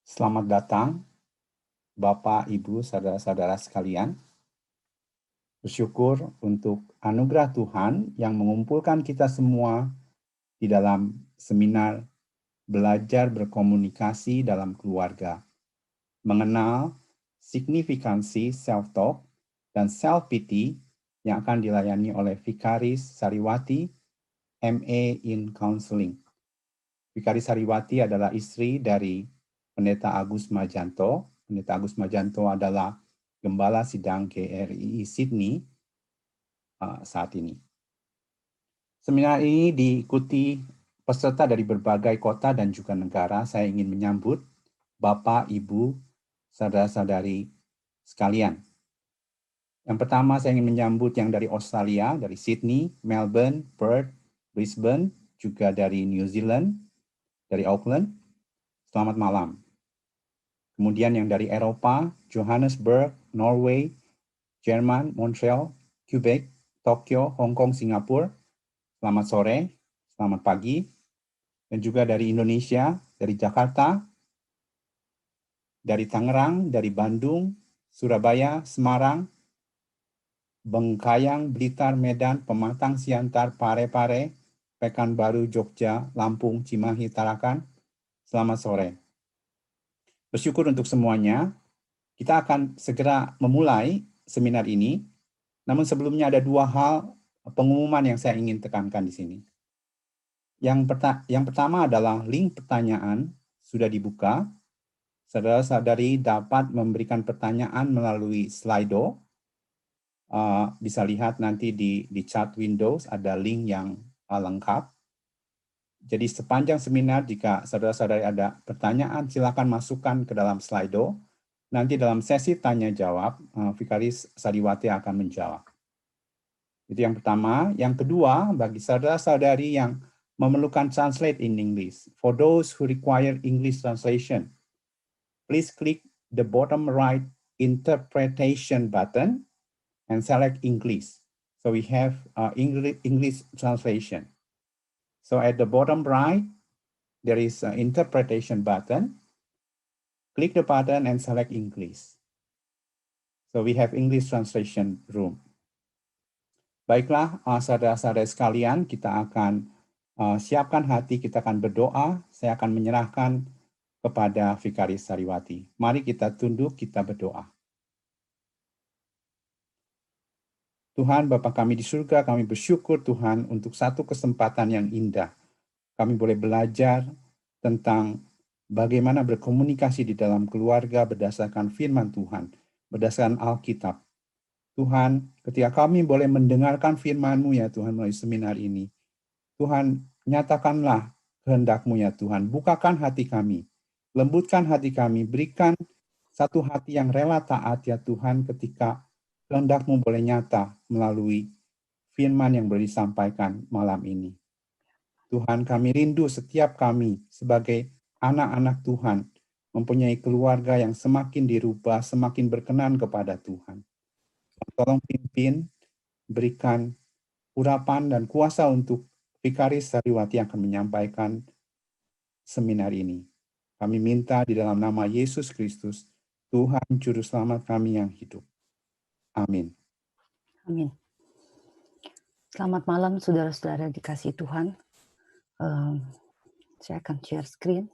Selamat datang, Bapak, Ibu, saudara-saudara sekalian. Bersyukur untuk anugerah Tuhan yang mengumpulkan kita semua di dalam seminar belajar berkomunikasi dalam keluarga, mengenal signifikansi self-talk dan self-pity yang akan dilayani oleh Vikaris Sariwati, MA in Counseling. Vikaris Sariwati adalah istri dari Pendeta Agus Majanto. Pendeta Agus Majanto adalah Gembala Sidang GRII Sydney saat ini. Seminar ini diikuti peserta dari berbagai kota dan juga negara. Saya ingin menyambut Bapak, Ibu, saudara-saudari sekalian. Yang pertama saya ingin menyambut yang dari Australia, dari Sydney, Melbourne, Perth, Brisbane, juga dari New Zealand, dari Auckland. Selamat malam. Kemudian yang dari Eropa, Johannesburg, Norway, Jerman, Montreal, Quebec, Tokyo, Hong Kong, Singapura. Selamat sore, selamat pagi. Dan juga dari Indonesia, dari Jakarta, dari Tangerang, dari Bandung, Surabaya, Semarang, Bengkayang, Blitar, Medan, Pematang, Siantar, Parepare, Pekanbaru, Jogja, Lampung, Cimahi, Tarakan. Selamat sore. Bersyukur untuk semuanya. Kita akan segera memulai seminar ini. Namun sebelumnya ada dua hal pengumuman yang saya ingin tekankan di sini. Yang pertama adalah link pertanyaan sudah dibuka. Saudara-saudari dapat memberikan pertanyaan melalui Slido. Bisa lihat nanti di chat Windows ada link yang lengkap. Jadi sepanjang seminar jika saudara-saudari ada pertanyaan silakan masukkan ke dalam Slido. Nanti dalam sesi tanya jawab Vikaris Sariwati akan menjawab. Itu yang pertama. Yang kedua, bagi saudara-saudari yang memerlukan translate in English, for those who require English translation, please click the bottom right interpretation button and select English. So we have English translation. So at the bottom right, there is an interpretation button. Click the button and select English. So we have English translation room. Baiklah, saudara-saudara sekalian, kita akan siapkan hati, kita akan berdoa. Saya akan menyerahkan kepada Vikaris Sariwati. Mari kita tunduk, kita berdoa. Tuhan, Bapa kami di surga, kami bersyukur Tuhan untuk satu kesempatan yang indah. Kami boleh belajar tentang bagaimana berkomunikasi di dalam keluarga berdasarkan firman Tuhan, berdasarkan Alkitab. Tuhan, ketika kami boleh mendengarkan firman-Mu ya Tuhan melalui seminar ini, Tuhan, nyatakanlah kehendak-Mu ya Tuhan, bukakan hati kami, lembutkan hati kami, berikan satu hati yang rela taat ya Tuhan ketika kehendak-Mu boleh nyata melalui firman yang boleh disampaikan malam ini. Tuhan, kami rindu setiap kami sebagai anak-anak Tuhan mempunyai keluarga yang semakin dirubah, semakin berkenan kepada Tuhan. Tolong pimpin, berikan urapan dan kuasa untuk Vikaris Sariwati yang akan menyampaikan seminar ini. Kami minta di dalam nama Yesus Kristus, Tuhan Juru Selamat kami yang hidup. Amin. Amin. Selamat malam saudara-saudara dikasihi Tuhan. Saya akan share screen.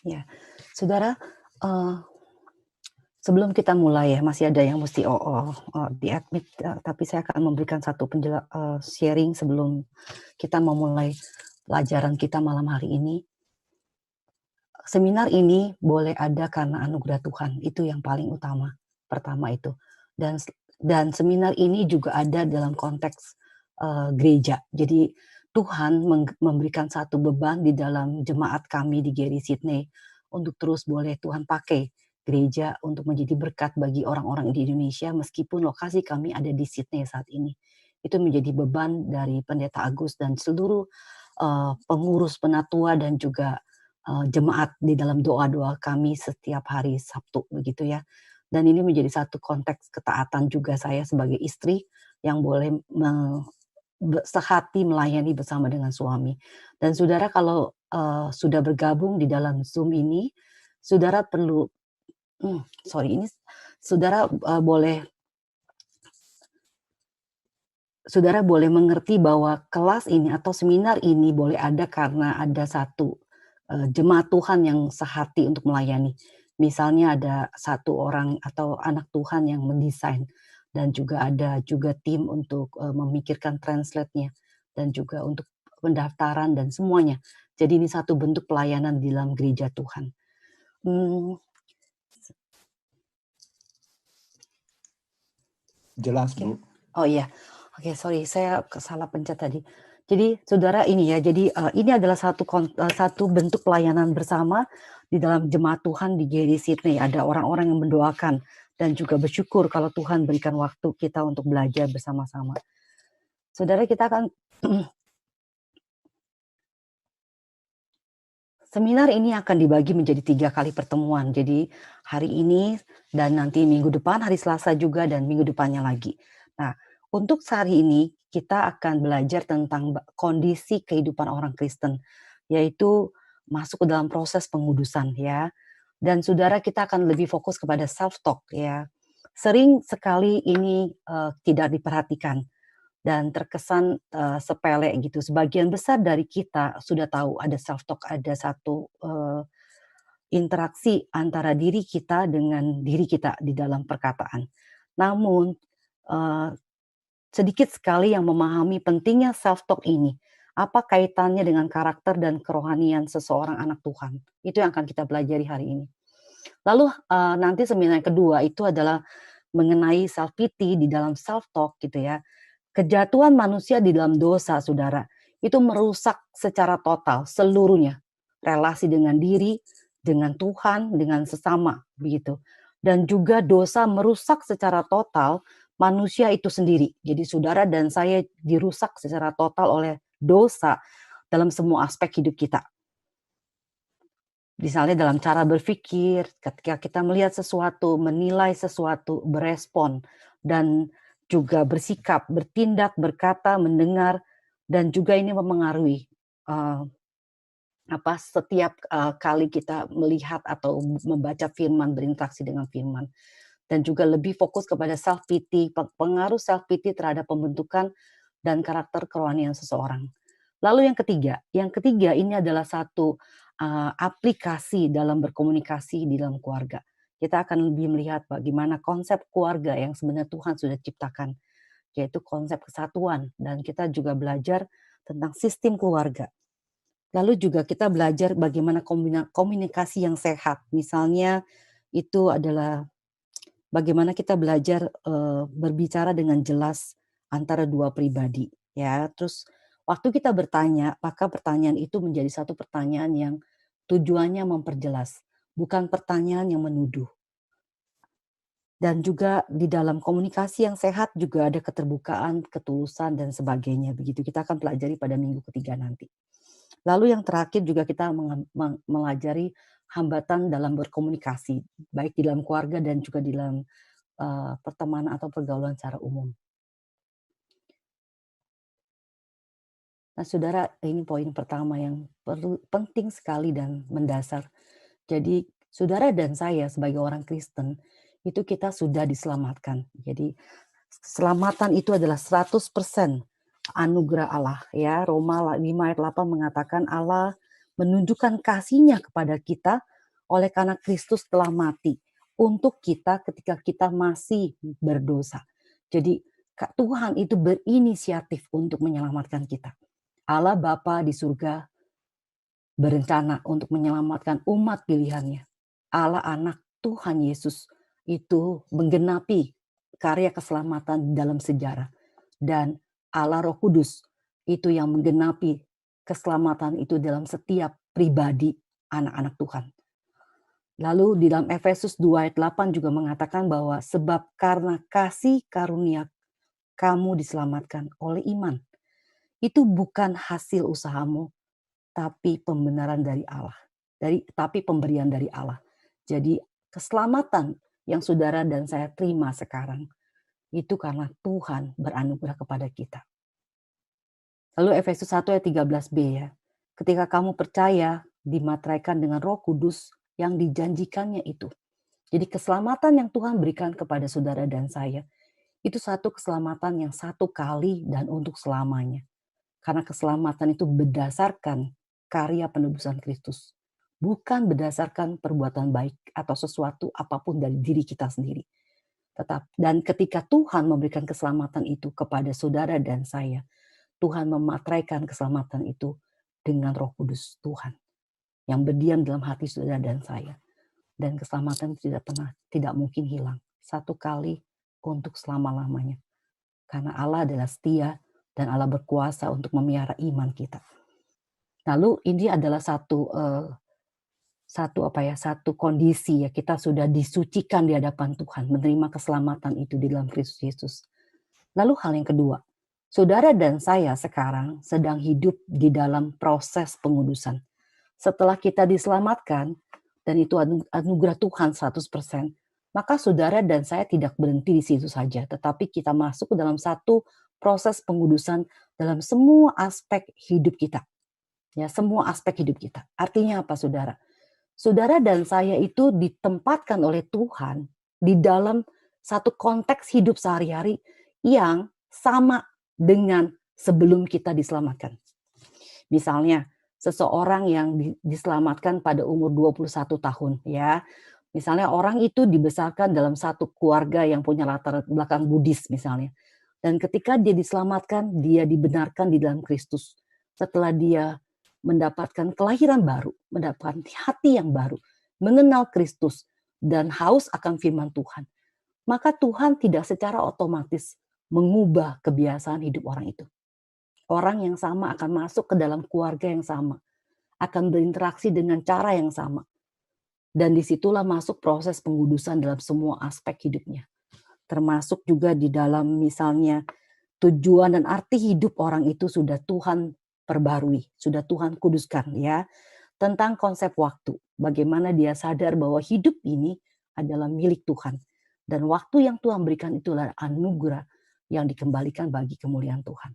Ya, saudara, sebelum kita mulai ya, masih ada yang mesti di-admit, tapi saya akan memberikan satu sharing sebelum kita memulai pelajaran kita malam hari ini. Seminar ini boleh ada karena anugerah Tuhan, itu yang paling utama, pertama itu. Dan seminar ini juga ada dalam konteks gereja. Jadi Tuhan memberikan satu beban di dalam jemaat kami di GRI Sydney untuk terus boleh Tuhan pakai gereja untuk menjadi berkat bagi orang-orang di Indonesia meskipun lokasi kami ada di Sydney saat ini. Itu menjadi beban dari Pendeta Agus dan seluruh pengurus penatua dan juga jemaat di dalam doa-doa kami setiap hari Sabtu begitu ya. Dan ini menjadi satu konteks ketaatan juga saya sebagai istri yang boleh sehati melayani bersama dengan suami. Dan saudara kalau, sudah bergabung di dalam Zoom ini, saudara perlu sorry ini saudara, boleh mengerti bahwa kelas ini atau seminar ini boleh ada karena ada satu, jemaat Tuhan yang sehati untuk melayani. Misalnya ada satu orang atau anak Tuhan yang mendesain dan juga ada juga tim untuk, memikirkan translate-nya dan juga untuk pendaftaran dan semuanya. Jadi ini satu bentuk pelayanan di dalam gereja Tuhan. Jelas, Oke. Bu. Oh iya, oke sorry saya salah pencet tadi. Jadi saudara ini ya, jadi, ini adalah satu bentuk pelayanan bersama di dalam jemaat Tuhan di GRI Sydney. Ada orang-orang yang mendoakan dan juga bersyukur kalau Tuhan berikan waktu kita untuk belajar bersama-sama. Saudara kita akan seminar ini akan dibagi menjadi 3 kali pertemuan. Jadi hari ini dan nanti minggu depan, hari Selasa juga dan minggu depannya lagi. Nah, untuk hari ini kita akan belajar tentang kondisi kehidupan orang Kristen, yaitu masuk ke dalam proses pengudusan ya. Dan saudara kita akan lebih fokus kepada self talk ya. Sering sekali ini tidak diperhatikan dan terkesan, sepele gitu. Sebagian besar dari kita sudah tahu ada self talk, ada satu, interaksi antara diri kita dengan diri kita di dalam perkataan. Namun, eee, sedikit sekali yang memahami pentingnya self talk ini. Apa kaitannya dengan karakter dan kerohanian seseorang anak Tuhan? Itu yang akan kita pelajari hari ini. Lalu, nanti seminar yang kedua itu adalah mengenai self pity di dalam self talk gitu ya. Kejatuhan manusia di dalam dosa, saudara, itu merusak secara total seluruhnya. Relasi dengan diri, dengan Tuhan, dengan sesama, begitu. Dan juga dosa merusak secara total manusia itu sendiri. Jadi saudara dan saya dirusak secara total oleh dosa dalam semua aspek hidup kita. Misalnya dalam cara berpikir, ketika kita melihat sesuatu, menilai sesuatu, berespon, dan juga bersikap, bertindak, berkata, mendengar, dan juga ini memengaruhi setiap kali kita melihat atau membaca firman, berinteraksi dengan firman. Dan juga lebih fokus kepada self pity, pengaruh self pity terhadap pembentukan dan karakter kerohanian seseorang. Lalu yang ketiga ini adalah satu aplikasi dalam berkomunikasi di dalam keluarga. Kita akan lebih melihat bagaimana konsep keluarga yang sebenarnya Tuhan sudah ciptakan, yaitu konsep kesatuan, dan kita juga belajar tentang sistem keluarga. Lalu juga kita belajar bagaimana komunikasi yang sehat. Misalnya itu adalah bagaimana kita belajar, berbicara dengan jelas antara dua pribadi, ya. Terus waktu kita bertanya, maka pertanyaan itu menjadi satu pertanyaan yang tujuannya memperjelas, bukan pertanyaan yang menuduh. Dan juga di dalam komunikasi yang sehat juga ada keterbukaan, ketulusan, dan sebagainya, begitu. Kita akan pelajari pada minggu ketiga nanti. Lalu yang terakhir juga kita melajari hambatan dalam berkomunikasi, baik di dalam keluarga dan juga di dalam pertemanan atau pergaulan secara umum. Nah, saudara, ini poin pertama yang penting sekali dan mendasar. Jadi, saudara dan saya sebagai orang Kristen, itu kita sudah diselamatkan. Jadi, keselamatan itu adalah 100% anugerah Allah. Ya, Roma 5 ayat 8 mengatakan Allah menunjukkan kasih-Nya kepada kita oleh karena Kristus telah mati untuk kita ketika kita masih berdosa. Jadi, Tuhan itu berinisiatif untuk menyelamatkan kita. Allah Bapa di surga berencana untuk menyelamatkan umat pilihannya. Allah Anak Tuhan Yesus itu menggenapi karya keselamatan dalam sejarah. Dan Allah Roh Kudus itu yang menggenapi keselamatan itu dalam setiap pribadi anak-anak Tuhan. Lalu di dalam Efesus 2 ayat 8 juga mengatakan bahwa sebab karena kasih karunia kamu diselamatkan oleh iman. Itu bukan hasil usahamu, tapi pembenaran dari Allah. Tapi pemberian dari Allah. Jadi keselamatan yang saudara dan saya terima sekarang, itu karena Tuhan beranugerah kepada kita. Lalu Efesus 1 ayat 13b ya. Ketika kamu percaya, dimateraikan dengan Roh Kudus yang dijanjikannya itu. Jadi keselamatan yang Tuhan berikan kepada saudara dan saya, itu satu keselamatan yang satu kali dan untuk selamanya. Karena keselamatan itu berdasarkan karya penebusan Kristus. Bukan berdasarkan perbuatan baik atau sesuatu apapun dari diri kita sendiri. Dan ketika Tuhan memberikan keselamatan itu kepada saudara dan saya, Tuhan memateraikan keselamatan itu dengan Roh Kudus Tuhan yang berdiam dalam hati saudara dan saya. Dan keselamatan itu tidak mungkin hilang. Satu kali untuk selama-lamanya. Karena Allah adalah setia dan Allah berkuasa untuk memelihara iman kita. Lalu ini adalah satu kondisi ya, kita sudah disucikan di hadapan Tuhan, menerima keselamatan itu di dalam Kristus Yesus. Lalu hal yang kedua, saudara dan saya sekarang sedang hidup di dalam proses pengudusan. Setelah kita diselamatkan, dan itu anugerah Tuhan 100%, maka saudara dan saya tidak berhenti di situ saja, tetapi kita masuk ke dalam satu proses pengudusan dalam semua aspek hidup kita. Ya, semua aspek hidup kita. Artinya apa, saudara? Saudara dan saya itu ditempatkan oleh Tuhan di dalam satu konteks hidup sehari-hari yang sama dengan sebelum kita diselamatkan. Misalnya, seseorang yang diselamatkan pada umur 21 tahun ya. Misalnya orang itu dibesarkan dalam satu keluarga yang punya latar belakang Buddhis misalnya. Dan ketika dia diselamatkan, dia dibenarkan di dalam Kristus. Setelah dia mendapatkan kelahiran baru, mendapatkan hati yang baru, mengenal Kristus dan haus akan firman Tuhan, maka Tuhan tidak secara otomatis mengubah kebiasaan hidup orang itu. Orang yang sama akan masuk ke dalam keluarga yang sama, akan berinteraksi dengan cara yang sama. Dan disitulah masuk proses pengudusan dalam semua aspek hidupnya. Termasuk juga di dalam misalnya tujuan dan arti hidup orang itu sudah Tuhan perbarui, sudah Tuhan kuduskan ya. Tentang konsep waktu, bagaimana dia sadar bahwa hidup ini adalah milik Tuhan. Dan waktu yang Tuhan berikan itulah anugerah yang dikembalikan bagi kemuliaan Tuhan.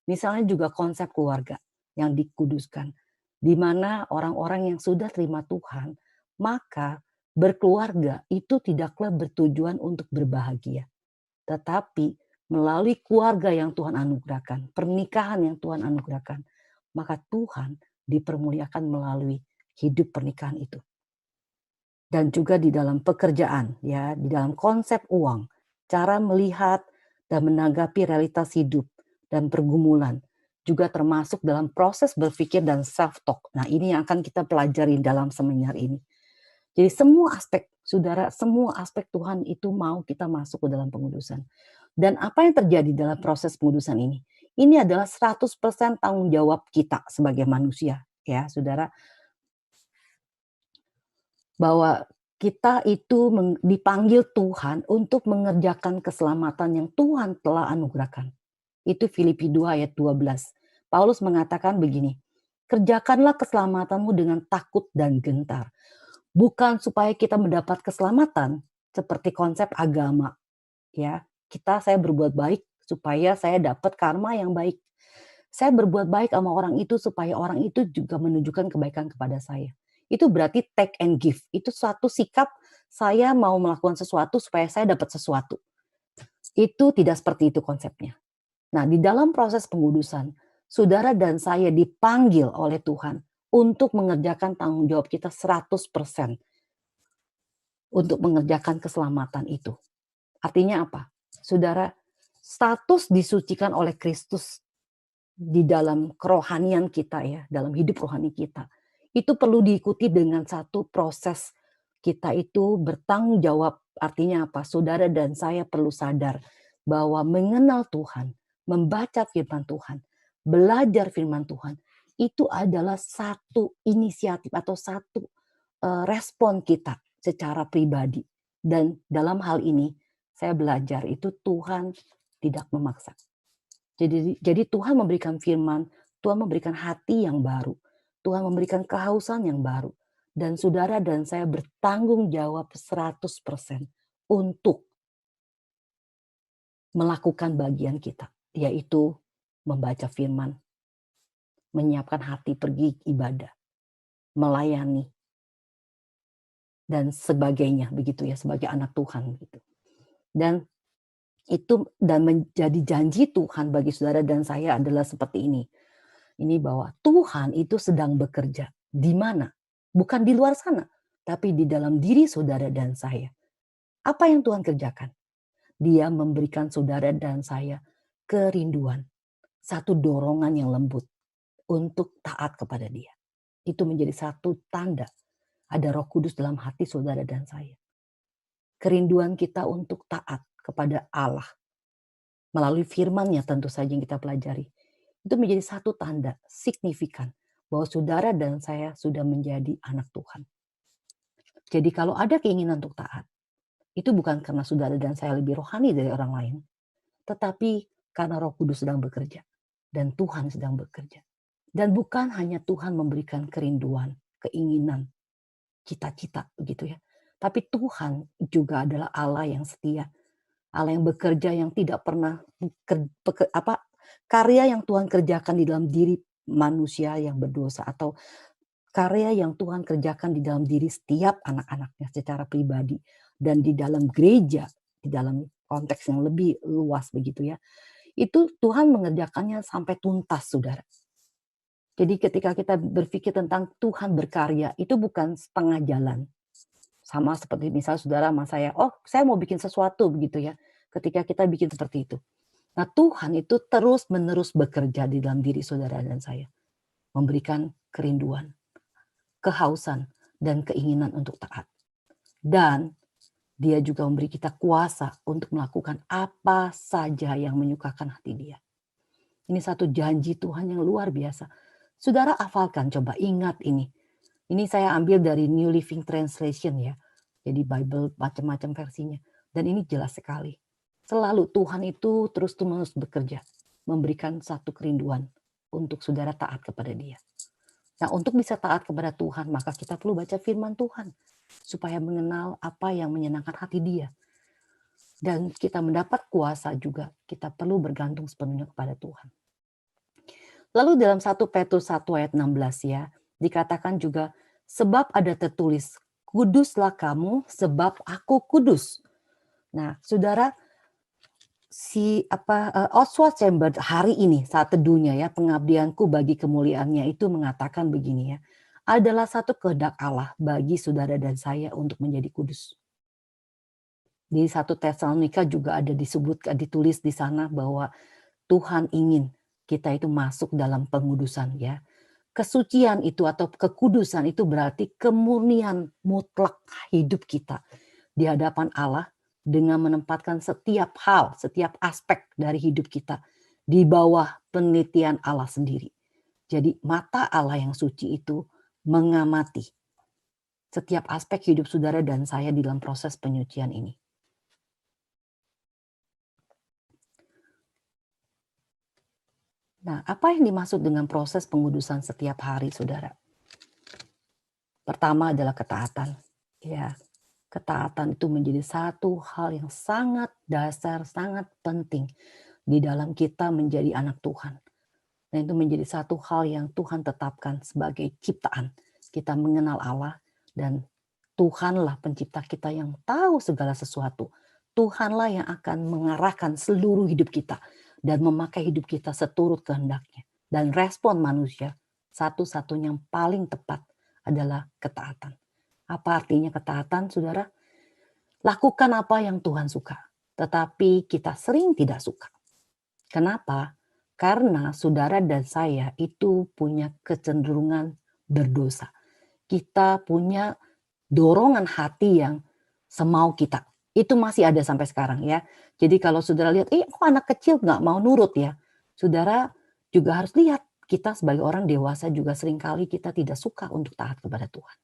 Misalnya juga konsep keluarga yang dikuduskan, di mana orang-orang yang sudah terima Tuhan, maka berkeluarga itu tidaklah bertujuan untuk berbahagia. Tetapi melalui keluarga yang Tuhan anugerahkan, pernikahan yang Tuhan anugerahkan, maka Tuhan dipermuliakan melalui hidup pernikahan itu. Dan juga di dalam pekerjaan, ya, di dalam konsep uang, cara melihat dan menanggapi realitas hidup dan pergumulan, juga termasuk dalam proses berpikir dan self-talk. Nah, ini yang akan kita pelajari dalam seminar ini. Jadi semua aspek, saudara, semua aspek Tuhan itu mau kita masuk ke dalam pengudusan. Dan apa yang terjadi dalam proses pengudusan ini? Ini adalah 100% tanggung jawab kita sebagai manusia, ya, saudara. Bahwa kita itu dipanggil Tuhan untuk mengerjakan keselamatan yang Tuhan telah anugerahkan. Itu Filipi 2 ayat 12. Paulus mengatakan begini, kerjakanlah keselamatanmu dengan takut dan gentar. Bukan supaya kita mendapat keselamatan seperti konsep agama. Ya, saya berbuat baik supaya saya dapat karma yang baik. Saya berbuat baik sama orang itu supaya orang itu juga menunjukkan kebaikan kepada saya. Itu berarti take and give. Itu suatu sikap saya mau melakukan sesuatu supaya saya dapat sesuatu. Itu tidak seperti itu konsepnya. Nah, di dalam proses pengudusan, saudara dan saya dipanggil oleh Tuhan untuk mengerjakan tanggung jawab kita 100% untuk mengerjakan keselamatan itu. Artinya apa? Saudara, status disucikan oleh Kristus di dalam kerohanian kita ya, dalam hidup rohani kita. Itu perlu diikuti dengan satu proses kita itu bertanggung jawab. Artinya apa? Saudara dan saya perlu sadar bahwa mengenal Tuhan, membaca firman Tuhan, belajar firman Tuhan, itu adalah satu inisiatif atau satu respon kita secara pribadi. Dan dalam hal ini, saya belajar itu Tuhan tidak memaksa. Jadi Tuhan memberikan firman, Tuhan memberikan hati yang baru, Tuhan memberikan kehausan yang baru. Dan saudara dan saya bertanggung jawab 100% untuk melakukan bagian kita, yaitu membaca firman, menyiapkan hati pergi ibadah, melayani, dan sebagainya begitu ya, sebagai anak Tuhan gitu. Dan menjadi janji Tuhan bagi saudara dan saya adalah seperti ini. Ini bahwa Tuhan itu sedang bekerja. Di mana? Bukan di luar sana, tapi di dalam diri saudara dan saya. Apa yang Tuhan kerjakan? Dia memberikan saudara dan saya kerinduan, satu dorongan yang lembut untuk taat kepada Dia. Itu menjadi satu tanda ada Roh Kudus dalam hati saudara dan saya. Kerinduan kita untuk taat kepada Allah melalui firman-Nya tentu saja yang kita pelajari. Itu menjadi satu tanda signifikan bahwa saudara dan saya sudah menjadi anak Tuhan. Jadi kalau ada keinginan untuk taat, itu bukan karena saudara dan saya lebih rohani dari orang lain, tetapi karena Roh Kudus sedang bekerja dan Tuhan sedang bekerja. Dan bukan hanya Tuhan memberikan kerinduan, keinginan, cita-cita begitu ya. Tapi Tuhan juga adalah Allah yang setia, Allah yang bekerja, yang tidak pernah karya yang Tuhan kerjakan di dalam diri manusia yang berdosa atau karya yang Tuhan kerjakan di dalam diri setiap anak-anaknya secara pribadi dan di dalam gereja, di dalam konteks yang lebih luas begitu ya. Itu Tuhan mengerjakannya sampai tuntas, saudara. Jadi ketika kita berpikir tentang Tuhan berkarya, itu bukan setengah jalan. Sama seperti misalnya saudara sama saya, oh saya mau bikin sesuatu begitu ya. Ketika kita bikin seperti itu. Nah Tuhan itu terus-menerus bekerja di dalam diri saudara dan saya. Memberikan kerinduan, kehausan, dan keinginan untuk taat. Dan Dia juga memberi kita kuasa untuk melakukan apa saja yang menyukakan hati Dia. Ini satu janji Tuhan yang luar biasa. Saudara hafalkan, coba ingat ini. Ini saya ambil dari New Living Translation ya. Jadi Bible macam-macam versinya. Dan ini jelas sekali. Selalu Tuhan itu terus-menerus bekerja. Memberikan satu kerinduan untuk saudara taat kepada Dia. Nah, untuk bisa taat kepada Tuhan, maka kita perlu baca firman Tuhan. Supaya mengenal apa yang menyenangkan hati Dia. Dan kita mendapat kuasa juga, kita perlu bergantung sepenuhnya kepada Tuhan. Lalu dalam 1 Petrus 1 ayat 16 ya, dikatakan juga, sebab ada tertulis, kuduslah kamu sebab aku kudus. Nah, saudara, Oswald Chambers hari ini saat teduhnya ya, pengabdianku bagi kemuliaannya itu mengatakan begini ya, adalah satu kehendak Allah bagi saudara dan saya untuk menjadi kudus. Di 1 Tesalonika juga ada ditulis di sana bahwa Tuhan ingin kita itu masuk dalam pengudusan ya. Kesucian itu atau kekudusan itu berarti kemurnian mutlak hidup kita di hadapan Allah dengan menempatkan setiap hal, setiap aspek dari hidup kita di bawah penelitian Allah sendiri. Jadi mata Allah yang suci itu mengamati setiap aspek hidup saudara dan saya di dalam proses penyucian ini. Nah, apa yang dimaksud dengan proses pengudusan setiap hari, saudara? Pertama adalah ketaatan. Ya, ketaatan itu menjadi satu hal yang sangat dasar, sangat penting di dalam kita menjadi anak Tuhan. Dan itu menjadi satu hal yang Tuhan tetapkan sebagai ciptaan. Kita mengenal Allah dan Tuhanlah pencipta kita yang tahu segala sesuatu. Tuhanlah yang akan mengarahkan seluruh hidup kita dan memakai hidup kita seturut kehendaknya. Dan respon manusia satu-satunya yang paling tepat adalah ketaatan. Apa artinya ketaatan, saudara? Lakukan apa yang Tuhan suka, tetapi kita sering tidak suka. Kenapa? Karena saudara dan saya itu punya kecenderungan berdosa. Kita punya dorongan hati yang semau kita. Itu masih ada sampai sekarang ya. Jadi kalau saudara lihat, kok anak kecil nggak mau nurut ya. Saudara juga harus lihat, kita sebagai orang dewasa juga seringkali kita tidak suka untuk taat kepada Tuhan.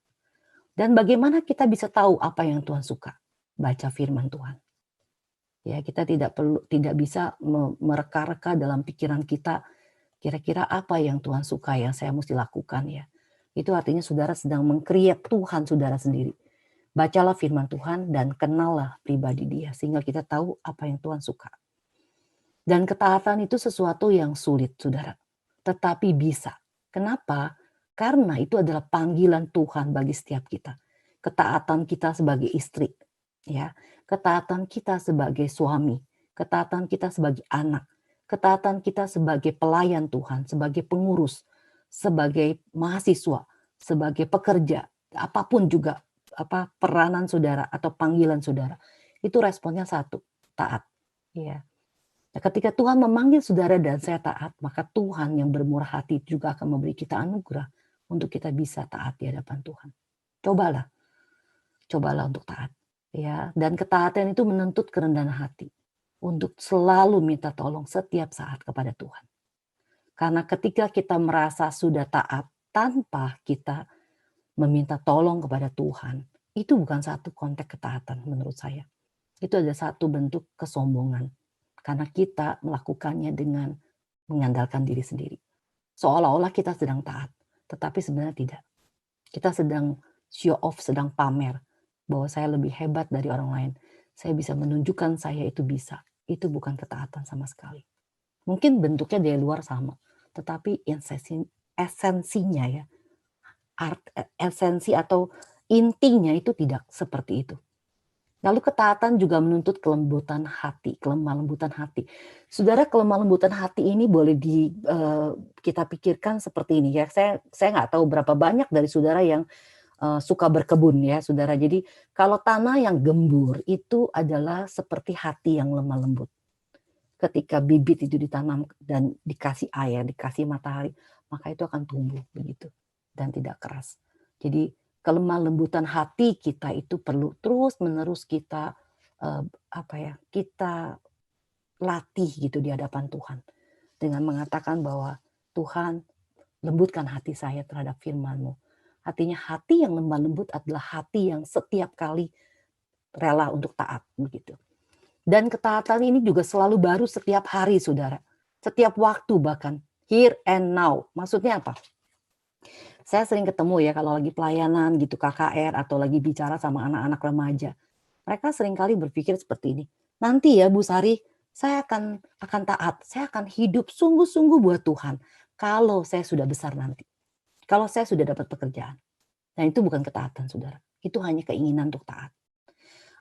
Dan bagaimana kita bisa tahu apa yang Tuhan suka? Baca firman Tuhan. Ya, kita tidak bisa mereka-reka dalam pikiran kita kira-kira apa yang Tuhan suka yang saya mesti lakukan ya. Itu artinya saudara sedang meng-create Tuhan saudara sendiri. Bacalah firman Tuhan dan kenallah pribadi Dia sehingga kita tahu apa yang Tuhan suka. Dan ketaatan itu sesuatu yang sulit, saudara, tetapi bisa. Kenapa? Karena itu adalah panggilan Tuhan bagi setiap kita. Ketaatan kita sebagai istri, ya, ketaatan kita sebagai suami, ketaatan kita sebagai anak, ketaatan kita sebagai pelayan Tuhan, sebagai pengurus, sebagai mahasiswa, sebagai pekerja, apapun juga peranan saudara atau panggilan saudara. Itu responnya satu, taat. Ya. Nah, ketika Tuhan memanggil saudara dan saya taat, maka Tuhan yang bermurah hati juga akan memberi kita anugerah untuk kita bisa taat di hadapan Tuhan. Cobalah untuk taat. Ya, dan ketaatan itu menuntut kerendahan hati untuk selalu minta tolong setiap saat kepada Tuhan. Karena ketika kita merasa sudah taat tanpa kita meminta tolong kepada Tuhan, itu bukan satu konteks ketaatan menurut saya. Itu ada satu bentuk kesombongan. Karena kita melakukannya dengan mengandalkan diri sendiri. Seolah-olah kita sedang taat, tetapi sebenarnya tidak. Kita sedang show off, sedang pamer bahwa saya lebih hebat dari orang lain. Saya bisa menunjukkan saya itu bisa. Itu bukan ketaatan sama sekali. Mungkin bentuknya dari luar sama, tetapi esensinya ya, esensi atau intinya itu tidak seperti itu. Lalu ketaatan juga menuntut kelembutan hati, kelemah lembutan hati. Saudara, kelemah lembutan hati ini boleh kita pikirkan seperti ini ya. Saya nggak tahu berapa banyak dari saudara yang suka berkebun ya, saudara. Jadi kalau tanah yang gembur itu adalah seperti hati yang lemah lembut. Ketika bibit itu ditanam dan dikasih air, dikasih matahari, maka itu akan tumbuh begitu dan tidak keras. Jadi kelemah lembutan hati kita itu perlu terus menerus kita kita latih gitu di hadapan Tuhan dengan mengatakan bahwa Tuhan, lembutkan hati saya terhadap firman-Mu. Artinya hati yang lemah lembut adalah hati yang setiap kali rela untuk taat begitu. Dan ketaatan ini juga selalu baru setiap hari, saudara. Setiap waktu bahkan. Here and now. Maksudnya apa? Saya sering ketemu ya kalau lagi pelayanan gitu KKR atau lagi bicara sama anak-anak remaja. Mereka seringkali berpikir seperti ini. Nanti ya Bu Sari, saya akan taat. Saya akan hidup sungguh-sungguh buat Tuhan. Kalau saya sudah besar nanti. Kalau saya sudah dapat pekerjaan. Dan itu bukan ketaatan, saudara. Itu hanya keinginan untuk taat.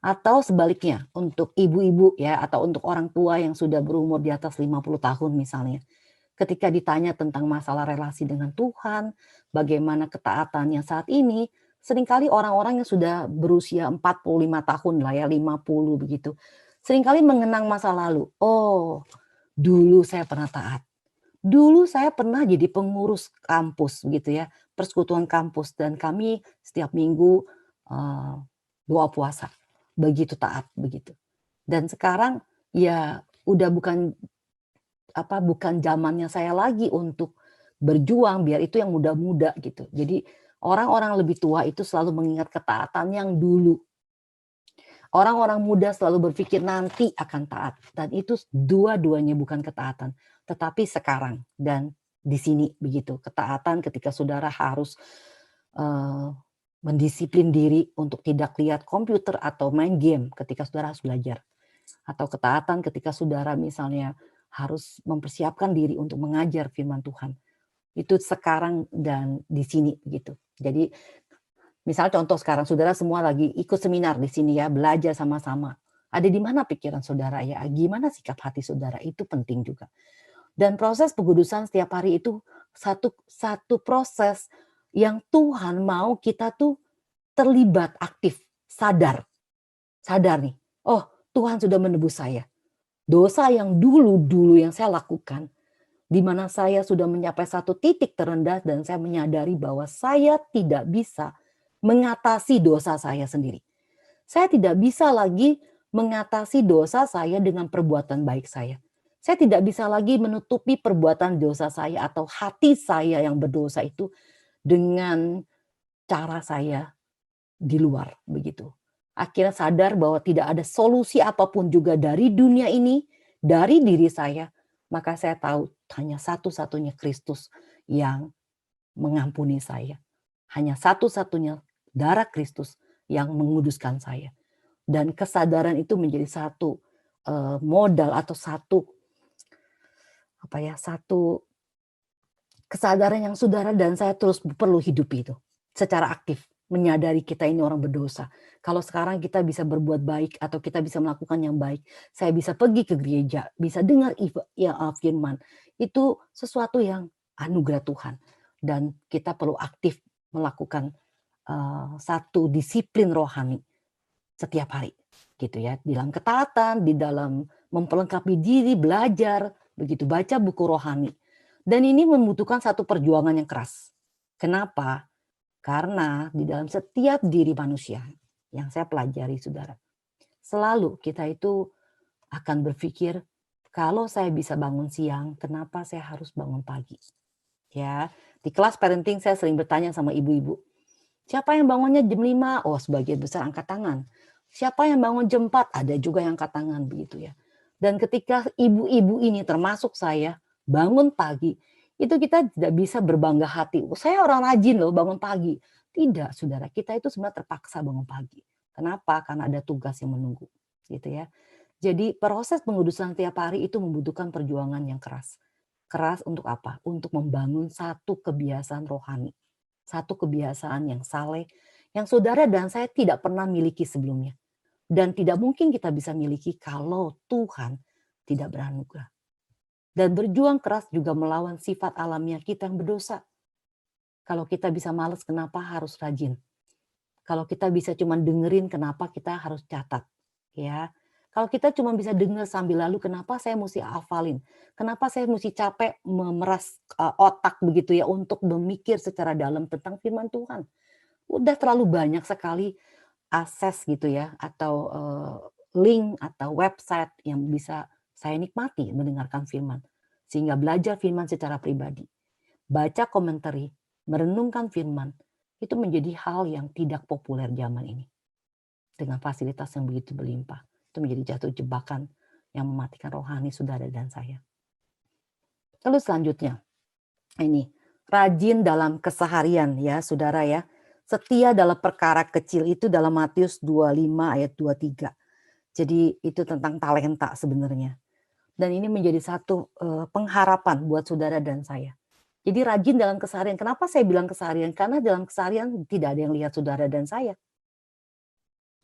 Atau sebaliknya, untuk ibu-ibu ya, atau untuk orang tua yang sudah berumur di atas 50 tahun misalnya. Ketika ditanya tentang masalah relasi dengan Tuhan, bagaimana ketaatannya saat ini, seringkali orang-orang yang sudah berusia 45 tahun lah ya, 50 begitu. Seringkali mengenang masa lalu. Oh, dulu saya pernah taat. Dulu saya pernah jadi pengurus kampus gitu ya, persekutuan kampus, dan kami setiap minggu doa puasa. Begitu taat begitu. Dan sekarang ya udah bukan zamannya saya lagi untuk berjuang biar itu yang muda-muda gitu. Jadi orang-orang lebih tua itu selalu mengingat ketaatan yang dulu. Orang-orang muda selalu berpikir nanti akan taat, dan itu dua-duanya bukan ketaatan, tetapi sekarang dan di sini begitu. Ketaatan ketika saudara harus mendisiplin diri untuk tidak lihat komputer atau main game ketika saudara harus belajar. Atau ketaatan ketika saudara misalnya harus mempersiapkan diri untuk mengajar firman Tuhan. Itu sekarang dan di sini begitu. Jadi misal contoh sekarang saudara semua lagi ikut seminar di sini ya, belajar sama-sama. Ada di mana pikiran saudara ya? Gimana sikap hati saudara? Itu penting juga. Dan proses pengudusan setiap hari itu satu proses yang Tuhan mau kita tuh terlibat aktif, sadar nih. Oh, Tuhan sudah menebus saya. Dosa yang dulu yang saya lakukan, di mana saya sudah mencapai satu titik terendah dan saya menyadari bahwa saya tidak bisa mengatasi dosa saya sendiri. Saya tidak bisa lagi mengatasi dosa saya dengan perbuatan baik saya. Saya tidak bisa lagi menutupi perbuatan dosa saya atau hati saya yang berdosa itu dengan cara saya di luar begitu. Akhirnya sadar bahwa tidak ada solusi apapun juga dari dunia ini, dari diri saya, maka saya tahu hanya satu-satunya Kristus yang mengampuni saya. Hanya satu-satunya darah Kristus yang menguduskan saya. Dan kesadaran itu menjadi satu modal atau satu kesadaran yang saudara dan saya terus perlu hidupi itu secara aktif, menyadari kita ini orang berdosa. Kalau sekarang kita bisa berbuat baik atau kita bisa melakukan yang baik, saya bisa pergi ke gereja, bisa dengar firman, itu sesuatu yang anugerah Tuhan. Dan kita perlu aktif melakukan satu disiplin rohani setiap hari, gitu ya. Di dalam ketaatan, di dalam memperlengkapi diri, belajar, begitu baca buku rohani. Dan ini membutuhkan satu perjuangan yang keras. Kenapa? Karena di dalam setiap diri manusia yang saya pelajari, saudara, selalu kita itu akan berpikir, kalau saya bisa bangun siang, kenapa saya harus bangun pagi? Ya, di kelas parenting saya sering bertanya sama ibu-ibu, siapa yang bangunnya jam 5? Oh, sebagian besar angkat tangan. Siapa yang bangun jam 4? Ada juga yang angkat tangan, begitu ya. Dan ketika ibu-ibu ini termasuk saya, bangun pagi, itu kita tidak bisa berbangga hati. Oh, saya orang rajin loh bangun pagi. Tidak, saudara. Kita itu sebenarnya terpaksa bangun pagi. Kenapa? Karena ada tugas yang menunggu. Gitu ya. Jadi proses pengudusan tiap hari itu membutuhkan perjuangan yang keras. Keras untuk apa? Untuk membangun satu kebiasaan rohani. Satu kebiasaan yang saleh, yang saudara dan saya tidak pernah miliki sebelumnya. Dan tidak mungkin kita bisa miliki kalau Tuhan tidak beranugerah. Dan berjuang keras juga melawan sifat alamiah kita yang berdosa. Kalau kita bisa malas, kenapa harus rajin? Kalau kita bisa cuma dengerin, kenapa kita harus catat? Ya, kalau kita cuma bisa dengar sambil lalu, kenapa saya mesti hafalin? Kenapa saya mesti capek memeras otak begitu ya untuk memikir secara dalam tentang firman Tuhan? Udah terlalu banyak sekali akses gitu ya, atau link atau website yang bisa saya nikmati mendengarkan firman. Sehingga belajar firman secara pribadi, baca komentari, merenungkan firman, itu menjadi hal yang tidak populer zaman ini. Dengan fasilitas yang begitu berlimpah, itu menjadi jatuh jebakan yang mematikan rohani saudara dan saya. Lalu selanjutnya, ini rajin dalam keseharian ya saudara ya. Setia dalam perkara kecil itu dalam Matius 25 ayat 23. Jadi itu tentang talenta sebenarnya. Dan ini menjadi satu pengharapan buat saudara dan saya. Jadi rajin dalam keseharian. Kenapa saya bilang keseharian? Karena dalam keseharian tidak ada yang lihat saudara dan saya.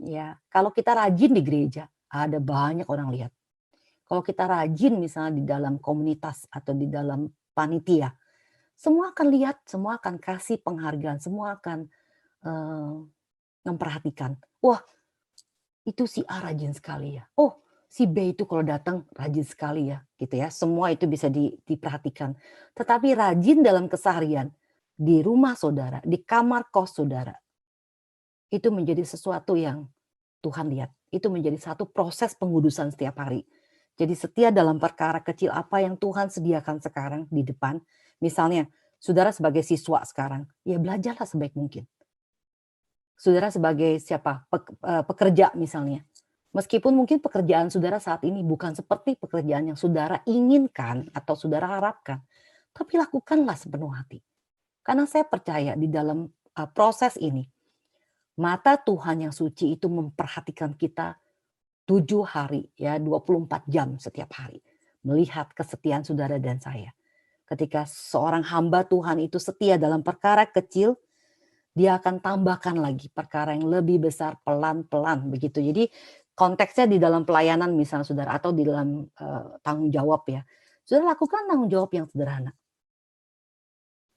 Ya, kalau kita rajin di gereja, ada banyak orang lihat. Kalau kita rajin misalnya di dalam komunitas atau di dalam panitia, semua akan lihat, semua akan kasih penghargaan, semua akan memperhatikan. Wah, itu si A rajin sekali ya. Oh, si B itu kalau datang rajin sekali ya, gitu ya. Semua itu bisa diperhatikan. Tetapi rajin dalam keseharian, di rumah saudara, di kamar kos saudara, itu menjadi sesuatu yang Tuhan lihat. Itu menjadi satu proses pengudusan setiap hari. Jadi setia dalam perkara kecil apa yang Tuhan sediakan sekarang di depan. Misalnya, saudara sebagai siswa sekarang, ya belajarlah sebaik mungkin. Saudara sebagai siapa? Pekerja misalnya. Meskipun mungkin pekerjaan saudara saat ini bukan seperti pekerjaan yang saudara inginkan atau saudara harapkan, tapi lakukanlah sepenuh hati. Karena saya percaya di dalam proses ini, mata Tuhan yang suci itu memperhatikan kita 7 hari, ya 24 jam setiap hari. Melihat kesetiaan saudara dan saya. Ketika seorang hamba Tuhan itu setia dalam perkara kecil, dia akan tambahkan lagi perkara yang lebih besar pelan-pelan begitu. Jadi konteksnya di dalam pelayanan misalnya saudara atau di dalam tanggung jawab ya. Saudara lakukan tanggung jawab yang sederhana.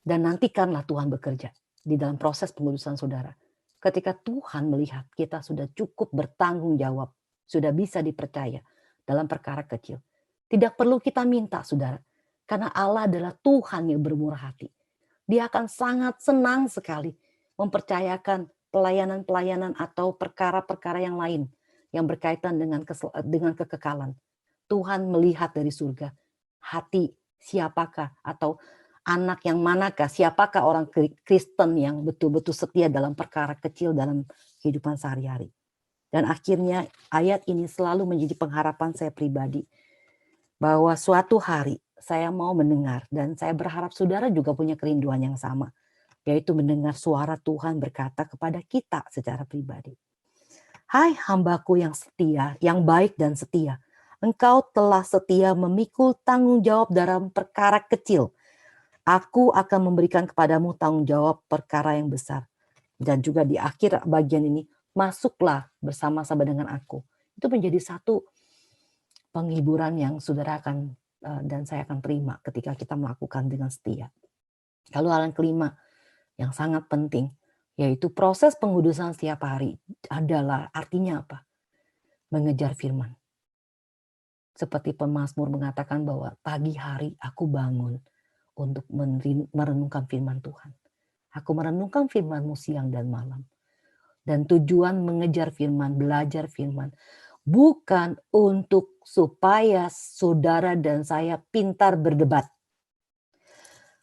Dan nantikanlah Tuhan bekerja di dalam proses pengudusan saudara. Ketika Tuhan melihat kita sudah cukup bertanggung jawab, sudah bisa dipercaya dalam perkara kecil. Tidak perlu kita minta saudara. Karena Allah adalah Tuhan yang bermurah hati. Dia akan sangat senang sekali mempercayakan pelayanan-pelayanan atau perkara-perkara yang lain yang berkaitan dengan kekekalan. Tuhan melihat dari surga hati siapakah atau anak yang manakah, siapakah orang Kristen yang betul-betul setia dalam perkara kecil dalam kehidupan sehari-hari. Dan akhirnya ayat ini selalu menjadi pengharapan saya pribadi bahwa suatu hari saya mau mendengar dan saya berharap saudara juga punya kerinduan yang sama. yaitu mendengar suara Tuhan berkata kepada kita secara pribadi. Hai hambaku yang setia, yang baik dan setia. Engkau telah setia memikul tanggung jawab dalam perkara kecil. Aku akan memberikan kepadamu tanggung jawab perkara yang besar. Dan juga di akhir bagian ini, masuklah bersama-sama dengan aku. Itu menjadi satu penghiburan yang saudara akan dan saya akan terima ketika kita melakukan dengan setia. Lalu hal yang kelima yang sangat penting, yaitu proses pengudusan setiap hari adalah artinya apa? Mengejar firman. Seperti pemazmur mengatakan bahwa pagi hari aku bangun untuk merenungkan firman Tuhan. Aku merenungkan firman-Mu siang dan malam. Dan tujuan mengejar firman, belajar firman, bukan untuk supaya saudara dan saya pintar berdebat.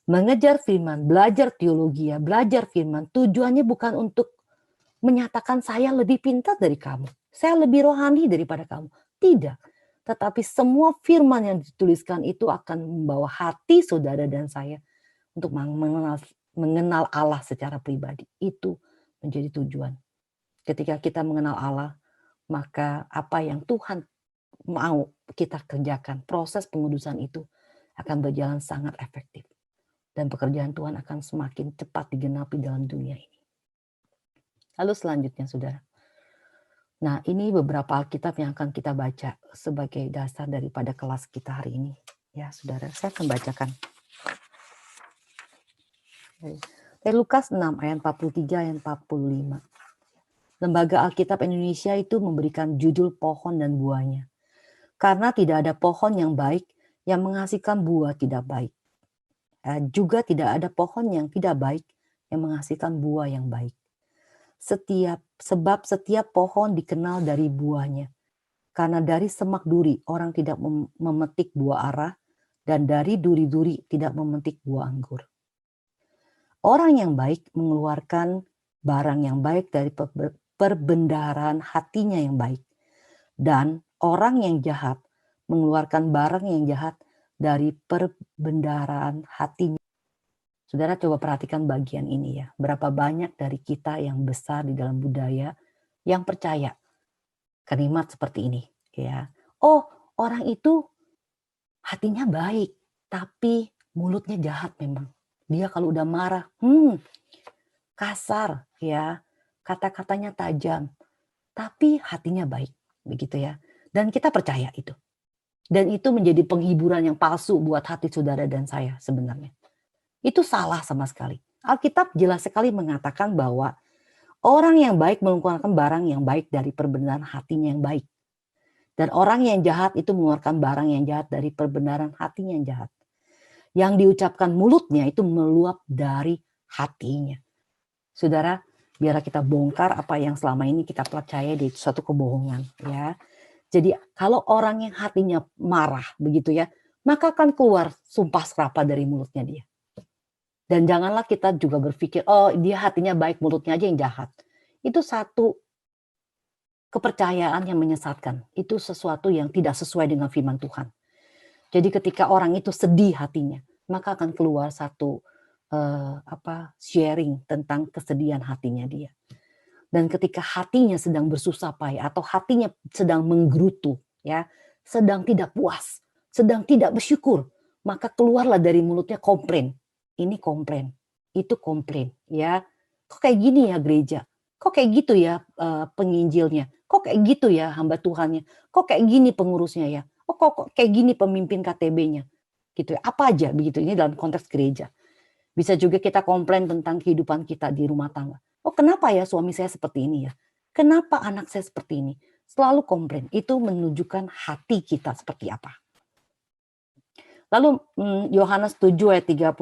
Mengejar firman, belajar teologi, belajar firman, tujuannya bukan untuk menyatakan saya lebih pintar dari kamu. Saya lebih rohani daripada kamu. Tidak. Tetapi semua firman yang dituliskan itu akan membawa hati saudara dan saya untuk mengenal Allah secara pribadi. Itu menjadi tujuan. Ketika kita mengenal Allah, maka apa yang Tuhan mau kita kerjakan, proses pengudusan itu akan berjalan sangat efektif. Dan pekerjaan Tuhan akan semakin cepat digenapi dalam dunia ini. Lalu selanjutnya, saudara. Nah, ini beberapa Alkitab yang akan kita baca sebagai dasar daripada kelas kita hari ini. Ya, saudara, saya akan bacakan. Dari Lukas 6 ayat 43 ayat 45. Lembaga Alkitab Indonesia itu memberikan judul pohon dan buahnya. Karena tidak ada pohon yang baik yang menghasilkan buah tidak baik. Juga tidak ada pohon yang tidak baik yang menghasilkan buah yang baik. Sebab setiap pohon dikenal dari buahnya. Karena dari semak duri orang tidak memetik buah ara, dan dari duri-duri tidak memetik buah anggur. Orang yang baik mengeluarkan barang yang baik dari perbendaharaan hatinya yang baik. Dan orang yang jahat mengeluarkan barang yang jahat dari perbendaharaan hatinya. Saudara coba perhatikan bagian ini ya. Berapa banyak dari kita yang besar di dalam budaya yang percaya kalimat seperti ini. Ya. Oh, orang itu hatinya baik, tapi mulutnya jahat memang. Dia kalau udah marah, kasar ya, kata-katanya tajam, tapi hatinya baik, begitu ya. Dan kita percaya itu. Dan itu menjadi penghiburan yang palsu buat hati saudara dan saya sebenarnya. Itu salah sama sekali. Alkitab jelas sekali mengatakan bahwa orang yang baik mengeluarkan barang yang baik dari perbenaran hatinya yang baik. Dan orang yang jahat itu mengeluarkan barang yang jahat dari perbenaran hatinya yang jahat. Yang diucapkan mulutnya itu meluap dari hatinya. Saudara, biar kita bongkar apa yang selama ini kita percaya di suatu kebohongan. Ya. Jadi kalau orang yang hatinya marah begitu ya, maka akan keluar sumpah serapah dari mulutnya dia. Dan janganlah kita juga berpikir, oh dia hatinya baik, mulutnya aja yang jahat. Itu satu kepercayaan yang menyesatkan. Itu sesuatu yang tidak sesuai dengan firman Tuhan. Jadi ketika orang itu sedih hatinya, maka akan keluar satu sharing tentang kesedihan hatinya dia. Dan ketika hatinya sedang bersusah payah atau hatinya sedang menggerutu, ya, sedang tidak puas, sedang tidak bersyukur, maka keluarlah dari mulutnya komplain. Ini komplain, itu komplain, ya. Kok kayak gini ya gereja? Kok kayak gitu ya penginjilnya? Kok kayak gitu ya hamba Tuhannya? Kok kayak gini pengurusnya ya? Oh kok kayak gini pemimpin KTB-nya? Gitu ya. Apa aja begitu, ini dalam konteks gereja. Bisa juga kita komplain tentang kehidupan kita di rumah tangga. Oh kenapa ya suami saya seperti ini ya? Kenapa anak saya seperti ini? Selalu komplain. Itu menunjukkan hati kita seperti apa. Lalu Yohanes 7 ayat 38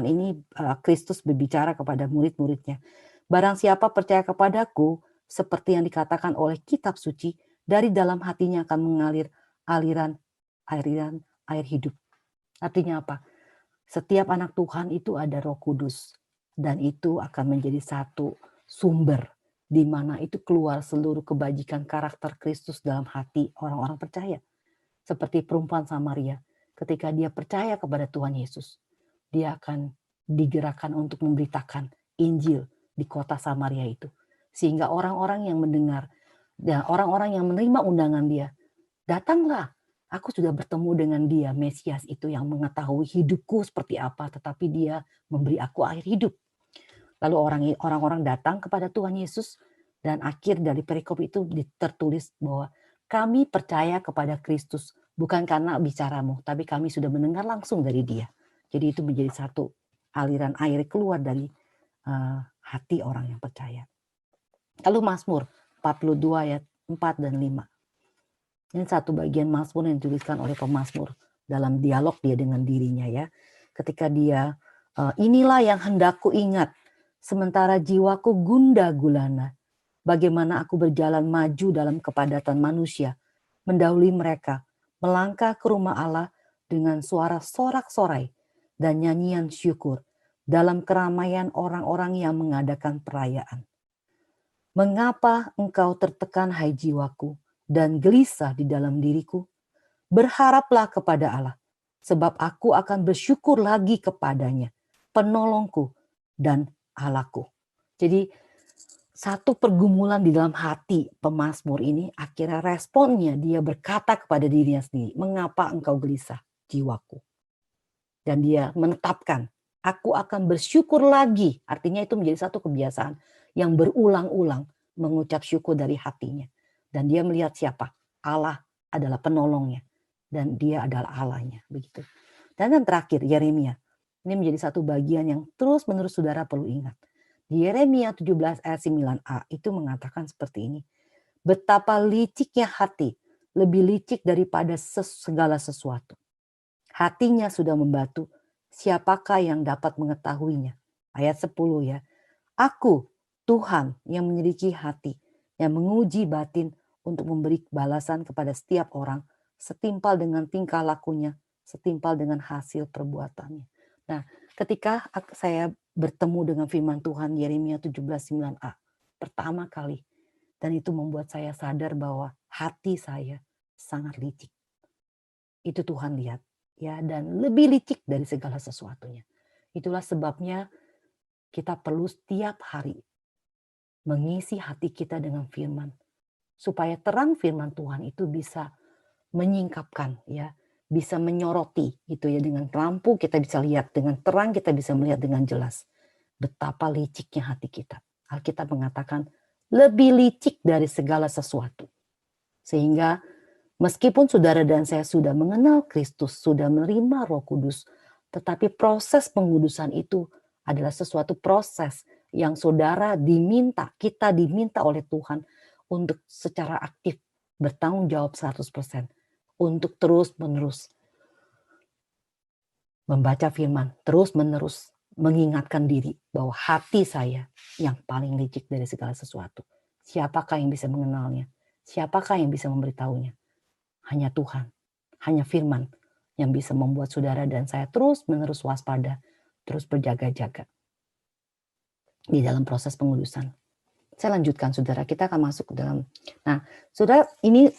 ini Kristus berbicara kepada murid-muridnya. Barang siapa percaya kepadaku, seperti yang dikatakan oleh kitab suci, dari dalam hatinya akan mengalir aliran air hidup. Artinya apa? Setiap anak Tuhan itu ada Roh Kudus. Dan itu akan menjadi satu sumber di mana itu keluar seluruh kebajikan karakter Kristus dalam hati orang-orang percaya. Seperti perempuan Samaria. Ketika dia percaya kepada Tuhan Yesus, dia akan digerakkan untuk memberitakan Injil di kota Samaria itu. Sehingga orang-orang yang mendengar dan orang-orang yang menerima undangan dia, datanglah, aku sudah bertemu dengan dia, Mesias itu yang mengetahui hidupku seperti apa, tetapi dia memberi aku air hidup. Lalu orang-orang datang kepada Tuhan Yesus, dan akhir dari perikop itu tertulis bahwa kami percaya kepada Kristus bukan karena bicaramu, tapi kami sudah mendengar langsung dari dia. Jadi itu menjadi satu aliran air keluar dari hati orang yang percaya. Lalu Mazmur 42 ayat 4 dan 5. Ini satu bagian Mazmur yang dituliskan oleh pemazmur dalam dialog dia dengan dirinya ya. Ketika dia, inilah yang hendak ku ingat, sementara jiwaku gundah gulana. Bagaimana aku berjalan maju dalam kepadatan manusia, mendahului mereka, melangkah ke rumah Allah dengan suara sorak-sorai dan nyanyian syukur dalam keramaian orang-orang yang mengadakan perayaan. Mengapa engkau tertekan, hai jiwaku, dan gelisah di dalam diriku? Berharaplah kepada Allah, sebab aku akan bersyukur lagi kepadanya, penolongku dan Allahku. Jadi satu pergumulan di dalam hati pemazmur ini, akhirnya responnya dia berkata kepada dirinya sendiri, mengapa engkau gelisah jiwaku? Dan dia menetapkan, aku akan bersyukur lagi. Artinya itu menjadi satu kebiasaan yang berulang-ulang mengucap syukur dari hatinya. Dan dia melihat siapa? Allah adalah penolongnya. Dan dia adalah Allahnya. Begitu. Dan yang terakhir, Yeremia. Ini menjadi satu bagian yang terus-menerus saudara perlu ingat. Di Yeremia 17 ayat 9a itu mengatakan seperti ini. Betapa liciknya hati, lebih licik daripada segala sesuatu. Hatinya sudah membatu, siapakah yang dapat mengetahuinya? Ayat 10 ya. Aku, Tuhan yang menyelidiki hati, yang menguji batin untuk memberi balasan kepada setiap orang, setimpal dengan tingkah lakunya, setimpal dengan hasil perbuatannya. Nah, ketika saya bertemu dengan firman Tuhan Yeremia 17:9a pertama kali, dan itu membuat saya sadar bahwa hati saya sangat licik. Itu Tuhan lihat ya, dan lebih licik dari segala sesuatunya. Itulah sebabnya kita perlu setiap hari mengisi hati kita dengan firman, supaya terang firman Tuhan itu bisa menyingkapkan ya, bisa menyoroti gitu ya, dengan lampu kita bisa lihat, dengan terang kita bisa melihat dengan jelas betapa liciknya hati kita. Alkitab mengatakan lebih licik dari segala sesuatu. Sehingga meskipun saudara dan saya sudah mengenal Kristus, sudah menerima Roh Kudus, tetapi proses pengudusan itu adalah sesuatu proses yang saudara diminta, kita diminta oleh Tuhan untuk secara aktif bertanggung jawab 100%. Untuk terus-menerus membaca firman, terus-menerus mengingatkan diri bahwa hati saya yang paling licik dari segala sesuatu. Siapakah yang bisa mengenalnya? Siapakah yang bisa memberitahunya? Hanya Tuhan, hanya firman yang bisa membuat saudara dan saya terus-menerus waspada, terus berjaga-jaga di dalam proses pengudusan. Saya lanjutkan saudara, kita akan masuk ke dalam. Nah, saudara, ini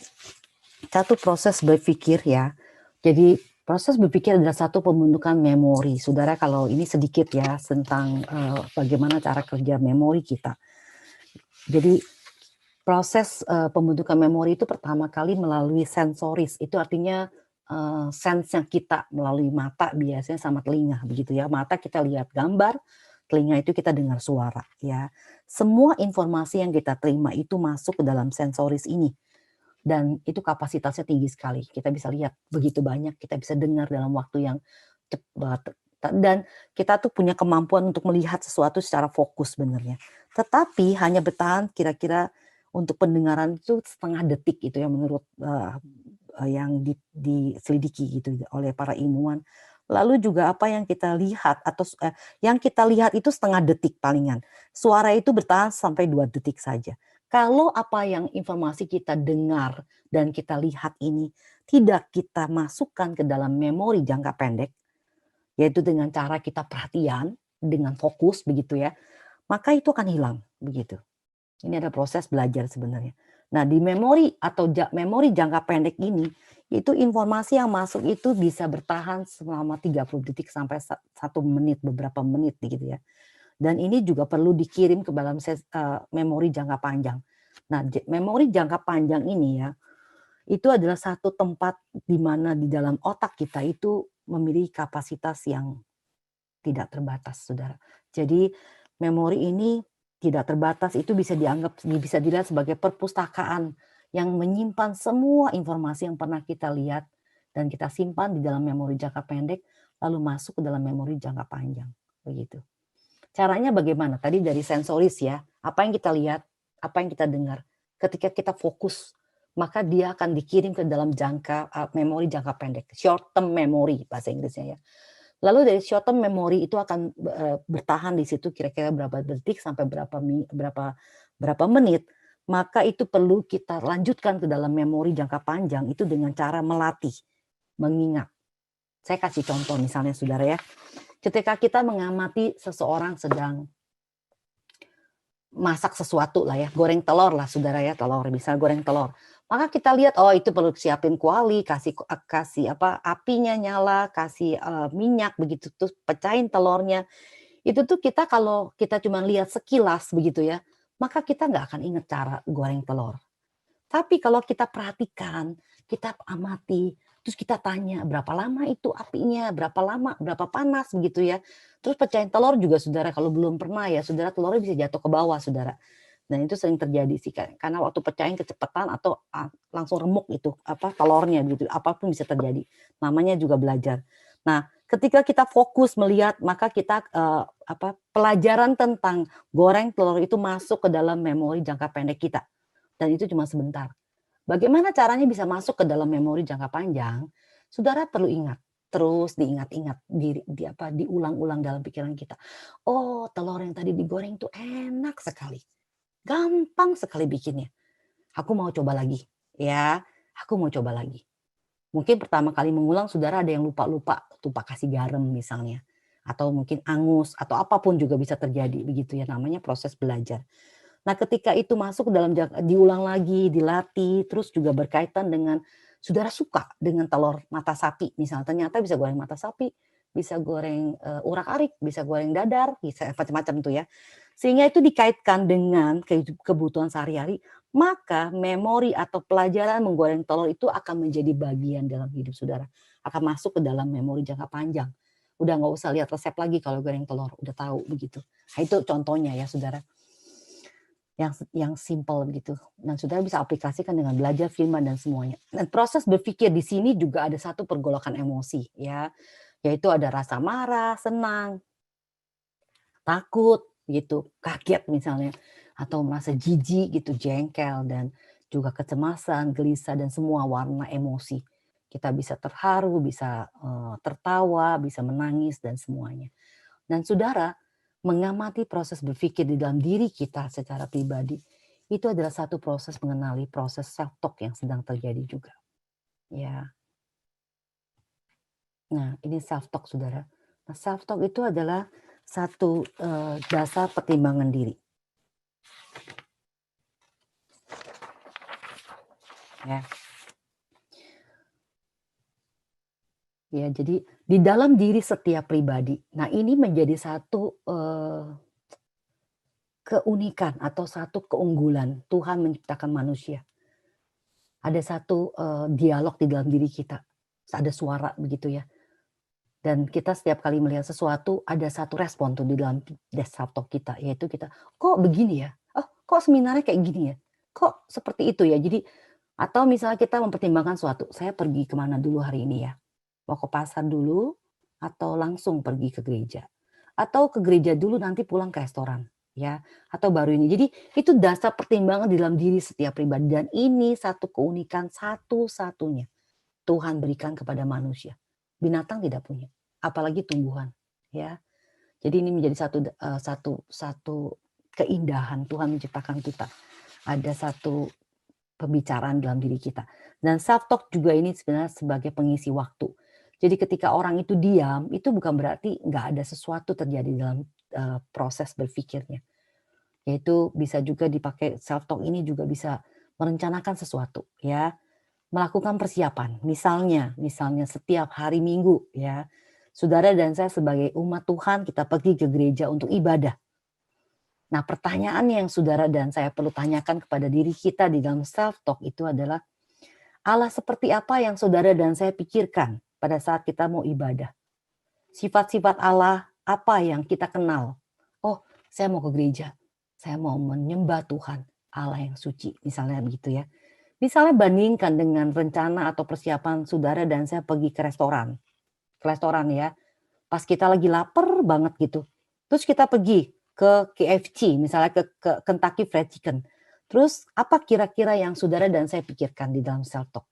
satu proses berpikir ya. Jadi proses berpikir adalah satu pembentukan memori. Saudara, kalau ini sedikit ya tentang bagaimana cara kerja memori kita. Jadi proses pembentukan memori itu pertama kali melalui sensoris. Itu artinya sense-nya kita melalui mata biasanya sama telinga begitu ya. Mata kita lihat gambar, telinga itu kita dengar suara ya. Semua informasi yang kita terima itu masuk ke dalam sensoris ini. Dan itu kapasitasnya tinggi sekali. Kita bisa lihat begitu banyak, kita bisa dengar dalam waktu yang cepat. Dan kita tuh punya kemampuan untuk melihat sesuatu secara fokus sebenarnya. Tetapi hanya bertahan kira-kira untuk pendengaran itu setengah detik itu ya menurut yang diselidiki gitu oleh para ilmuwan. Lalu juga apa yang kita lihat atau yang kita lihat itu setengah detik palingan. Suara itu bertahan sampai 2 detik saja. Kalau apa yang informasi kita dengar dan kita lihat ini tidak kita masukkan ke dalam memori jangka pendek, yaitu dengan cara kita perhatian, dengan fokus begitu ya, maka itu akan hilang begitu. Ini ada proses belajar sebenarnya. Nah, di memori atau memori jangka pendek ini, itu informasi yang masuk itu bisa bertahan selama 30 detik sampai 1 menit, beberapa menit gitu ya. Dan ini juga perlu dikirim ke dalam memori jangka panjang. Nah, memori jangka panjang ini ya, itu adalah satu tempat di mana di dalam otak kita itu memiliki kapasitas yang tidak terbatas, saudara. Jadi memori ini tidak terbatas, itu bisa dilihat sebagai perpustakaan yang menyimpan semua informasi yang pernah kita lihat dan kita simpan di dalam memori jangka pendek, lalu masuk ke dalam memori jangka panjang, begitu. Caranya bagaimana? Tadi dari sensoris ya, apa yang kita lihat, apa yang kita dengar. Ketika kita fokus, maka dia akan dikirim ke dalam memori jangka pendek, short term memory bahasa Inggrisnya ya. Lalu dari short term memory itu akan bertahan di situ kira-kira berapa detik sampai berapa menit, maka itu perlu kita lanjutkan ke dalam memori jangka panjang itu dengan cara melatih, mengingat. Saya kasih contoh misalnya saudara ya, ketika kita mengamati seseorang sedang masak sesuatu lah ya, goreng telur lah saudara ya, telur, bisa goreng telur. Maka kita lihat, oh itu perlu siapin kuali, kasih apinya nyala, kasih minyak begitu, terus pecahin telurnya. Itu tuh kita kalau kita cuma lihat sekilas begitu ya, maka kita nggak akan ingat cara goreng telur. Tapi kalau kita perhatikan, kita amati, terus kita tanya berapa lama itu apinya, berapa lama, berapa panas begitu ya. Terus pecahin telur juga saudara, kalau belum pernah ya saudara, telurnya bisa jatuh ke bawah saudara. Dan itu sering terjadi sih karena waktu pecahin kecepatan atau langsung remuk itu telurnya gitu, apapun bisa terjadi. Namanya juga belajar. Nah, ketika kita fokus melihat, maka kita pelajaran tentang goreng telur itu masuk ke dalam memori jangka pendek kita. Dan itu cuma sebentar. Bagaimana caranya bisa masuk ke dalam memori jangka panjang? Saudara perlu ingat, terus diingat-ingat, diulang-ulang dalam pikiran kita. Oh, telur yang tadi digoreng itu enak sekali. Gampang sekali bikinnya. Aku mau coba lagi. Ya, aku mau coba lagi. Mungkin pertama kali mengulang, saudara ada yang lupa kasih garam misalnya. Atau mungkin angus, atau apapun juga bisa terjadi. Begitu ya, namanya proses belajar. Nah, ketika itu masuk dalam diulang lagi, dilatih, terus juga berkaitan dengan saudara suka dengan telur mata sapi, misalnya ternyata bisa goreng mata sapi, bisa goreng urak-arik, bisa goreng dadar, bisa macam-macam tuh ya. Sehingga itu dikaitkan dengan kebutuhan sehari-hari, maka memori atau pelajaran menggoreng telur itu akan menjadi bagian dalam hidup saudara, akan masuk ke dalam memori jangka panjang. Udah nggak usah lihat resep lagi kalau goreng telur, udah tahu begitu. Nah, itu contohnya ya saudara. Yang simpel gitu. Dan saudara bisa aplikasikan dengan belajar firman dan semuanya. Dan proses berpikir di sini juga ada satu pergolakan emosi ya, yaitu ada rasa marah, senang, takut gitu, kaget misalnya, atau merasa jijik gitu, jengkel, dan juga kecemasan, gelisah, dan semua warna emosi. Kita bisa terharu, bisa tertawa, bisa menangis, dan semuanya. Dan saudara, mengamati proses berpikir di dalam diri kita secara pribadi, itu adalah satu proses mengenali proses self-talk yang sedang terjadi juga. Ya. Nah, ini self-talk, saudara. Nah, self-talk itu adalah satu dasar pertimbangan diri. Ya. Ya, jadi di dalam diri setiap pribadi. Nah, ini menjadi satu keunikan atau satu keunggulan Tuhan menciptakan manusia. Ada satu dialog di dalam diri kita, ada suara begitu ya. Dan kita setiap kali melihat sesuatu ada satu respon tuh di dalam self-talk kita, yaitu kita, kok begini ya? Oh, kok seminarnya kayak gini ya? Kok seperti itu ya? Jadi atau misalnya kita mempertimbangkan suatu, saya pergi kemana dulu hari ini ya? Mau ke pasar dulu atau langsung pergi ke gereja? Atau ke gereja dulu nanti pulang ke restoran ya? Atau baru ini. Jadi itu dasar pertimbangan di dalam diri setiap pribadi, dan ini satu keunikan satu-satunya Tuhan berikan kepada manusia. Binatang tidak punya, apalagi tumbuhan ya. Jadi ini menjadi satu keindahan Tuhan menciptakan kita. Ada satu pembicaraan dalam diri kita. Dan self-talk juga ini sebenarnya sebagai pengisi waktu. Jadi ketika orang itu diam, itu bukan berarti nggak ada sesuatu terjadi dalam proses berpikirnya. Yaitu bisa juga dipakai, self-talk ini juga bisa merencanakan sesuatu ya. Melakukan persiapan. Misalnya setiap hari Minggu ya. Saudara dan saya sebagai umat Tuhan kita pergi ke gereja untuk ibadah. Nah, pertanyaan yang saudara dan saya perlu tanyakan kepada diri kita di dalam self-talk itu adalah, Allah seperti apa yang saudara dan saya pikirkan pada saat kita mau ibadah? Sifat-sifat Allah apa yang kita kenal? Oh, saya mau ke gereja, saya mau menyembah Tuhan, Allah yang suci, misalnya begitu ya. Misalnya bandingkan dengan rencana atau persiapan saudara dan saya pergi ke restoran ya, pas kita lagi lapar banget gitu. Terus kita pergi ke KFC, misalnya ke Kentucky Fried Chicken. Terus apa kira-kira yang saudara dan saya pikirkan di dalam self talk?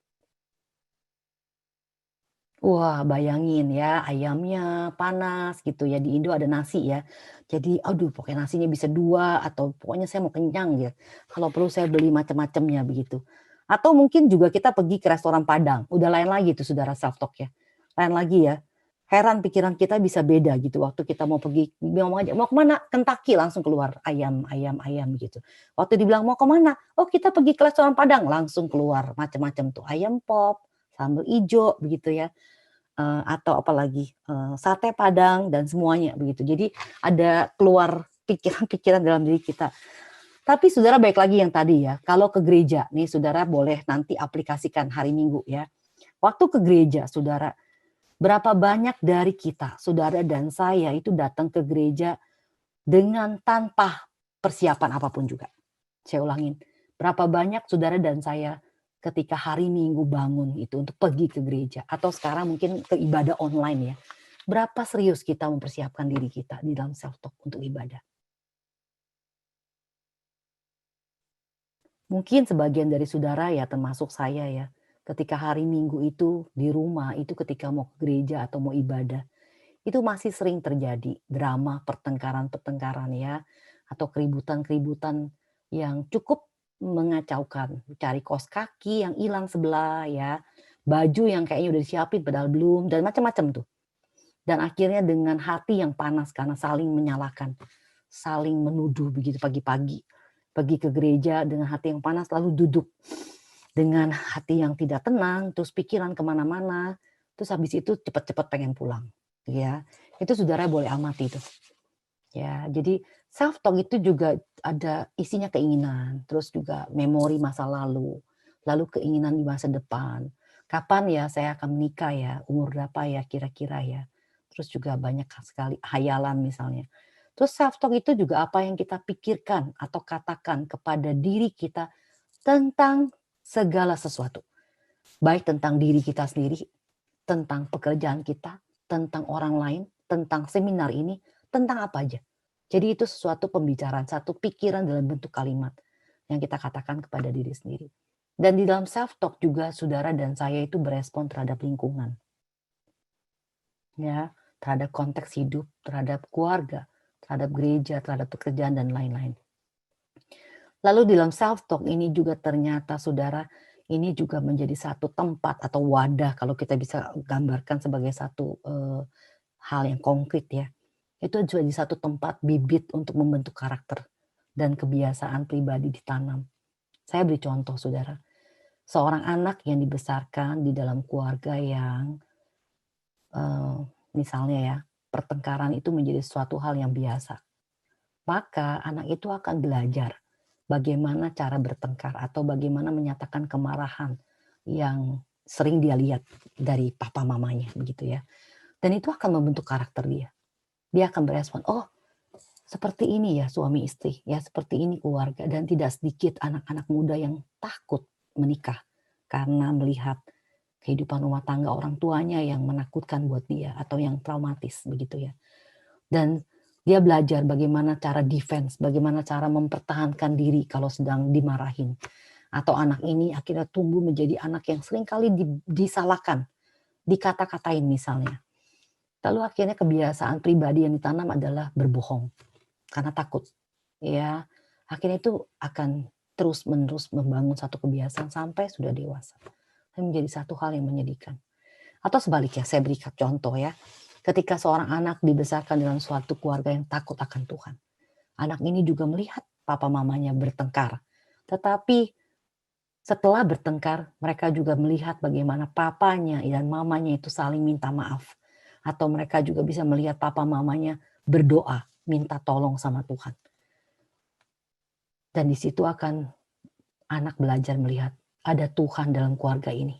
Wah, bayangin ya, ayamnya panas gitu ya, di Indo ada nasi ya. Jadi, aduh pokoknya nasinya bisa 2 atau pokoknya saya mau kenyang ya. Kalau perlu saya beli macam-macamnya begitu. Atau mungkin juga kita pergi ke restoran Padang, udah lain lagi tuh saudara self talk ya. Lain lagi ya. Heran pikiran kita bisa beda gitu waktu kita mau pergi ngomong aja, "Mau kemana? Kentucky," langsung keluar ayam ayam ayam gitu. Waktu dibilang, "Mau kemana?" "Oh kita pergi ke restoran Padang," langsung keluar macam-macam tuh, ayam pop, sambal ijo begitu ya. Atau apalagi, sate Padang dan semuanya begitu. Jadi ada keluar pikiran-pikiran dalam diri kita. Tapi saudara baik lagi yang tadi ya, kalau ke gereja nih saudara boleh nanti aplikasikan hari Minggu ya. Waktu ke gereja saudara, berapa banyak dari kita, saudara dan saya itu datang ke gereja dengan tanpa persiapan apapun juga. Saya ulangin, berapa banyak saudara dan saya ketika hari Minggu bangun itu untuk pergi ke gereja atau sekarang mungkin ke ibadah online ya. Berapa serius kita mempersiapkan diri kita di dalam self talk untuk ibadah? Mungkin sebagian dari saudara ya termasuk saya ya, ketika hari Minggu itu di rumah itu ketika mau ke gereja atau mau ibadah, itu masih sering terjadi drama, pertengkaran-pertengkaran ya, atau keributan-keributan yang cukup mengacaukan. Cari kaos kaki yang hilang sebelah ya, baju yang kayaknya udah disiapin padahal belum, dan macam-macam tuh. Dan akhirnya dengan hati yang panas karena saling menyalahkan, saling menuduh begitu pagi-pagi. Pergi ke gereja dengan hati yang panas lalu duduk dengan hati yang tidak tenang, terus pikiran kemana-mana, terus habis itu cepat-cepat pengen pulang. Ya, itu saudara boleh amati itu. Ya, jadi self talk itu juga ada isinya keinginan, terus juga memori masa lalu, lalu keinginan di masa depan. Kapan ya saya akan menikah ya, umur berapa ya kira-kira ya. Terus juga banyak sekali hayalan misalnya. Terus self talk itu juga apa yang kita pikirkan atau katakan kepada diri kita tentang segala sesuatu. Baik tentang diri kita sendiri, tentang pekerjaan kita, tentang orang lain, tentang seminar ini, tentang apa aja. Jadi itu sesuatu pembicaraan, satu pikiran dalam bentuk kalimat yang kita katakan kepada diri sendiri. Dan di dalam self talk juga saudara dan saya itu berespon terhadap lingkungan. Ya, terhadap konteks hidup, terhadap keluarga, terhadap gereja, terhadap pekerjaan dan lain-lain. Lalu di dalam self talk ini juga ternyata saudara, ini juga menjadi satu tempat atau wadah kalau kita bisa gambarkan sebagai satu hal yang konkret ya. Itu jadi satu tempat bibit untuk membentuk karakter dan kebiasaan pribadi ditanam. Saya beri contoh saudara, seorang anak yang dibesarkan di dalam keluarga yang misalnya ya, pertengkaran itu menjadi suatu hal yang biasa. Maka anak itu akan belajar bagaimana cara bertengkar atau bagaimana menyatakan kemarahan yang sering dia lihat dari papa mamanya begitu ya. Dan itu akan membentuk karakter dia. Dia akan berespon, oh seperti ini ya suami istri, ya seperti ini keluarga. Dan tidak sedikit anak-anak muda yang takut menikah karena melihat kehidupan rumah tangga orang tuanya yang menakutkan buat dia atau yang traumatis begitu ya. Dan dia belajar bagaimana cara defense, bagaimana cara mempertahankan diri kalau sedang dimarahin. Atau anak ini akhirnya tumbuh menjadi anak yang seringkali disalahkan, dikata-katain misalnya. Lalu akhirnya kebiasaan pribadi yang ditanam adalah berbohong karena takut. Ya, akhirnya itu akan terus-menerus membangun satu kebiasaan sampai sudah dewasa. Dan menjadi satu hal yang menyedihkan. Atau sebaliknya, saya beri contoh ya. Ketika seorang anak dibesarkan dalam suatu keluarga yang takut akan Tuhan. Anak ini juga melihat papa mamanya bertengkar. Tetapi setelah bertengkar, mereka juga melihat bagaimana papanya dan mamanya itu saling minta maaf. Atau mereka juga bisa melihat papa mamanya berdoa, minta tolong sama Tuhan. Dan di situ akan anak belajar melihat ada Tuhan dalam keluarga ini.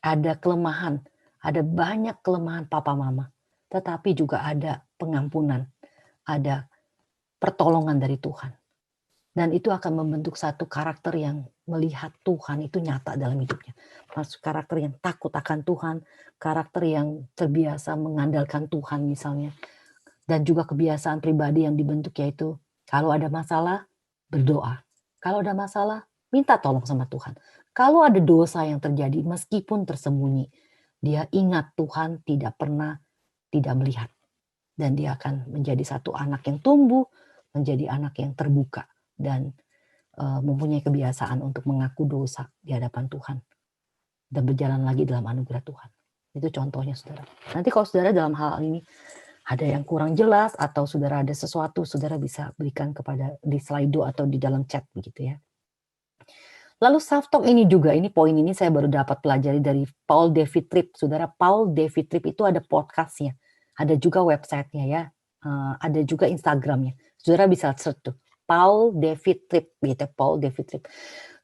Ada kelemahan, ada banyak kelemahan papa mama, tetapi juga ada pengampunan, ada pertolongan dari Tuhan. Dan itu akan membentuk satu karakter yang melihat Tuhan itu nyata dalam hidupnya. Maksud karakter yang takut akan Tuhan, karakter yang terbiasa mengandalkan Tuhan misalnya. Dan juga kebiasaan pribadi yang dibentuk yaitu kalau ada masalah, berdoa. Kalau ada masalah, minta tolong sama Tuhan. Kalau ada dosa yang terjadi meskipun tersembunyi, dia ingat Tuhan tidak pernah tidak melihat. Dan dia akan menjadi satu anak yang tumbuh, menjadi anak yang terbuka dan mempunyai kebiasaan untuk mengaku dosa di hadapan Tuhan dan berjalan lagi dalam anugerah Tuhan. Itu contohnya, saudara. Nanti kalau saudara dalam hal ini ada yang kurang jelas atau saudara ada sesuatu, saudara bisa berikan kepada di Slido atau di dalam chat begitu ya. Lalu self talk ini juga, ini poin ini saya baru dapat pelajari dari Paul David Tripp. Saudara, Paul David Tripp itu ada podcastnya, ada juga websitenya ya, ada juga Instagramnya. Saudara bisa search tuh, Paul David Tripp, gitu, Paul David Tripp.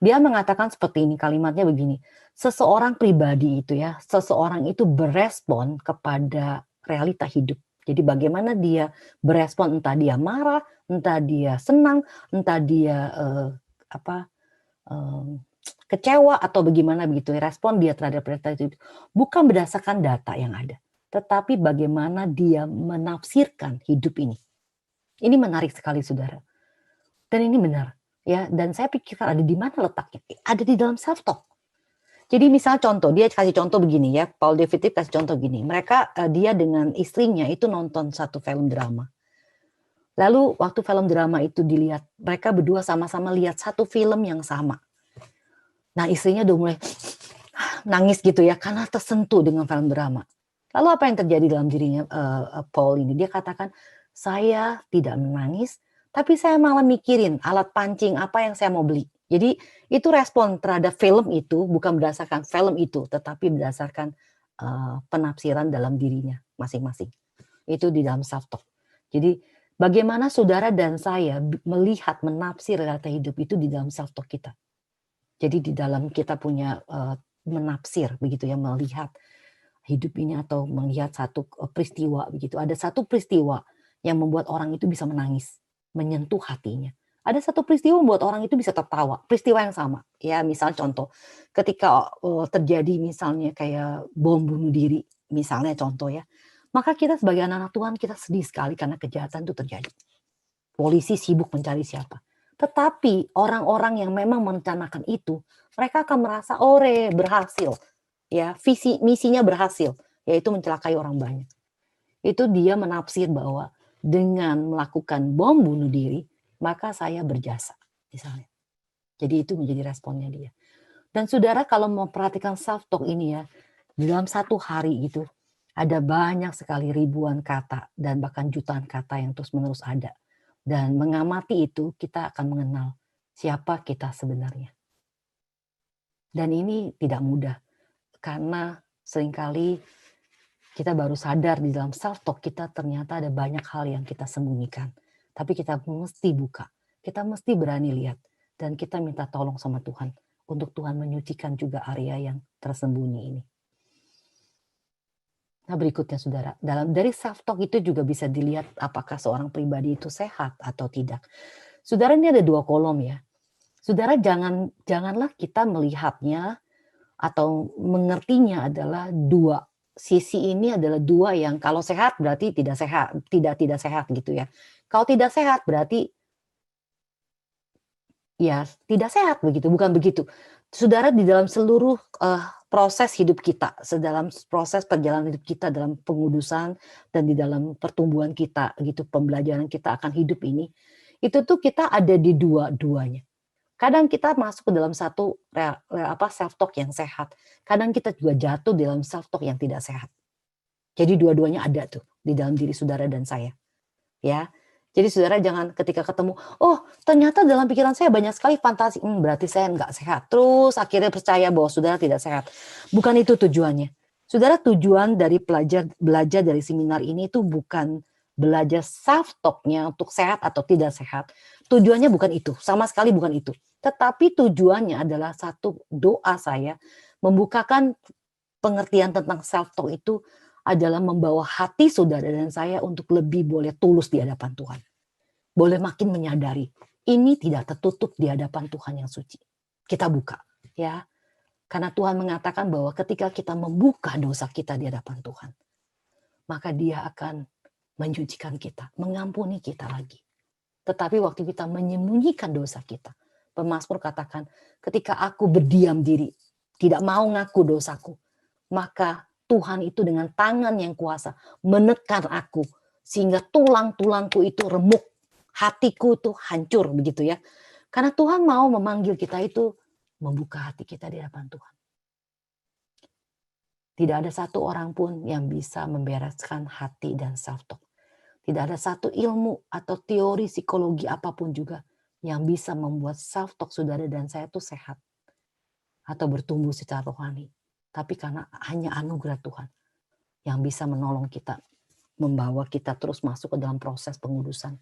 Dia mengatakan seperti ini, kalimatnya begini, seseorang pribadi itu ya, seseorang itu berespon kepada realita hidup. Jadi bagaimana dia berespon, entah dia marah, entah dia senang, entah dia kecewa atau bagaimana begitu, respon dia terhadap realita itu bukan berdasarkan data yang ada, tetapi bagaimana dia menafsirkan hidup ini. Ini menarik sekali, saudara. Dan ini benar, ya. Dan saya pikirkan ada di mana letaknya? Ada di dalam self talk. Jadi misal contoh, dia kasih contoh begini ya, Paul David Tripp kasih contoh gini. Dia dengan istrinya itu nonton satu film drama. Lalu waktu film drama itu dilihat, mereka berdua sama-sama lihat satu film yang sama. Nah, istrinya udah mulai nangis gitu ya, karena tersentuh dengan film drama. Lalu apa yang terjadi dalam dirinya Paul ini? Dia katakan, saya tidak menangis, tapi saya malah mikirin alat pancing apa yang saya mau beli. Jadi itu respon terhadap film itu bukan berdasarkan film itu, tetapi berdasarkan penafsiran dalam dirinya masing-masing. Itu di dalam self-talk. Jadi bagaimana saudara dan saya melihat, menafsir realita hidup itu di dalam self-talk kita. Jadi di dalam kita punya menafsir begitu ya, melihat hidup ini atau melihat satu peristiwa begitu. Ada satu peristiwa yang membuat orang itu bisa menangis, menyentuh hatinya. Ada satu peristiwa membuat orang itu bisa tertawa, peristiwa yang sama. Ya, misal contoh, ketika terjadi misalnya kayak bom bunuh diri, misalnya contoh ya, maka kita sebagai anak-anak Tuhan kita sedih sekali karena kejahatan itu terjadi. Polisi sibuk mencari siapa. Tetapi orang-orang yang memang merencanakan itu, mereka akan merasa berhasil. Ya, misinya berhasil, yaitu mencelakai orang banyak. Itu dia menafsir bahwa dengan melakukan bom bunuh diri, maka saya berjasa, misalnya. Jadi itu menjadi responnya dia. Dan saudara kalau mau perhatikan self-talk ini ya, dalam satu hari itu, ada banyak sekali ribuan kata dan bahkan jutaan kata yang terus-menerus ada. Dan mengamati itu, kita akan mengenal siapa kita sebenarnya. Dan ini tidak mudah, karena seringkali kita baru sadar di dalam self-talk kita ternyata ada banyak hal yang kita sembunyikan. Tapi kita mesti buka, kita mesti berani lihat, dan kita minta tolong sama Tuhan, untuk Tuhan menyucikan juga area yang tersembunyi ini. Nah berikutnya saudara, dari self-talk itu juga bisa dilihat apakah seorang pribadi itu sehat atau tidak. Saudara, ini ada 2 kolom ya. Saudara janganlah kita melihatnya atau mengertinya adalah 2. Sisi ini adalah 2 yang kalau sehat berarti tidak sehat gitu ya. Kalau tidak sehat berarti ya tidak sehat begitu, bukan begitu. Saudara, di dalam seluruh proses hidup kita, dalam proses perjalanan hidup kita dalam pengudusan dan di dalam pertumbuhan kita gitu, pembelajaran kita akan hidup ini, itu tuh kita ada di dua-duanya. Kadang kita masuk ke dalam satu self-talk yang sehat, kadang kita juga jatuh dalam self-talk yang tidak sehat. Jadi dua-duanya ada tuh di dalam diri saudara dan saya. Ya. Jadi saudara jangan ketika ketemu, oh ternyata dalam pikiran saya banyak sekali fantasi, berarti saya nggak sehat. Terus akhirnya percaya bahwa saudara tidak sehat. Bukan itu tujuannya. Saudara, tujuan dari belajar dari seminar ini itu bukan belajar self-talk-nya untuk sehat atau tidak sehat. Tujuannya bukan itu, sama sekali bukan itu. Tetapi tujuannya adalah satu doa saya membukakan pengertian tentang self talk itu adalah membawa hati saudara dan saya untuk lebih boleh tulus di hadapan Tuhan. Boleh makin menyadari ini tidak tertutup di hadapan Tuhan yang suci. Kita buka, ya. Karena Tuhan mengatakan bahwa ketika kita membuka dosa kita di hadapan Tuhan, maka Dia akan menyucikan kita, mengampuni kita lagi. Tetapi waktu kita menyembunyikan dosa kita, pemazmur katakan, ketika aku berdiam diri, tidak mau ngaku dosaku, maka Tuhan itu dengan tangan yang kuasa menekan aku, sehingga tulang-tulangku itu remuk, hatiku itu hancur, begitu ya. Karena Tuhan mau memanggil kita itu membuka hati kita di hadapan Tuhan. Tidak ada satu orang pun yang bisa membereskan hati dan self-talk. Tidak ada satu ilmu atau teori psikologi apapun juga yang bisa membuat self-talk saudara dan saya itu sehat atau bertumbuh secara rohani. Tapi karena hanya anugerah Tuhan yang bisa menolong kita, membawa kita terus masuk ke dalam proses pengudusan,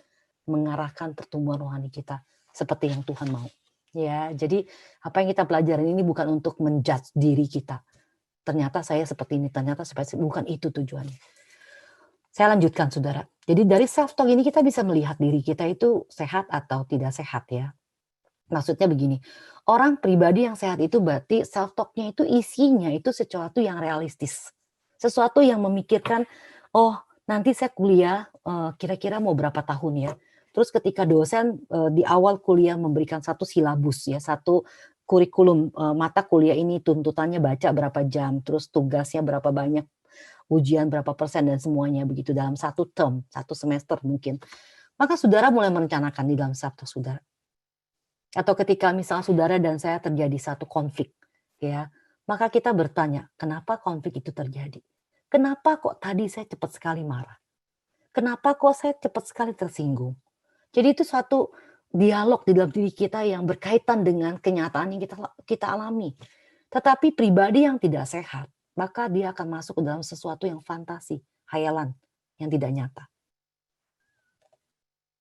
mengarahkan pertumbuhan rohani kita seperti yang Tuhan mau. Ya, jadi apa yang kita pelajarin ini bukan untuk menjudge diri kita. Ternyata saya seperti ini, ternyata seperti bukan itu tujuannya. Saya lanjutkan saudara. Jadi dari self talk ini kita bisa melihat diri kita itu sehat atau tidak sehat ya. Maksudnya begini, orang pribadi yang sehat itu berarti self talk-nya itu isinya itu sesuatu yang realistis. Sesuatu yang memikirkan, oh nanti saya kuliah kira-kira mau berapa tahun ya. Terus ketika dosen di awal kuliah memberikan satu silabus ya, satu kurikulum mata kuliah ini tuntutannya baca berapa jam, terus tugasnya berapa banyak, ujian berapa persen dan semuanya begitu dalam satu term, satu semester mungkin. Maka saudara mulai merencanakan di dalam self-talk saudara. Atau ketika misalnya saudara dan saya terjadi satu konflik, ya, maka kita bertanya, kenapa konflik itu terjadi? Kenapa kok tadi saya cepat sekali marah? Kenapa kok saya cepat sekali tersinggung? Jadi itu suatu dialog di dalam diri kita yang berkaitan dengan kenyataan yang kita alami. Tetapi pribadi yang tidak sehat, maka dia akan masuk ke dalam sesuatu yang fantasi, hayalan, yang tidak nyata.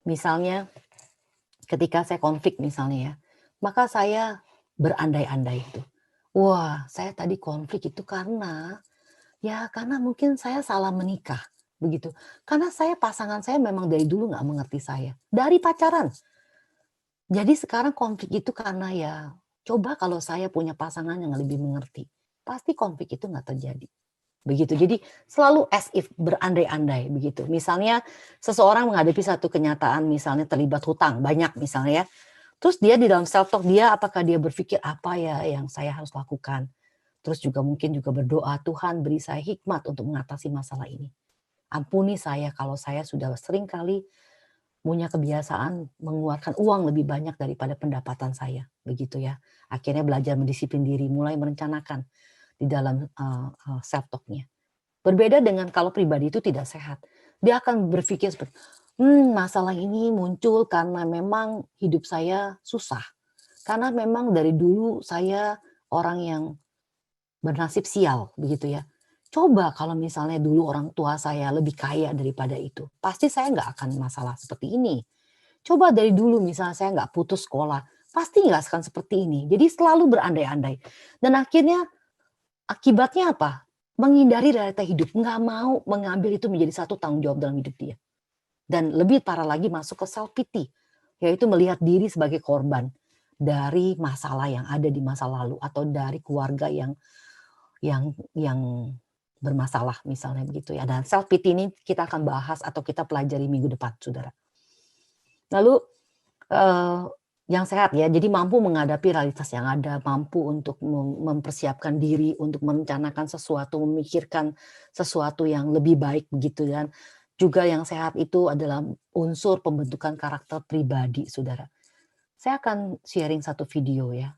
Misalnya ketika saya konflik misalnya ya, maka saya berandai-andai itu. Wah, saya tadi konflik itu karena mungkin saya salah menikah, begitu. Karena pasangan saya memang dari dulu nggak mengerti saya, dari pacaran. Jadi sekarang konflik itu karena coba kalau saya punya pasangan yang lebih mengerti, pasti konflik itu nggak terjadi. Begitu. Jadi selalu as if, berandai-andai begitu. Misalnya seseorang menghadapi satu kenyataan, misalnya terlibat hutang banyak misalnya ya. Terus dia di dalam self talk dia apakah dia berpikir apa ya yang saya harus lakukan? Terus juga mungkin juga berdoa, Tuhan beri saya hikmat untuk mengatasi masalah ini. Ampuni saya kalau saya sudah sering kali punya kebiasaan mengeluarkan uang lebih banyak daripada pendapatan saya, begitu ya. Akhirnya belajar mendisiplin diri, mulai merencanakan di dalam self talk-nya. Berbeda dengan kalau pribadi itu tidak sehat. Dia akan berpikir seperti, masalah ini muncul karena memang hidup saya susah. Karena memang dari dulu saya orang yang bernasib sial, begitu ya. Coba kalau misalnya dulu orang tua saya lebih kaya daripada itu, pasti saya nggak akan masalah seperti ini. Coba dari dulu misalnya saya nggak putus sekolah, pasti nggak akan seperti ini. Jadi selalu berandai-andai. Dan akhirnya akibatnya apa? Menghindari realita hidup, nggak mau mengambil itu menjadi satu tanggung jawab dalam hidup dia. Dan lebih parah lagi masuk ke self pity, yaitu melihat diri sebagai korban dari masalah yang ada di masa lalu atau dari keluarga yang bermasalah misalnya begitu ya. Dan self pity ini kita akan bahas atau kita pelajari minggu depan, saudara. Lalu yang sehat ya, jadi mampu menghadapi realitas yang ada, mampu untuk mempersiapkan diri, untuk merencanakan sesuatu, memikirkan sesuatu yang lebih baik begitu. Dan juga yang sehat itu adalah unsur pembentukan karakter pribadi, saudara. Saya akan sharing satu video ya.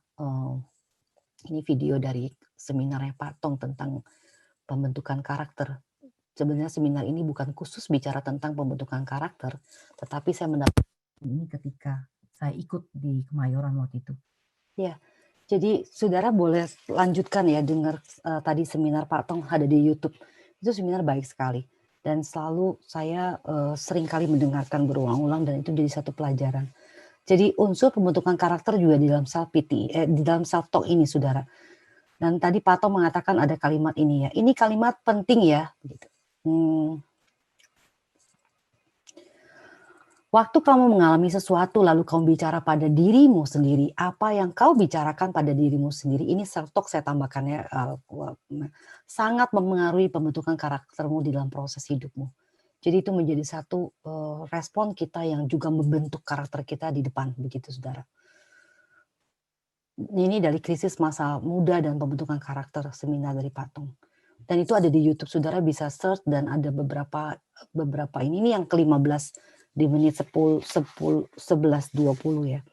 Ini video dari seminarnya Pak Tong tentang pembentukan karakter. Sebenarnya seminar ini bukan khusus bicara tentang pembentukan karakter, tetapi saya mendapat ini ketika saya ikut di Kemayoran waktu itu. Ya, jadi saudara boleh lanjutkan ya dengar tadi seminar Pak Tong ada di YouTube. Itu seminar baik sekali dan selalu saya sering kali mendengarkan berulang-ulang dan itu jadi satu pelajaran. Jadi unsur pembentukan karakter juga di dalam di dalam self talk ini, Saudara. Dan tadi Pak Tom mengatakan ada kalimat ini ya. Ini kalimat penting ya. Gitu. Waktu kamu mengalami sesuatu lalu kamu bicara pada dirimu sendiri, apa yang kau bicarakan pada dirimu sendiri, ini self talk saya tambahkan ya, sangat mempengaruhi pembentukan karaktermu di dalam proses hidupmu. Jadi itu menjadi satu respon kita yang juga membentuk karakter kita di depan, begitu Saudara. Ini dari krisis masa muda dan pembentukan karakter, seminar dari Pak Tom. Dan itu ada di YouTube, Saudara bisa search, dan ada beberapa ini yang ke-15 di menit 11:20 ya.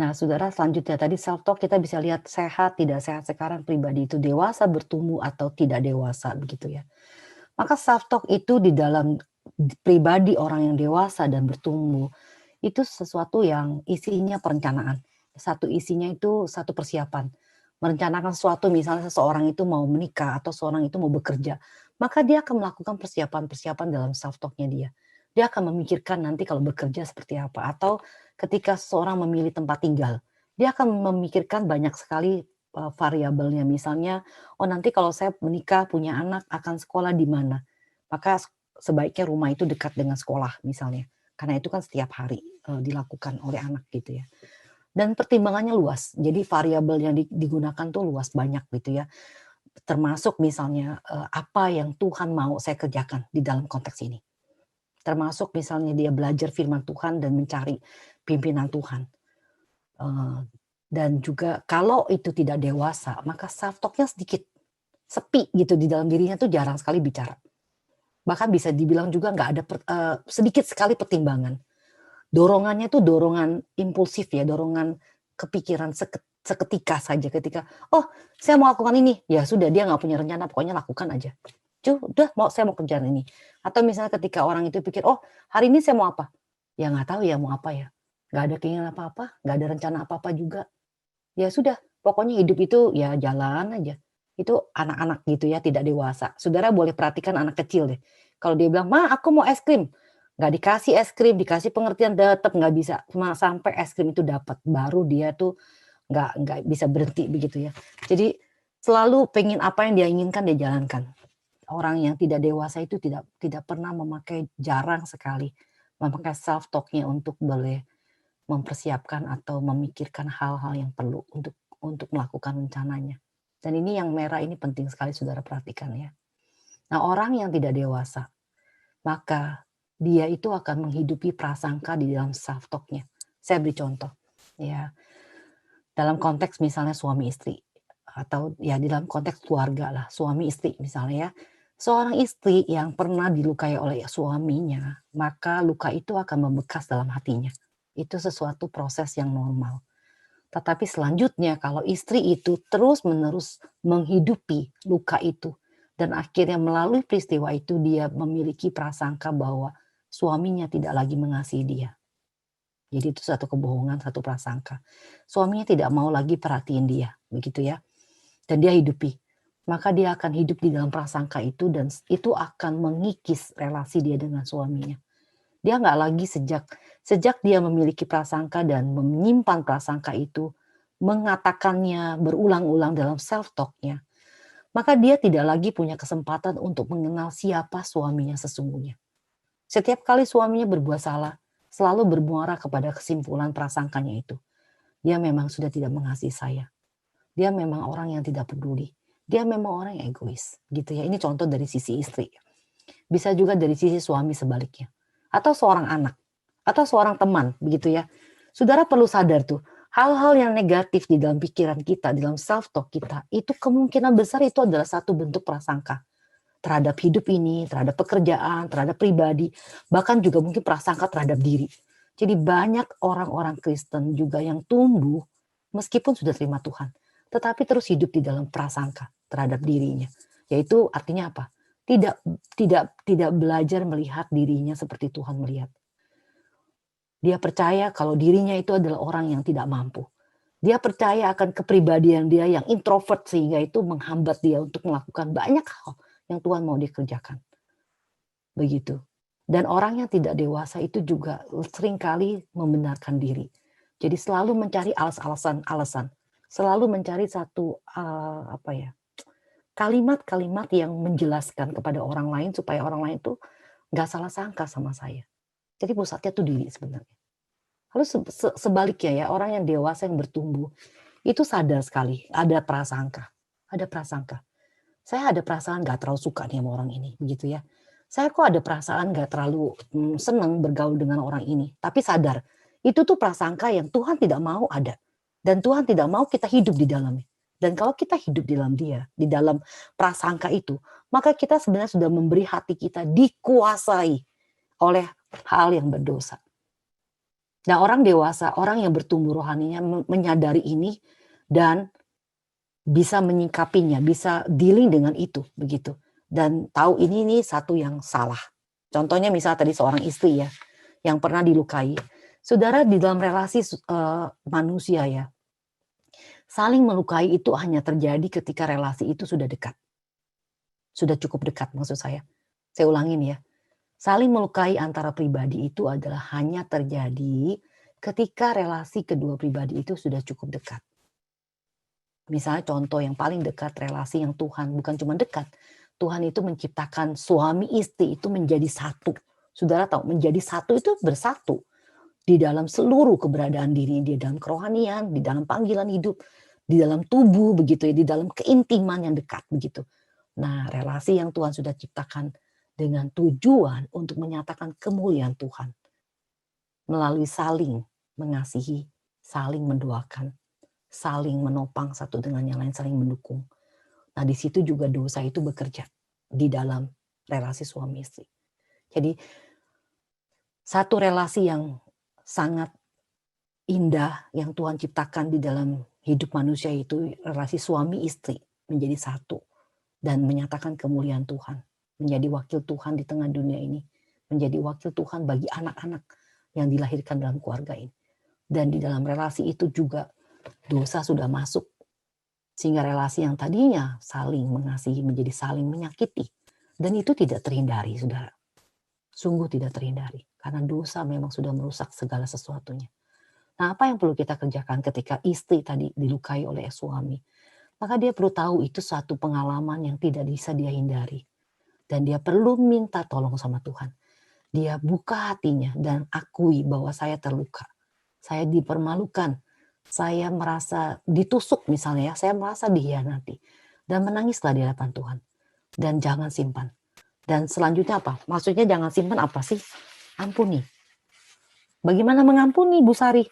Nah, Saudara, selanjutnya tadi self talk kita bisa lihat sehat, tidak sehat sekarang pribadi itu dewasa, bertumbuh atau tidak dewasa, begitu ya. Maka self talk itu di dalam pribadi orang yang dewasa dan bertumbuh itu sesuatu yang isinya perencanaan. Isinya itu satu persiapan. Merencanakan sesuatu, misalnya seseorang itu mau menikah atau seorang itu mau bekerja, maka dia akan melakukan persiapan-persiapan dalam self talk-nya dia. Dia akan memikirkan nanti kalau bekerja seperti apa, atau ketika seseorang memilih tempat tinggal, dia akan memikirkan banyak sekali variabelnya. Misalnya, oh nanti kalau saya menikah punya anak akan sekolah di mana, maka sebaiknya rumah itu dekat dengan sekolah misalnya, karena itu kan setiap hari dilakukan oleh anak gitu ya. Dan pertimbangannya luas, jadi variabel yang digunakan tuh luas banyak gitu ya. Termasuk misalnya apa yang Tuhan mau saya kerjakan di dalam konteks ini. Termasuk misalnya dia belajar firman Tuhan dan mencari pimpinan Tuhan. Dan juga kalau itu tidak dewasa, maka self talk-nya sedikit sepi gitu di dalam dirinya tuh jarang sekali bicara. Bahkan bisa dibilang juga nggak ada sedikit sekali pertimbangan. Dorongannya tuh dorongan impulsif ya, dorongan kepikiran seketika saja, ketika, oh saya mau lakukan ini, ya sudah dia nggak punya rencana, pokoknya lakukan aja. Udah saya mau kerjaan ini. Atau misalnya ketika orang itu pikir, oh hari ini saya mau apa? Ya nggak tahu ya mau apa ya. Nggak ada keinginan apa-apa, nggak ada rencana apa-apa juga. Ya sudah, pokoknya hidup itu ya jalan aja. Itu anak-anak gitu ya, tidak dewasa. Saudara boleh perhatikan anak kecil deh. Kalau dia bilang, ma aku mau es krim. Nggak dikasih es krim, dikasih pengertian tetap nggak bisa. Cuma sampai es krim itu dapat, baru dia tuh nggak bisa berhenti begitu ya. Jadi selalu pengen apa yang dia inginkan dia jalankan. Orang yang tidak dewasa itu tidak pernah jarang sekali memakai self talk-nya untuk boleh mempersiapkan atau memikirkan hal-hal yang perlu untuk melakukan rencananya. Dan ini yang merah ini penting sekali Saudara perhatikan ya. Nah, orang yang tidak dewasa, maka dia itu akan menghidupi prasangka di dalam self talk-nya. Saya beri contoh ya. Dalam konteks misalnya suami istri atau ya di dalam konteks keluarga lah, suami istri misalnya ya. Seorang istri yang pernah dilukai oleh suaminya, maka luka itu akan membekas dalam hatinya. Itu sesuatu proses yang normal. Tetapi selanjutnya kalau istri itu terus-menerus menghidupi luka itu dan akhirnya melalui peristiwa itu dia memiliki prasangka bahwa suaminya tidak lagi mengasihi dia. Jadi itu satu kebohongan, satu prasangka. Suaminya tidak mau lagi perhatiin dia, begitu ya. Dan dia hidupi. Maka dia akan hidup di dalam prasangka itu dan itu akan mengikis relasi dia dengan suaminya. Dia nggak lagi sejak dia memiliki prasangka dan menyimpan prasangka itu, mengatakannya berulang-ulang dalam self talk-nya, maka dia tidak lagi punya kesempatan untuk mengenal siapa suaminya sesungguhnya. Setiap kali suaminya berbuat salah, selalu bermuara kepada kesimpulan prasangkanya itu. Dia memang sudah tidak mengasihi saya. Dia memang orang yang tidak peduli. Dia memang orang yang egois, gitu ya. Ini contoh dari sisi istri. Bisa juga dari sisi suami sebaliknya. Atau seorang anak, atau seorang teman, begitu ya. Saudara perlu sadar tuh, hal-hal yang negatif di dalam pikiran kita, di dalam self-talk kita, itu kemungkinan besar itu adalah satu bentuk prasangka terhadap hidup ini, terhadap pekerjaan, terhadap pribadi, bahkan juga mungkin prasangka terhadap diri. Jadi banyak orang-orang Kristen juga yang tumbuh meskipun sudah terima Tuhan, tetapi terus hidup di dalam prasangka terhadap dirinya. Yaitu artinya apa? Tidak belajar melihat dirinya seperti Tuhan melihat. Dia percaya kalau dirinya itu adalah orang yang tidak mampu. Dia percaya akan kepribadian dia yang introvert sehingga itu menghambat dia untuk melakukan banyak hal yang Tuhan mau dikerjakan. Begitu. Dan orang yang tidak dewasa itu juga seringkali membenarkan diri. Jadi selalu mencari alasan, selalu mencari satu, kalimat-kalimat yang menjelaskan kepada orang lain supaya orang lain tuh nggak salah sangka sama saya. Jadi pusatnya tuh diri sebenarnya. Lalu sebaliknya ya, orang yang dewasa yang bertumbuh, itu sadar sekali ada prasangka. Saya ada perasaan nggak terlalu suka nih sama orang ini, begitu ya. Saya kok ada perasaan nggak terlalu, senang bergaul dengan orang ini, tapi sadar, itu tuh prasangka yang Tuhan tidak mau ada, dan Tuhan tidak mau kita hidup di dalamnya. Dan kalau kita hidup di dalam Dia, di dalam prasangka itu, maka kita sebenarnya sudah memberi hati kita dikuasai oleh hal yang berdosa. Nah, orang dewasa, orang yang bertumbuh rohaninya menyadari ini dan bisa menyikapinya, bisa dealing dengan itu, begitu. Dan tahu ini satu yang salah. Contohnya misalnya tadi seorang istri ya, yang pernah dilukai. Saudara di dalam relasi manusia ya, saling melukai itu hanya terjadi ketika relasi itu sudah dekat. Sudah cukup dekat maksud saya. Saya ulangin ya. Saling melukai antara pribadi itu adalah hanya terjadi ketika relasi kedua pribadi itu sudah cukup dekat. Misalnya contoh yang paling dekat relasi yang Tuhan, bukan cuma dekat. Tuhan itu menciptakan suami istri itu menjadi satu. Saudara tahu, menjadi satu itu bersatu. Di dalam seluruh keberadaan diri, di dalam kerohanian, di dalam panggilan hidup, di dalam tubuh begitu ya, di dalam keintiman yang dekat begitu. Nah, relasi yang Tuhan sudah ciptakan dengan tujuan untuk menyatakan kemuliaan Tuhan. Melalui saling mengasihi, saling mendoakan, saling menopang satu dengan yang lain, saling mendukung. Nah, di situ juga dosa itu bekerja di dalam relasi suami istri. Jadi satu relasi yang sangat indah yang Tuhan ciptakan di dalam hidup manusia itu relasi suami istri menjadi satu dan menyatakan kemuliaan Tuhan, menjadi wakil Tuhan di tengah dunia ini, menjadi wakil Tuhan bagi anak-anak yang dilahirkan dalam keluarga ini. Dan di dalam relasi itu juga dosa sudah masuk. Sehingga relasi yang tadinya saling mengasihi menjadi saling menyakiti. Dan itu tidak terhindari, saudara. Sungguh tidak terhindari. Karena dosa memang sudah merusak segala sesuatunya. Nah, apa yang perlu kita kerjakan ketika istri tadi dilukai oleh suami? Maka dia perlu tahu itu satu pengalaman yang tidak bisa dia hindari. Dan dia perlu minta tolong sama Tuhan. Dia buka hatinya dan akui bahwa saya terluka. Saya dipermalukan. Saya merasa ditusuk misalnya ya, saya merasa dihianati. Dan menangislah di hadapan Tuhan. Dan jangan simpan. Dan selanjutnya apa? Maksudnya jangan simpan apa sih? Ampuni. Bagaimana mengampuni Bu Sari?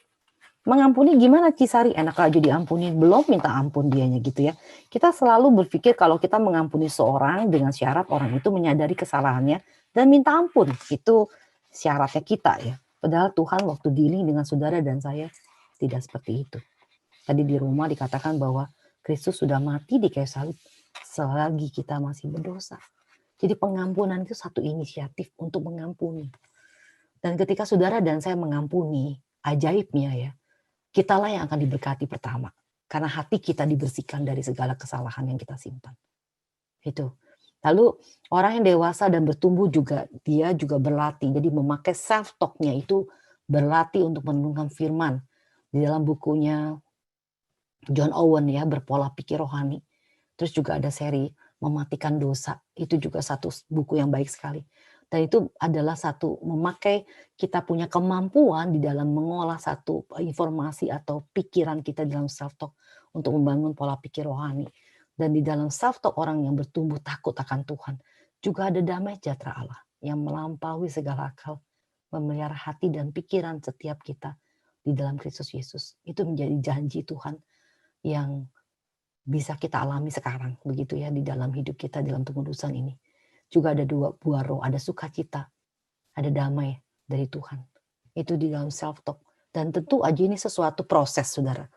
Mengampuni gimana Cisari? Enak aja diampuni, belum minta ampun dianya gitu ya. Kita selalu berpikir kalau kita mengampuni seorang dengan syarat orang itu menyadari kesalahannya dan minta ampun. Itu syaratnya kita ya. Padahal Tuhan waktu dealing dengan saudara dan saya tidak seperti itu. Tadi di rumah dikatakan bahwa Kristus sudah mati di kayu salib selagi kita masih berdosa. Jadi pengampunan itu satu inisiatif untuk mengampuni. Dan ketika saudara dan saya mengampuni, ajaibnya ya, kitalah yang akan diberkati pertama. Karena hati kita dibersihkan dari segala kesalahan yang kita simpan. Itu. Lalu orang yang dewasa dan bertumbuh juga, dia juga berlatih. Jadi memakai self-talk-nya itu berlatih untuk merenungkan firman. Di dalam bukunya John Owen ya, Berpola Pikir Rohani. Terus juga ada seri Mematikan Dosa. Itu juga satu buku yang baik sekali. Dan itu adalah satu memakai kita punya kemampuan di dalam mengolah satu informasi atau pikiran kita dalam self-talk untuk membangun pola pikir rohani. Dan di dalam self-talk orang yang bertumbuh takut akan Tuhan. Juga ada damai sejahtera Allah yang melampaui segala akal, memelihara hati dan pikiran setiap kita di dalam Kristus Yesus. Itu menjadi janji Tuhan yang bisa kita alami sekarang begitu ya di dalam hidup kita dalam pengudusan ini. Juga ada dua buah roh, ada sukacita, ada damai dari Tuhan. Itu di dalam self-talk. Dan tentu aja ini sesuatu proses, saudara.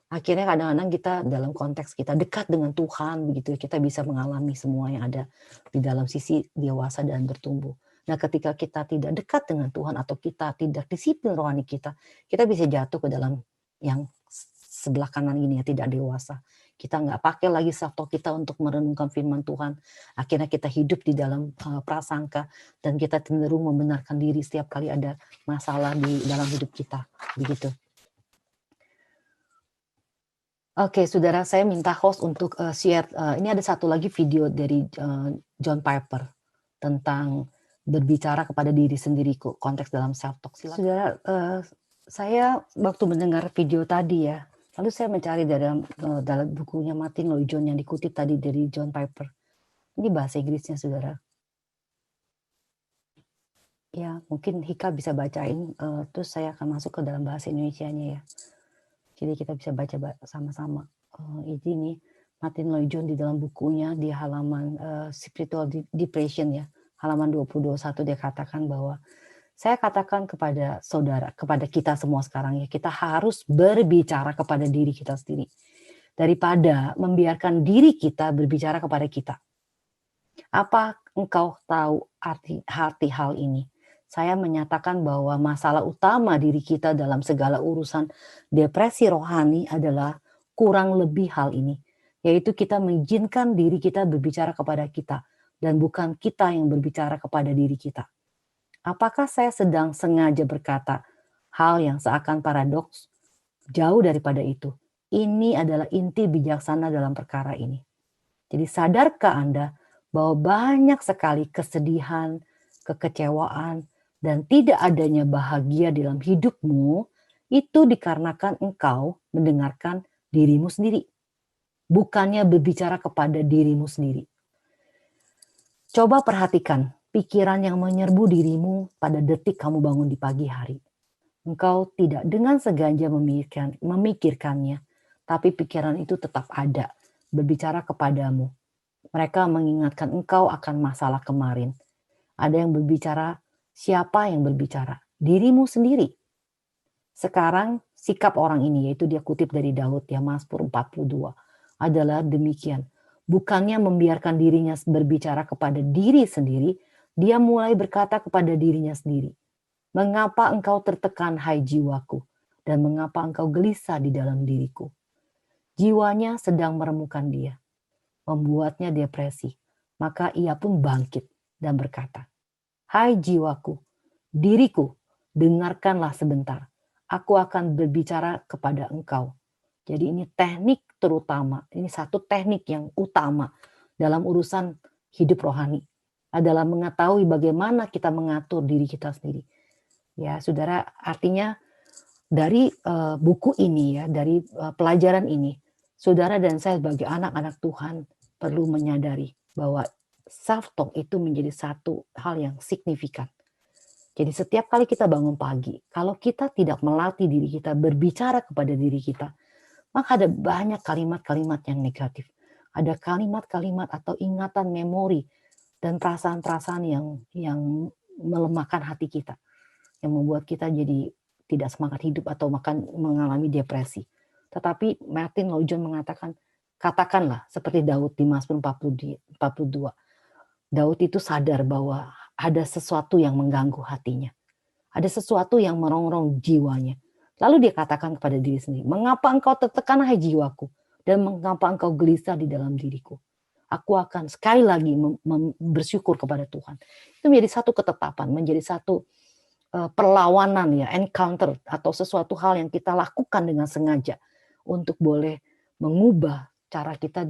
Akhirnya kadang-kadang kita dalam konteks kita dekat dengan Tuhan, begitu kita bisa mengalami semua yang ada di dalam sisi dewasa dan bertumbuh. Nah, ketika kita tidak dekat dengan Tuhan atau kita tidak disiplin rohani kita bisa jatuh ke dalam yang sebelah kanan ini ya, tidak dewasa. Kita nggak pakai lagi self-talk kita untuk merenungkan firman Tuhan. Akhirnya kita hidup di dalam prasangka dan kita cenderung membenarkan diri setiap kali ada masalah di dalam hidup kita. Begitu. Oke, saudara, saya minta host untuk share. Ini ada satu lagi video dari John Piper tentang berbicara kepada diri sendiri, konteks dalam self-talk. Saudara, saya waktu mendengar video tadi ya, lalu saya mencari dalam bukunya Martin Lloyd-Jones yang dikutip tadi dari John Piper. Ini bahasa Inggrisnya, saudara. Ya, mungkin Hika bisa bacain, terus saya akan masuk ke dalam bahasa Indonesianya ya. Jadi kita bisa baca sama-sama. Ini Martin Lloyd-Jones di dalam bukunya di halaman Spiritual Depression ya, halaman 20-21 dia katakan bahwa saya katakan kepada saudara, kepada kita semua sekarang ya, kita harus berbicara kepada diri kita sendiri daripada membiarkan diri kita berbicara kepada kita. Apa engkau tahu arti hal ini? Saya menyatakan bahwa masalah utama diri kita dalam segala urusan depresi rohani adalah kurang lebih hal ini, yaitu kita mengizinkan diri kita berbicara kepada kita dan bukan kita yang berbicara kepada diri kita. Apakah saya sedang sengaja berkata hal yang seakan paradoks? Jauh daripada itu. Ini adalah inti bijaksana dalam perkara ini. Jadi sadarkah Anda bahwa banyak sekali kesedihan, kekecewaan, dan tidak adanya bahagia dalam hidupmu itu dikarenakan engkau mendengarkan dirimu sendiri, bukannya berbicara kepada dirimu sendiri. Coba perhatikan pikiran yang menyerbu dirimu pada detik kamu bangun di pagi hari. Engkau tidak dengan sengaja memikirkannya, tapi pikiran itu tetap ada, berbicara kepadamu. Mereka mengingatkan engkau akan masalah kemarin. Ada yang berbicara. Siapa yang berbicara? Dirimu sendiri. Sekarang sikap orang ini, yaitu dia kutip dari Daud ya, Mazmur 42, adalah demikian. Bukannya membiarkan dirinya berbicara kepada diri sendiri, dia mulai berkata kepada dirinya sendiri. Mengapa engkau tertekan, hai jiwaku? Dan mengapa engkau gelisah di dalam diriku? Jiwanya sedang meremukan dia, membuatnya depresi. Maka ia pun bangkit dan berkata, hai jiwaku, diriku, dengarkanlah sebentar. Aku akan berbicara kepada engkau. Jadi ini teknik terutama, ini satu teknik yang utama dalam urusan hidup rohani adalah mengetahui bagaimana kita mengatur diri kita sendiri. Ya, saudara, artinya dari buku ini ya, dari pelajaran ini, saudara dan saya sebagai anak-anak Tuhan perlu menyadari bahwa self-talk itu menjadi satu hal yang signifikan. Jadi setiap kali kita bangun pagi, kalau kita tidak melatih diri kita berbicara kepada diri kita, maka ada banyak kalimat-kalimat yang negatif. Ada kalimat-kalimat atau ingatan memori dan perasaan-perasaan yang melemahkan hati kita, yang membuat kita jadi tidak semangat hidup atau mengalami depresi. Tetapi Martin Lloyd-Jones mengatakan, katakanlah seperti Daud di Mazmur 42. Daud itu sadar bahwa ada sesuatu yang mengganggu hatinya. Ada sesuatu yang merongrong jiwanya. Lalu dia katakan kepada diri sendiri, mengapa engkau tertekan, hai jiwaku? Dan mengapa engkau gelisah di dalam diriku? Aku akan sekali lagi bersyukur kepada Tuhan. Itu menjadi satu ketetapan, menjadi satu perlawanan ya, encounter atau sesuatu hal yang kita lakukan dengan sengaja untuk boleh mengubah cara kita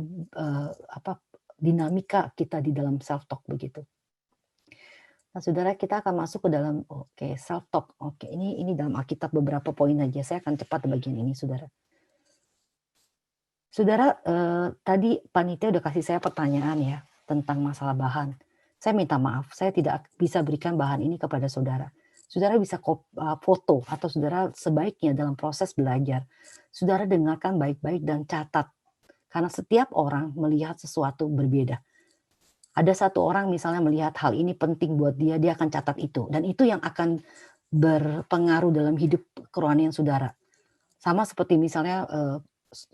dinamika kita di dalam self-talk begitu. Nah, saudara, kita akan masuk ke dalam self-talk. Ini dalam Alkitab beberapa poin aja. Saya akan cepat di bagian ini, saudara. Saudara, tadi panitia udah kasih saya pertanyaan ya tentang masalah bahan. Saya minta maaf, saya tidak bisa berikan bahan ini kepada saudara. Saudara bisa foto atau saudara sebaiknya dalam proses belajar, saudara dengarkan baik-baik dan catat. Karena setiap orang melihat sesuatu berbeda. Ada satu orang misalnya melihat hal ini penting buat dia akan catat itu. Dan itu yang akan berpengaruh dalam hidup kerohanian saudara. Sama seperti misalnya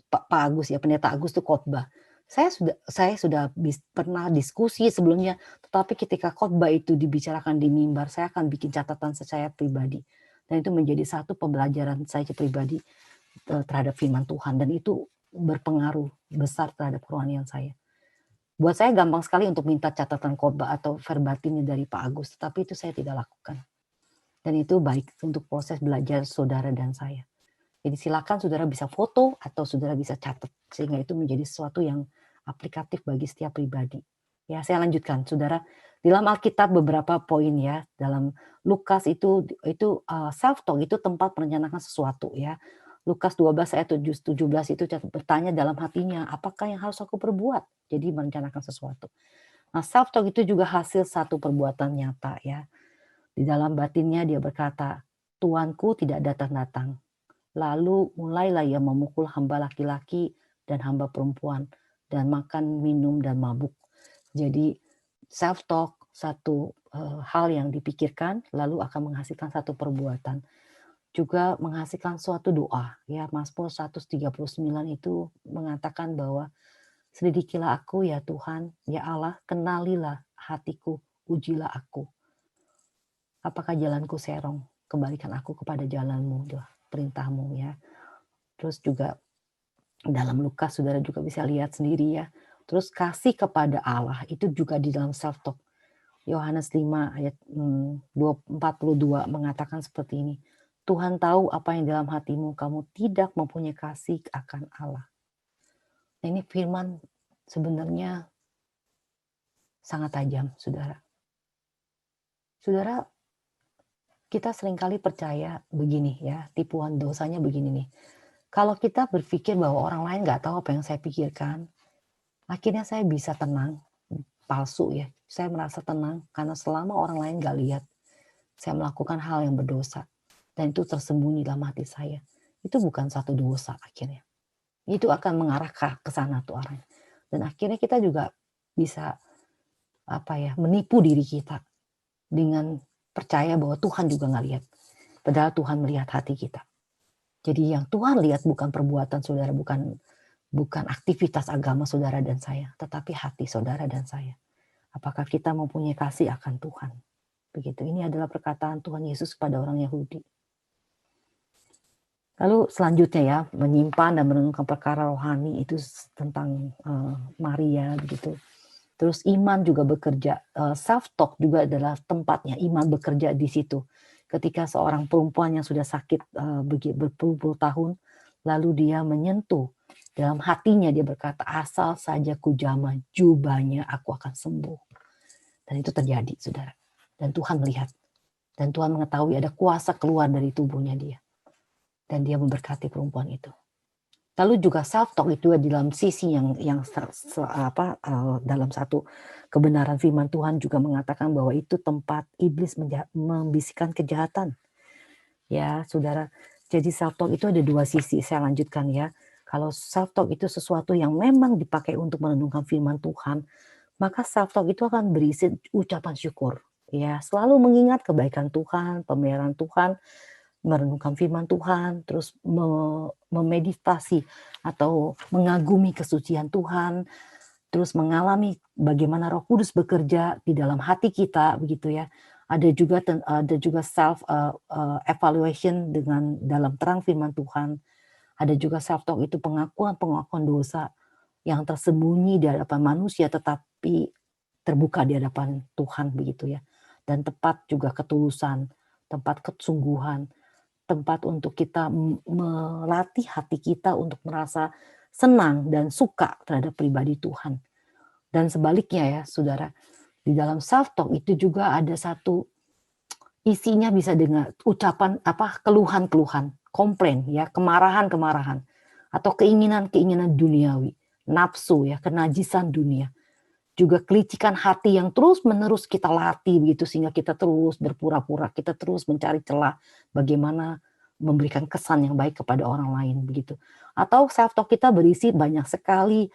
Pak Agus ya, Pendeta Agus itu khotbah. Saya sudah pernah diskusi sebelumnya, tetapi ketika khotbah itu dibicarakan di mimbar, saya akan bikin catatan saya pribadi. Dan itu menjadi satu pembelajaran saya pribadi terhadap firman Tuhan. Dan itu berpengaruh besar terhadap kerohanian saya. Buat saya gampang sekali untuk minta catatan khotbah atau verbatimnya dari Pak Agus, tapi itu saya tidak lakukan. Dan itu baik untuk proses belajar saudara dan saya. Jadi silakan saudara bisa foto atau saudara bisa catat, sehingga itu menjadi sesuatu yang aplikatif bagi setiap pribadi. Ya, saya lanjutkan, saudara. Di dalam Alkitab beberapa poin ya, dalam Lukas itu self talk itu tempat merencanakan sesuatu ya. Lukas 12 ayat 17 itu bertanya dalam hatinya, apakah yang harus aku perbuat? Jadi merencanakan sesuatu. Nah, self talk itu juga hasil satu perbuatan nyata ya. Di dalam batinnya dia berkata, Tuanku tidak datang-datang. Lalu mulailah ia memukul hamba laki-laki dan hamba perempuan dan makan, minum, dan mabuk. Jadi self talk satu hal yang dipikirkan lalu akan menghasilkan satu perbuatan. Juga menghasilkan suatu doa. Ya, Mazmur 139 itu mengatakan bahwa selidikilah aku ya Tuhan, ya Allah, kenalilah hatiku, ujilah aku. Apakah jalanku serong? Kembalikan aku kepada jalanmu, perintahmu ya. Terus juga dalam Lukas saudara juga bisa lihat sendiri ya. Terus kasih kepada Allah itu juga di dalam self talk. Yohanes 5 ayat 42 mengatakan seperti ini. Tuhan tahu apa yang dalam hatimu, kamu tidak mempunyai kasih akan Allah. Nah, ini firman sebenarnya sangat tajam, saudara. Saudara, kita seringkali percaya begini ya, tipuan dosanya begini nih. Kalau kita berpikir bahwa orang lain nggak tahu apa yang saya pikirkan, akhirnya saya bisa tenang, palsu ya. Saya merasa tenang karena selama orang lain nggak lihat, saya melakukan hal yang berdosa. Dan itu tersembunyi dalam hati saya. Itu bukan satu dosa akhirnya. Itu akan mengarah ke sana tuh arahnya. Dan akhirnya kita juga bisa menipu diri kita dengan percaya bahwa Tuhan juga nggak lihat. Padahal Tuhan melihat hati kita. Jadi yang Tuhan lihat bukan perbuatan saudara, bukan aktivitas agama saudara dan saya, tetapi hati saudara dan saya. Apakah kita mempunyai kasih akan Tuhan? Begitu. Ini adalah perkataan Tuhan Yesus kepada orang Yahudi. Lalu selanjutnya ya, menyimpan dan merenungkan perkara rohani itu tentang Maria begitu. Terus iman juga bekerja, self talk juga adalah tempatnya iman bekerja di situ. Ketika seorang perempuan yang sudah sakit berpuluh-puluh tahun, lalu dia menyentuh dalam hatinya, dia berkata, asal saja ku jamah jubahnya aku akan sembuh. Dan itu terjadi, saudara. Dan Tuhan melihat. Dan Tuhan mengetahui ada kuasa keluar dari tubuhnya dia. Dan dia memberkati perempuan itu. Lalu juga self talk itu di dalam sisi yang dalam satu kebenaran firman Tuhan juga mengatakan bahwa itu tempat iblis membisikkan kejahatan. Ya, saudara. Jadi self talk itu ada dua sisi. Saya lanjutkan ya. Kalau self talk itu sesuatu yang memang dipakai untuk merenungkan firman Tuhan, maka self talk itu akan berisi ucapan syukur. Ya, selalu mengingat kebaikan Tuhan, pemeliharaan Tuhan, merenungkan firman Tuhan, terus memeditasi atau mengagumi kesucian Tuhan, terus mengalami bagaimana Roh Kudus bekerja di dalam hati kita, begitu ya. Ada juga self evaluation dengan dalam terang firman Tuhan. Ada juga self talk itu pengakuan dosa yang tersembunyi di hadapan manusia tetapi terbuka di hadapan Tuhan, begitu ya. Dan tempat juga ketulusan, tempat kesungguhan, tempat untuk kita melatih hati kita untuk merasa senang dan suka terhadap pribadi Tuhan. Dan sebaliknya ya, saudara, di dalam self talk itu juga ada satu isinya bisa dengan ucapan keluhan-keluhan, komplain ya, kemarahan-kemarahan atau keinginan-keinginan duniawi, nafsu ya, kenajisan dunia. Juga kelicikan hati yang terus-menerus kita latih begitu sehingga kita terus berpura-pura, kita terus mencari celah bagaimana memberikan kesan yang baik kepada orang lain begitu. Atau self talk kita berisi banyak sekali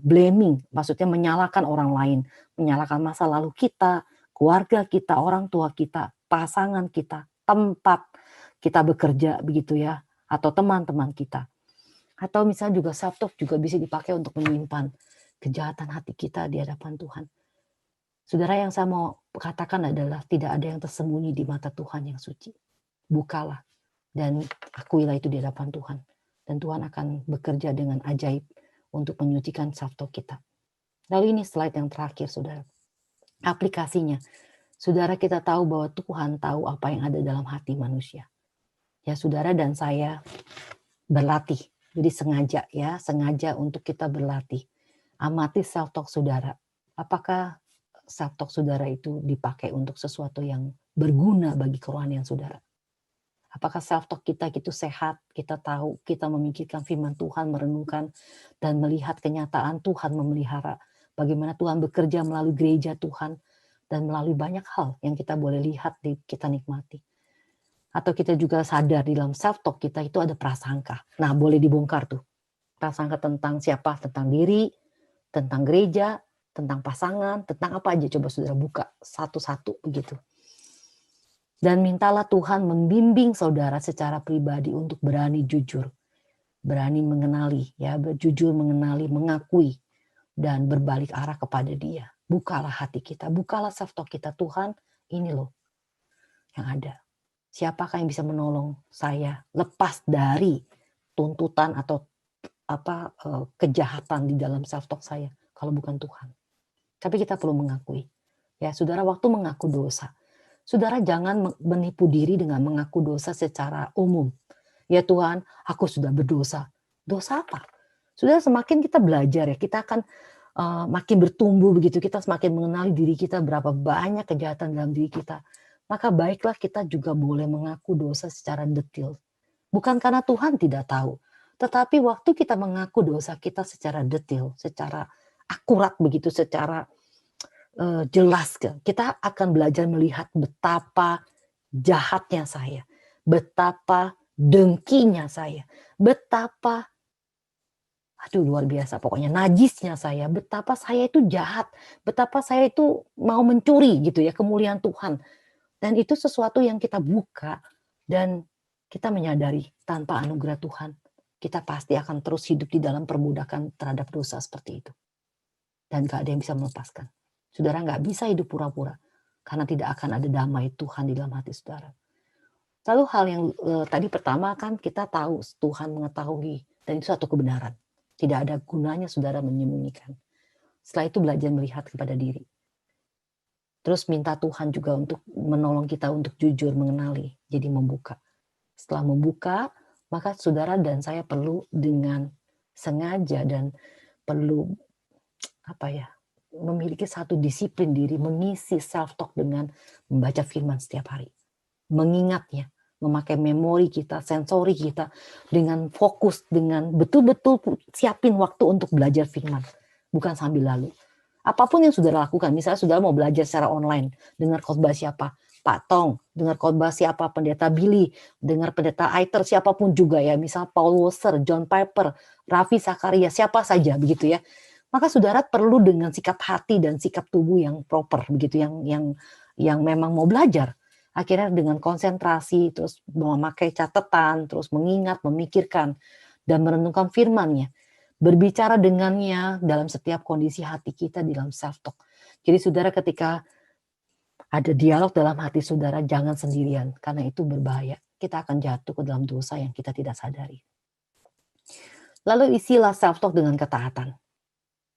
blaming, maksudnya menyalahkan orang lain, menyalahkan masa lalu kita, keluarga kita, orang tua kita, pasangan kita, tempat kita bekerja begitu ya, atau teman-teman kita. Atau misalnya juga self talk juga bisa dipakai untuk menyimpan kejahatan hati kita di hadapan Tuhan. Saudara, yang saya mau katakan adalah tidak ada yang tersembunyi di mata Tuhan yang suci. Bukalah dan akuilah itu di hadapan Tuhan. Dan Tuhan akan bekerja dengan ajaib untuk menyucikan self-talk kita. Lalu ini slide yang terakhir, saudara. Aplikasinya. Saudara, kita tahu bahwa Tuhan tahu apa yang ada dalam hati manusia. Ya, saudara dan saya berlatih. Jadi sengaja untuk kita berlatih. Amati self-talk saudara. Apakah self-talk saudara itu dipakai untuk sesuatu yang berguna bagi kerohanian saudara? Apakah self-talk kita itu sehat? Kita tahu, kita memikirkan firman Tuhan, merenungkan, dan melihat kenyataan Tuhan memelihara. Bagaimana Tuhan bekerja melalui gereja Tuhan, dan melalui banyak hal yang kita boleh lihat, kita nikmati. Atau kita juga sadar di dalam self-talk kita itu ada prasangka. Nah, boleh dibongkar tuh. Prasangka tentang siapa? Tentang diri, tentang gereja, tentang pasangan, tentang apa aja. Coba saudara buka satu-satu begitu. Dan mintalah Tuhan membimbing saudara secara pribadi untuk berani jujur. Berani mengenali, ya, jujur mengenali, mengakui, dan berbalik arah kepada Dia. Bukalah hati kita, bukalah self-talk kita. Tuhan, ini loh yang ada. Siapakah yang bisa menolong saya lepas dari tuntutan atau kejahatan di dalam self-talk saya kalau bukan Tuhan. Tapi kita perlu mengakui. Ya, saudara, waktu mengaku dosa, saudara jangan menipu diri dengan mengaku dosa secara umum. Ya Tuhan, aku sudah berdosa. Dosa apa? Saudara, semakin kita belajar ya, kita akan makin bertumbuh begitu, kita semakin mengenali diri kita, berapa banyak kejahatan dalam diri kita. Maka baiklah kita juga boleh mengaku dosa secara detail. Bukan karena Tuhan tidak tahu, tetapi waktu kita mengaku dosa kita secara detail, secara akurat begitu, secara jelas, kita akan belajar melihat betapa jahatnya saya, betapa dengkinya saya, betapa luar biasa pokoknya najisnya saya, betapa saya itu jahat, betapa saya itu mau mencuri gitu ya kemuliaan Tuhan. Dan itu sesuatu yang kita buka dan kita menyadari tanpa anugerah Tuhan, kita pasti akan terus hidup di dalam perbudakan terhadap dosa seperti itu. Dan gak ada yang bisa melepaskan. Saudara gak bisa hidup pura-pura, karena tidak akan ada damai Tuhan di dalam hati saudara. Lalu hal yang tadi pertama kan kita tahu Tuhan mengetahui, dan itu satu kebenaran. Tidak ada gunanya saudara menyembunyikan. Setelah itu belajar melihat kepada diri. Terus minta Tuhan juga untuk menolong kita untuk jujur mengenali, jadi membuka. Setelah membuka, maka saudara dan saya perlu dengan sengaja dan perlu memiliki satu disiplin diri, mengisi self-talk dengan membaca firman setiap hari. Mengingatnya, memakai memori kita, sensori kita, dengan fokus, dengan betul-betul siapin waktu untuk belajar firman. Bukan sambil lalu. Apapun yang saudara lakukan, misalnya saudara mau belajar secara online, dengar khotbah siapa, Pak Tong, dengar khotbah siapa, Pendeta Billy, dengar Pendeta Aiter, siapapun juga ya, misal Paul Wasser, John Piper, Raffi Zakaria, siapa saja begitu ya. Maka saudara perlu dengan sikap hati dan sikap tubuh yang proper begitu, yang memang mau belajar. Akhirnya dengan konsentrasi, terus memakai catatan, terus mengingat, memikirkan, dan merenungkan firman-Nya. Berbicara dengannya dalam setiap kondisi hati kita di dalam self-talk. Jadi saudara ketika ada dialog dalam hati saudara, jangan sendirian, karena itu berbahaya. Kita akan jatuh ke dalam dosa yang kita tidak sadari. Lalu isilah self-talk dengan ketaatan.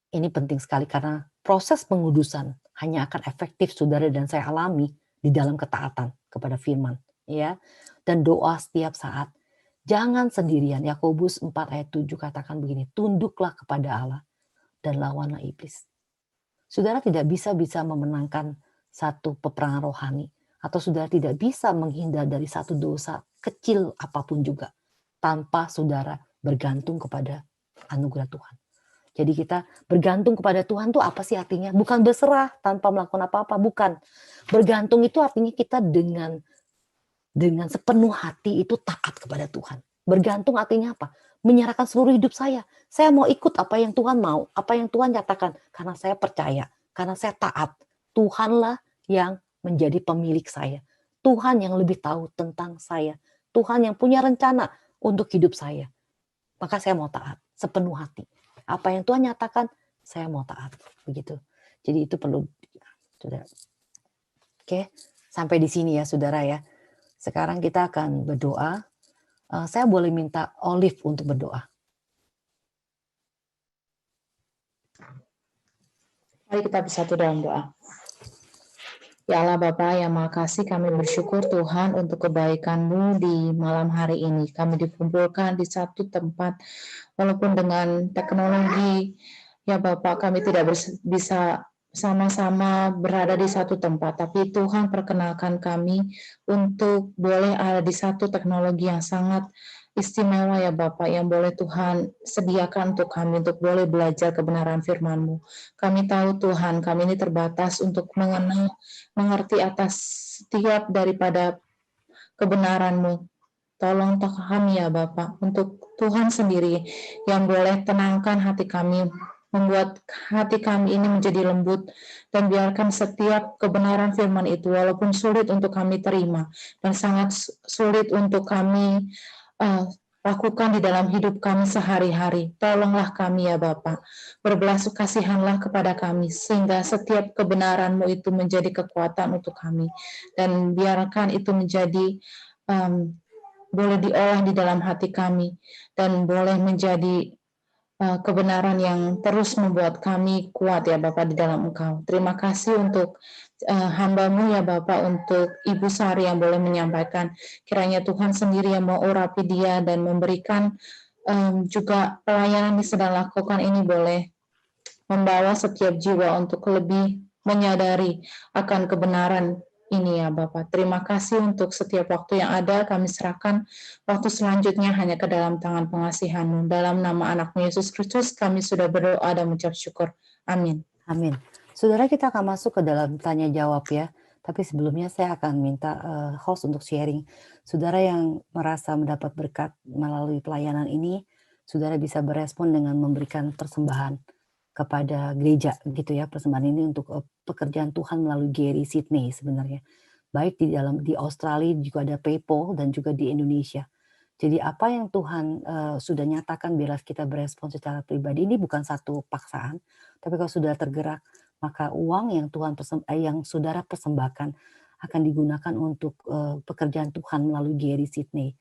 Ini penting sekali karena proses pengudusan hanya akan efektif saudara dan saya alami di dalam ketaatan kepada firman. Ya, dan doa setiap saat. Jangan sendirian. Yakobus 4 ayat 7 katakan begini, tunduklah kepada Allah dan lawanlah iblis. Saudara tidak bisa memenangkan satu peperangan rohani, atau saudara tidak bisa menghindar dari satu dosa kecil apapun juga tanpa saudara bergantung kepada anugerah Tuhan. Jadi kita bergantung kepada Tuhan itu apa sih artinya? Bukan berserah tanpa melakukan apa-apa, bukan. Bergantung itu artinya kita dengan sepenuh hati itu taat kepada Tuhan. Bergantung artinya apa? Menyerahkan seluruh hidup saya. Saya mau ikut apa yang Tuhan mau, apa yang Tuhan nyatakan. Karena saya percaya, karena saya taat. Tuhanlah yang menjadi pemilik saya. Tuhan yang lebih tahu tentang saya. Tuhan yang punya rencana untuk hidup saya. Maka saya mau taat sepenuh hati. Apa yang Tuhan nyatakan, saya mau taat. Begitu. Jadi itu perlu. Saudara. Oke, sampai di sini ya saudara ya. Sekarang kita akan berdoa. Saya boleh minta Olive untuk berdoa. Mari kita bersatu dalam doa. Ya Allah Bapa yang Maha Kasih, kami bersyukur Tuhan untuk kebaikan-Mu di malam hari ini. Kami dikumpulkan di satu tempat, walaupun dengan teknologi, ya Bapak, kami tidak bisa sama-sama berada di satu tempat, tapi Tuhan perkenalkan kami untuk boleh ada di satu teknologi yang sangat istimewa ya Bapak, yang boleh Tuhan sediakan untuk kami, untuk boleh belajar kebenaran firman-Mu. Kami tahu Tuhan, kami ini terbatas untuk mengerti atas setiap daripada kebenaran-Mu. Tolong kami ya Bapak, untuk Tuhan sendiri yang boleh tenangkan hati kami, membuat hati kami ini menjadi lembut, dan biarkan setiap kebenaran firman itu, walaupun sulit untuk kami terima, dan sangat sulit untuk kami lakukan di dalam hidup kami sehari-hari. Tolonglah kami ya Bapak, berbelas kasihanlah kepada kami, sehingga setiap kebenaran-Mu itu menjadi kekuatan untuk kami, dan biarkan itu menjadi boleh diolah di dalam hati kami, dan boleh menjadi kebenaran yang terus membuat kami kuat ya Bapak di dalam Engkau. Terima kasih untuk hamba-Mu ya Bapak, untuk Ibu Sari yang boleh menyampaikan. Kiranya Tuhan sendiri yang mau urapi dia dan memberikan juga pelayanan yang sedang lakukan ini boleh membawa setiap jiwa untuk lebih menyadari akan kebenaran ini ya Bapak. Terima kasih untuk setiap waktu yang ada, kami serahkan waktu selanjutnya hanya ke dalam tangan pengasihan-Mu. Dalam nama anak-Mu Yesus Kristus kami sudah berdoa dan mengucap syukur. Amin. Amin. Saudara, kita akan masuk ke dalam tanya jawab ya. Tapi sebelumnya saya akan minta host untuk sharing. Saudara yang merasa mendapat berkat melalui pelayanan ini, saudara bisa berespon dengan memberikan persembahan kepada gereja gitu ya. Persembahan ini untuk pekerjaan Tuhan melalui Gary Sydney sebenarnya. Baik di Australia juga ada PayPal dan juga di Indonesia. Jadi apa yang Tuhan sudah nyatakan biarlah kita berespon secara pribadi. Ini bukan satu paksaan, tapi kalau sudah tergerak, maka uang yang yang saudara persembahkan akan digunakan untuk pekerjaan Tuhan melalui Gary Sydney,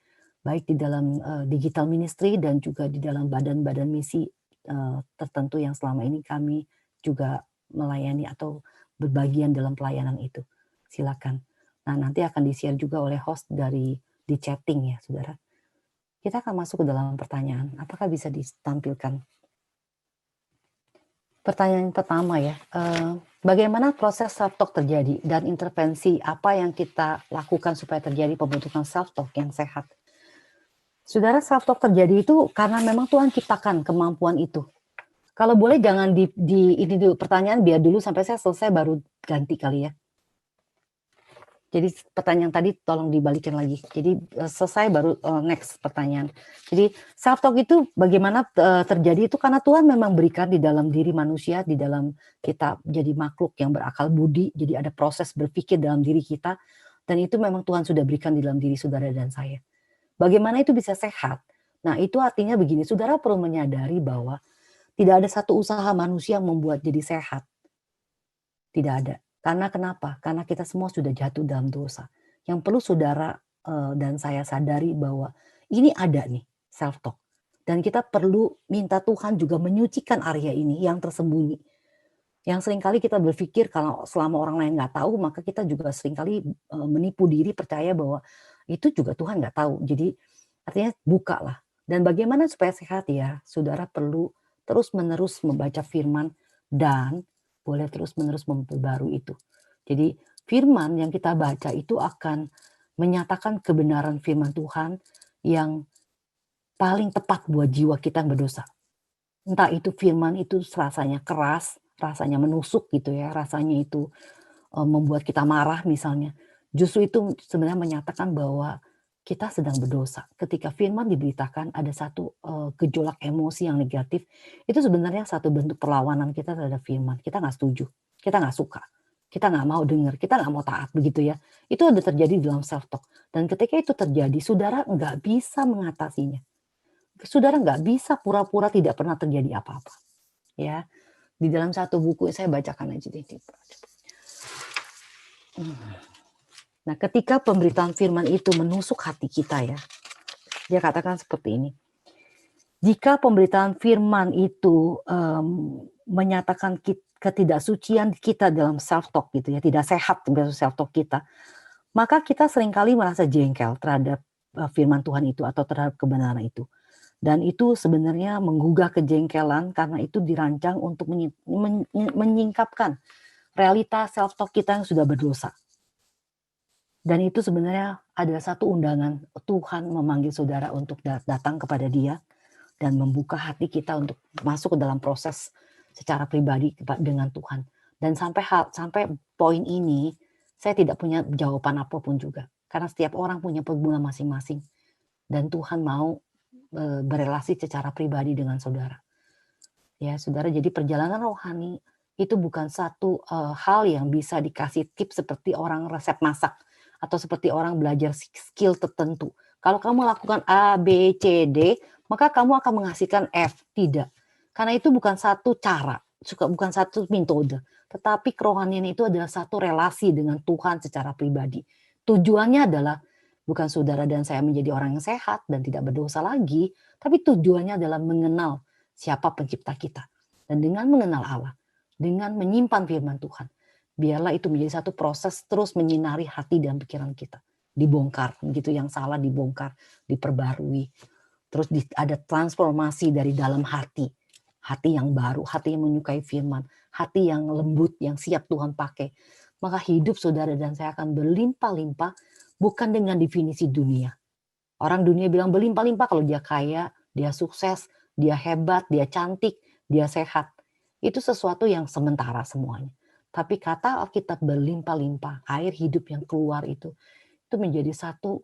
baik di dalam digital ministry dan juga di dalam badan-badan misi tertentu yang selama ini kami juga melayani atau berbagian dalam pelayanan itu. Silakan. Nah, nanti akan di-share juga oleh host di chatting ya, saudara. Kita akan masuk ke dalam pertanyaan. Apakah bisa ditampilkan? Pertanyaan pertama ya, bagaimana proses self-talk terjadi dan intervensi apa yang kita lakukan supaya terjadi pembentukan self-talk yang sehat? Saudara, self-talk terjadi itu karena memang Tuhan ciptakan kemampuan itu. Kalau boleh jangan ini dulu pertanyaan, biar dulu sampai saya selesai baru ganti kali ya. Jadi pertanyaan tadi tolong dibalikin lagi. Jadi selesai baru next pertanyaan. Jadi self-talk itu bagaimana terjadi itu karena Tuhan memang berikan di dalam diri manusia, di dalam kita jadi makhluk yang berakal budi, jadi ada proses berpikir dalam diri kita, dan itu memang Tuhan sudah berikan di dalam diri saudara dan saya. Bagaimana itu bisa sehat? Nah itu artinya begini, saudara perlu menyadari bahwa tidak ada satu usaha manusia yang membuat jadi sehat. Tidak ada. Karena kenapa? Karena kita semua sudah jatuh dalam dosa. Yang perlu saudara dan saya sadari bahwa ini ada nih self-talk. Dan kita perlu minta Tuhan juga menyucikan area ini yang tersembunyi. Yang seringkali kita berpikir kalau selama orang lain nggak tahu, maka kita juga seringkali menipu diri percaya bahwa itu juga Tuhan nggak tahu. Jadi artinya bukalah. Dan bagaimana supaya sehat ya? Saudara perlu terus-menerus membaca firman dan boleh terus-menerus memperbarui itu. Jadi firman yang kita baca itu akan menyatakan kebenaran firman Tuhan yang paling tepat buat jiwa kita yang berdosa. Entah itu firman itu rasanya keras, rasanya menusuk gitu ya, rasanya itu membuat kita marah misalnya. Justru itu sebenarnya menyatakan bahwa kita sedang berdosa. Ketika firman diberitakan ada satu gejolak emosi yang negatif, itu sebenarnya satu bentuk perlawanan kita terhadap firman. Kita nggak setuju, kita nggak suka, kita nggak mau dengar, kita nggak mau taat begitu ya. Itu ada terjadi dalam self-talk. Dan ketika itu terjadi, saudara nggak bisa mengatasinya. Saudara nggak bisa pura-pura tidak pernah terjadi apa-apa. Ya, di dalam satu buku saya bacakan aja deh. Nah, ketika pemberitaan firman itu menusuk hati kita ya, dia katakan seperti ini. Jika pemberitaan firman itu menyatakan ketidaksucian kita dalam self-talk gitu ya, tidak sehat self-talk kita, maka kita seringkali merasa jengkel terhadap firman Tuhan itu atau terhadap kebenaran itu. Dan itu sebenarnya menggugah kejengkelan karena itu dirancang untuk menyingkapkan realita self-talk kita yang sudah berdosa. Dan itu sebenarnya adalah satu undangan Tuhan memanggil saudara untuk datang kepada Dia dan membuka hati kita untuk masuk ke dalam proses secara pribadi dengan Tuhan. Dan sampai poin ini, saya tidak punya jawaban apapun juga. Karena setiap orang punya pergumulan masing-masing. Dan Tuhan mau berelasi secara pribadi dengan saudara. Ya, saudara, jadi perjalanan rohani itu bukan satu hal yang bisa dikasih tips seperti orang resep masak atau seperti orang belajar skill tertentu. Kalau kamu lakukan A, B, C, D, maka kamu akan menghasilkan F. Tidak. Karena itu bukan satu cara, bukan satu metode. Tetapi kerohanian itu adalah satu relasi dengan Tuhan secara pribadi. Tujuannya adalah bukan saudara dan saya menjadi orang yang sehat dan tidak berdosa lagi, tapi tujuannya adalah mengenal siapa pencipta kita. Dan dengan mengenal Allah, dengan menyimpan firman Tuhan, biarlah itu menjadi satu proses terus menyinari hati dan pikiran kita. Dibongkar, gitu yang salah dibongkar, diperbarui. Terus ada transformasi dari dalam hati. Hati yang baru, hati yang menyukai firman, hati yang lembut, yang siap Tuhan pakai. Maka hidup saudara dan saya akan berlimpah-limpah, bukan dengan definisi dunia. Orang dunia bilang berlimpah-limpah kalau dia kaya, dia sukses, dia hebat, dia cantik, dia sehat. Itu sesuatu yang sementara semuanya. Tapi kata Alkitab berlimpah-limpah, air hidup yang keluar itu menjadi satu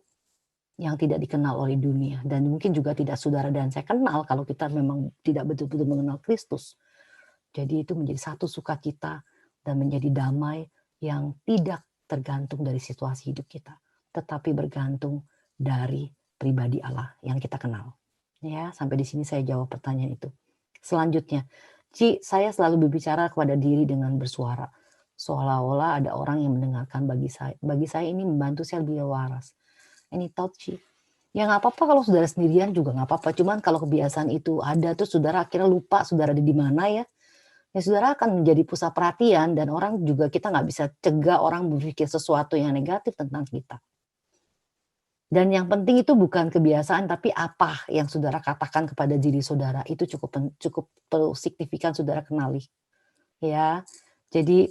yang tidak dikenal oleh dunia. Dan mungkin juga tidak saudara dan saya kenal kalau kita memang tidak betul-betul mengenal Kristus. Jadi itu menjadi satu sukacita dan menjadi damai yang tidak tergantung dari situasi hidup kita, tetapi bergantung dari pribadi Allah yang kita kenal. Ya, sampai di sini saya jawab pertanyaan itu. Selanjutnya, Ci, saya selalu berbicara kepada diri dengan bersuara. Seolah-olah ada orang yang mendengarkan bagi saya. Bagi saya ini membantu saya lebih waras. Any thought, Ci? Ya nggak apa-apa kalau saudara sendirian juga nggak apa-apa. Cuman kalau kebiasaan itu ada tuh saudara akhirnya lupa saudara ada di mana ya. Ya saudara akan menjadi pusat perhatian dan orang juga kita nggak bisa cegah orang berpikir sesuatu yang negatif tentang kita. Dan yang penting itu bukan kebiasaan tapi apa yang saudara katakan kepada diri saudara itu cukup signifikan saudara kenali. Ya. Jadi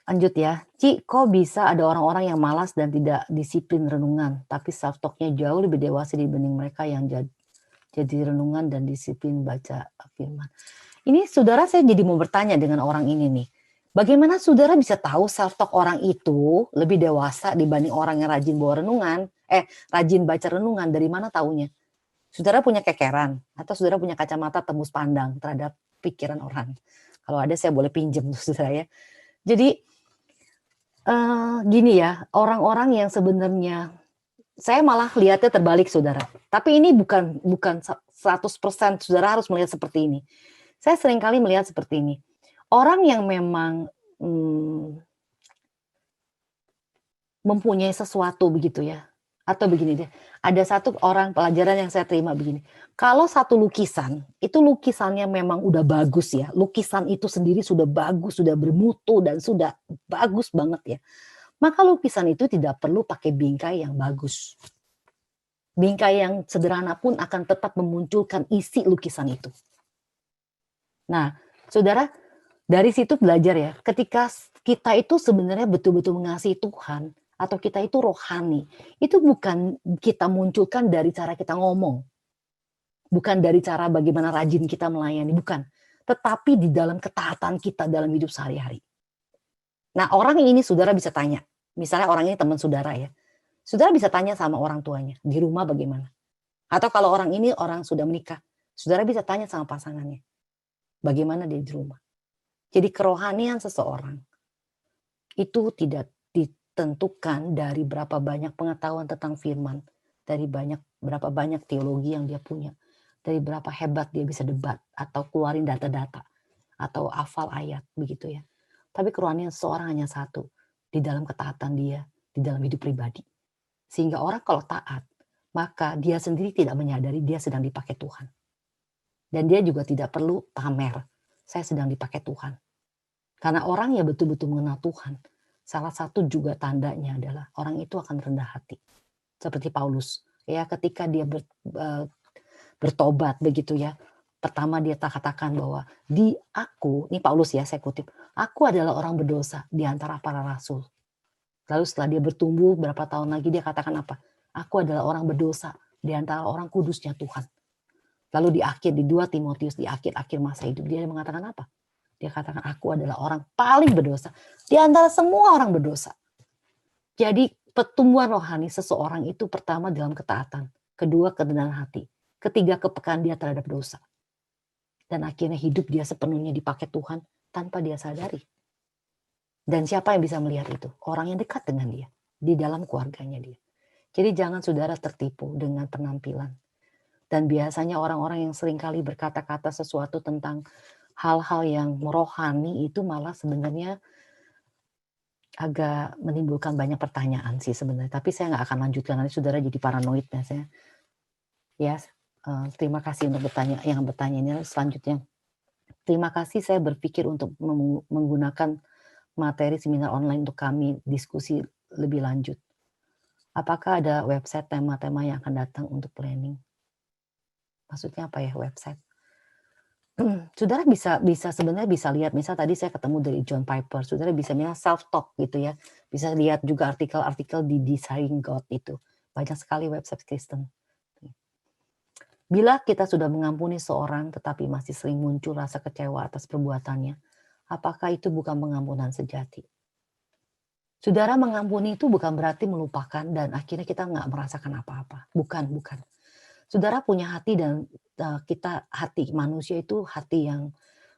lanjut ya. Ci, kok bisa ada orang-orang yang malas dan tidak disiplin renungan tapi self talk-nya jauh lebih dewasa dibanding mereka yang jadi renungan dan disiplin baca firman. Ini saudara saya jadi mau bertanya dengan orang ini nih. Bagaimana saudara bisa tahu self-talk orang itu lebih dewasa dibanding orang yang rajin bawa renungan, rajin baca renungan, dari mana taunya? Saudara punya kekeran atau saudara punya kacamata tembus pandang terhadap pikiran orang? Kalau ada saya boleh pinjam saudara ya. Jadi gini ya, orang-orang yang sebenarnya saya malah lihatnya terbalik saudara. Tapi ini bukan 100% saudara harus melihat seperti ini. Saya seringkali melihat seperti ini. Orang yang memang mempunyai sesuatu begitu ya. Atau begini deh, ada satu orang pelajaran yang saya terima begini. Kalau satu lukisan, itu lukisannya memang udah bagus ya. Lukisan itu sendiri sudah bagus, sudah bermutu dan sudah bagus banget ya. Maka lukisan itu tidak perlu pakai bingkai yang bagus. Bingkai yang sederhana pun akan tetap memunculkan isi lukisan itu. Nah, saudara, dari situ belajar ya, ketika kita itu sebenarnya betul-betul mengasihi Tuhan, atau kita itu rohani, itu bukan kita munculkan dari cara kita ngomong, bukan dari cara bagaimana rajin kita melayani, bukan. Tetapi di dalam ketaatan kita dalam hidup sehari-hari. Nah, orang ini saudara bisa tanya, misalnya orang ini teman saudara ya, saudara bisa tanya sama orang tuanya, di rumah bagaimana? Atau kalau orang ini orang sudah menikah, saudara bisa tanya sama pasangannya, bagaimana dia di rumah. Jadi kerohanian seseorang itu tidak ditentukan dari berapa banyak pengetahuan tentang firman, dari berapa banyak teologi yang dia punya, dari berapa hebat dia bisa debat atau keluarin data-data atau hafal ayat begitu ya. Tapi kerohanian seseorang hanya satu, di dalam ketaatan dia, di dalam hidup pribadi. Sehingga orang kalau taat, maka dia sendiri tidak menyadari dia sedang dipakai Tuhan. Dan dia juga tidak perlu pamer, saya sedang dipakai Tuhan. Karena orang yang betul-betul mengenal Tuhan, salah satu juga tandanya adalah orang itu akan rendah hati. Seperti Paulus, ya ketika dia bertobat begitu ya. Pertama dia katakan bahwa di aku, ini Paulus ya saya kutip, aku adalah orang berdosa di antara para rasul. Lalu setelah dia bertumbuh berapa tahun lagi dia katakan apa? Aku adalah orang berdosa di antara orang kudusnya Tuhan. Lalu di 2 Timotius di akhir-akhir masa hidup dia mengatakan apa? Dia katakan aku adalah orang paling berdosa di antara semua orang berdosa. Jadi pertumbuhan rohani seseorang itu pertama dalam ketaatan, kedua kerendahan hati, ketiga kepekaan dia terhadap dosa. Dan akhirnya hidup dia sepenuhnya dipakai Tuhan tanpa dia sadari. Dan siapa yang bisa melihat itu? Orang yang dekat dengan dia, di dalam keluarganya dia. Jadi jangan saudara tertipu dengan penampilan. Dan biasanya orang-orang yang seringkali berkata-kata sesuatu tentang hal-hal yang rohani itu malah sebenarnya agak menimbulkan banyak pertanyaan sih sebenarnya. Tapi saya nggak akan lanjutkan, nanti saudara jadi paranoid biasanya. Ya, terima kasih untuk yang bertanya ini selanjutnya. Terima kasih saya berpikir untuk menggunakan materi seminar online untuk kami diskusi lebih lanjut. Apakah ada website tema-tema yang akan datang untuk planning? Maksudnya apa ya website? Saudara bisa sebenarnya bisa lihat, misal tadi saya ketemu dari John Piper, saudara bisa lihat self-talk gitu ya. Bisa lihat juga artikel-artikel di Desiring God itu. Banyak sekali website Kristen. Bila kita sudah mengampuni seorang tetapi masih sering muncul rasa kecewa atas perbuatannya, apakah itu bukan pengampunan sejati? Saudara, mengampuni itu bukan berarti melupakan dan akhirnya kita nggak merasakan apa-apa. Bukan. Saudara punya hati dan hati manusia itu hati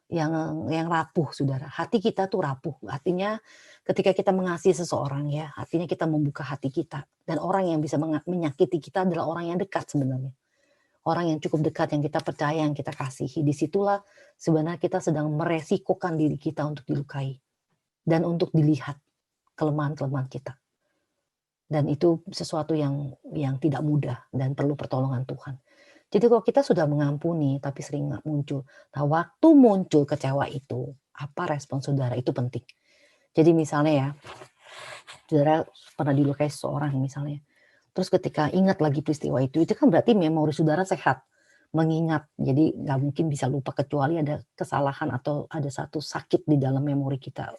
yang rapuh, saudara. Hati kita tuh rapuh. Artinya ketika kita mengasihi seseorang ya, artinya kita membuka hati kita. Dan orang yang bisa menyakiti kita adalah orang yang dekat sebenarnya. Orang yang cukup dekat, yang kita percaya, yang kita kasihi. Disitulah sebenarnya kita sedang meresikokan diri kita untuk dilukai. Dan untuk dilihat kelemahan-kelemahan kita. Dan itu sesuatu yang tidak mudah dan perlu pertolongan Tuhan. Jadi kalau kita sudah mengampuni tapi sering nggak muncul. Nah waktu muncul kecewa itu, apa respon saudara? Itu penting. Jadi misalnya ya, saudara pernah dilukai seseorang misalnya. Terus ketika ingat lagi peristiwa itu kan berarti memori saudara sehat. Mengingat, jadi nggak mungkin bisa lupa kecuali ada kesalahan atau ada satu sakit di dalam memori kita.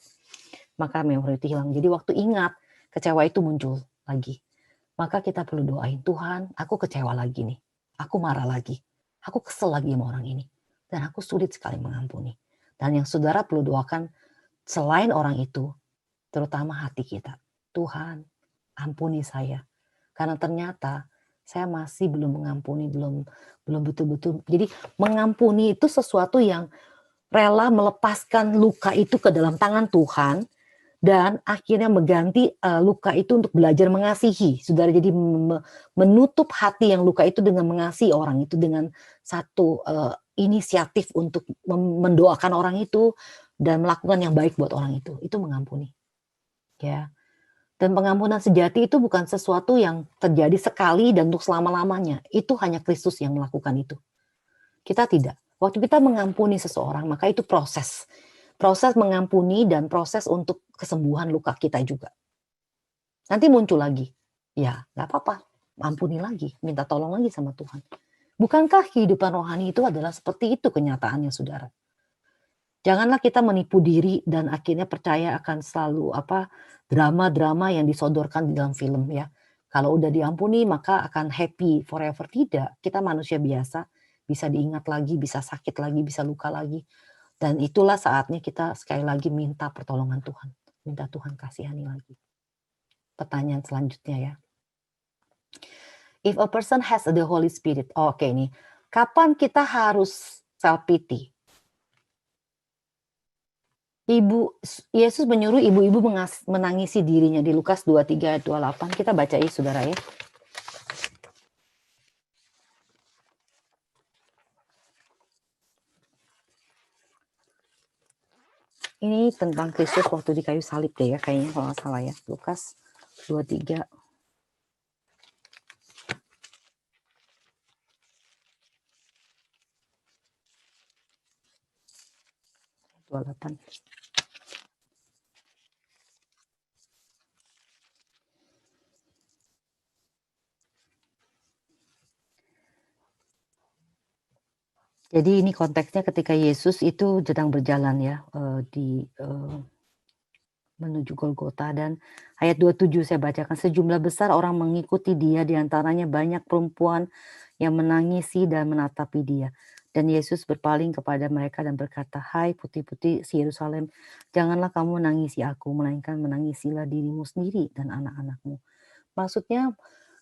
Maka memori itu hilang. Jadi waktu ingat, kecewa itu muncul lagi. Maka kita perlu doain, Tuhan aku kecewa lagi nih. Aku marah lagi. Aku kesel lagi sama orang ini. Dan aku sulit sekali mengampuni. Dan yang saudara perlu doakan, selain orang itu, terutama hati kita. Tuhan, ampuni saya. Karena ternyata saya masih belum mengampuni, belum betul-betul. Jadi mengampuni itu sesuatu yang rela melepaskan luka itu ke dalam tangan Tuhan dan akhirnya mengganti luka itu untuk belajar mengasihi. Saudara, jadi menutup hati yang luka itu dengan mengasihi orang itu dengan satu inisiatif untuk mendoakan orang itu dan melakukan yang baik buat orang itu mengampuni. Ya. Dan pengampunan sejati itu bukan sesuatu yang terjadi sekali dan untuk selama-lamanya. Itu hanya Kristus yang melakukan itu. Kita tidak. Waktu kita mengampuni seseorang, maka itu proses. Proses mengampuni dan proses untuk kesembuhan luka kita juga. Nanti muncul lagi. Ya, nggak apa-apa. Ampuni lagi. Minta tolong lagi sama Tuhan. Bukankah kehidupan rohani itu adalah seperti itu kenyataannya, saudara? Janganlah kita menipu diri dan akhirnya percaya akan selalu drama-drama yang disodorkan di dalam film ya. Kalau udah diampuni maka akan happy forever. Tidak, kita manusia biasa, bisa diingat lagi, bisa sakit lagi, bisa luka lagi. Dan itulah saatnya kita sekali lagi minta pertolongan Tuhan. Minta Tuhan kasihani lagi. Pertanyaan selanjutnya ya. If a person has the Holy Spirit, oke nih. Kapan kita harus self pity? Yesus menyuruh ibu-ibu menangisi dirinya di Lukas 23 ayat 28. Kita baca ya saudara ya. Ini tentang Kristus waktu di kayu salib deh ya kayaknya kalau nggak salah ya. Lukas 23. 28. Jadi ini konteksnya ketika Yesus itu sedang berjalan ya, menuju Golgota, dan ayat 27 saya bacakan, sejumlah besar orang mengikuti dia, di antaranya banyak perempuan yang menangisi dan menatapi dia. Dan Yesus berpaling kepada mereka dan berkata, "Hai putri-putri si Yerusalem, janganlah kamu menangisi aku, melainkan menangisilah dirimu sendiri dan anak-anakmu." Maksudnya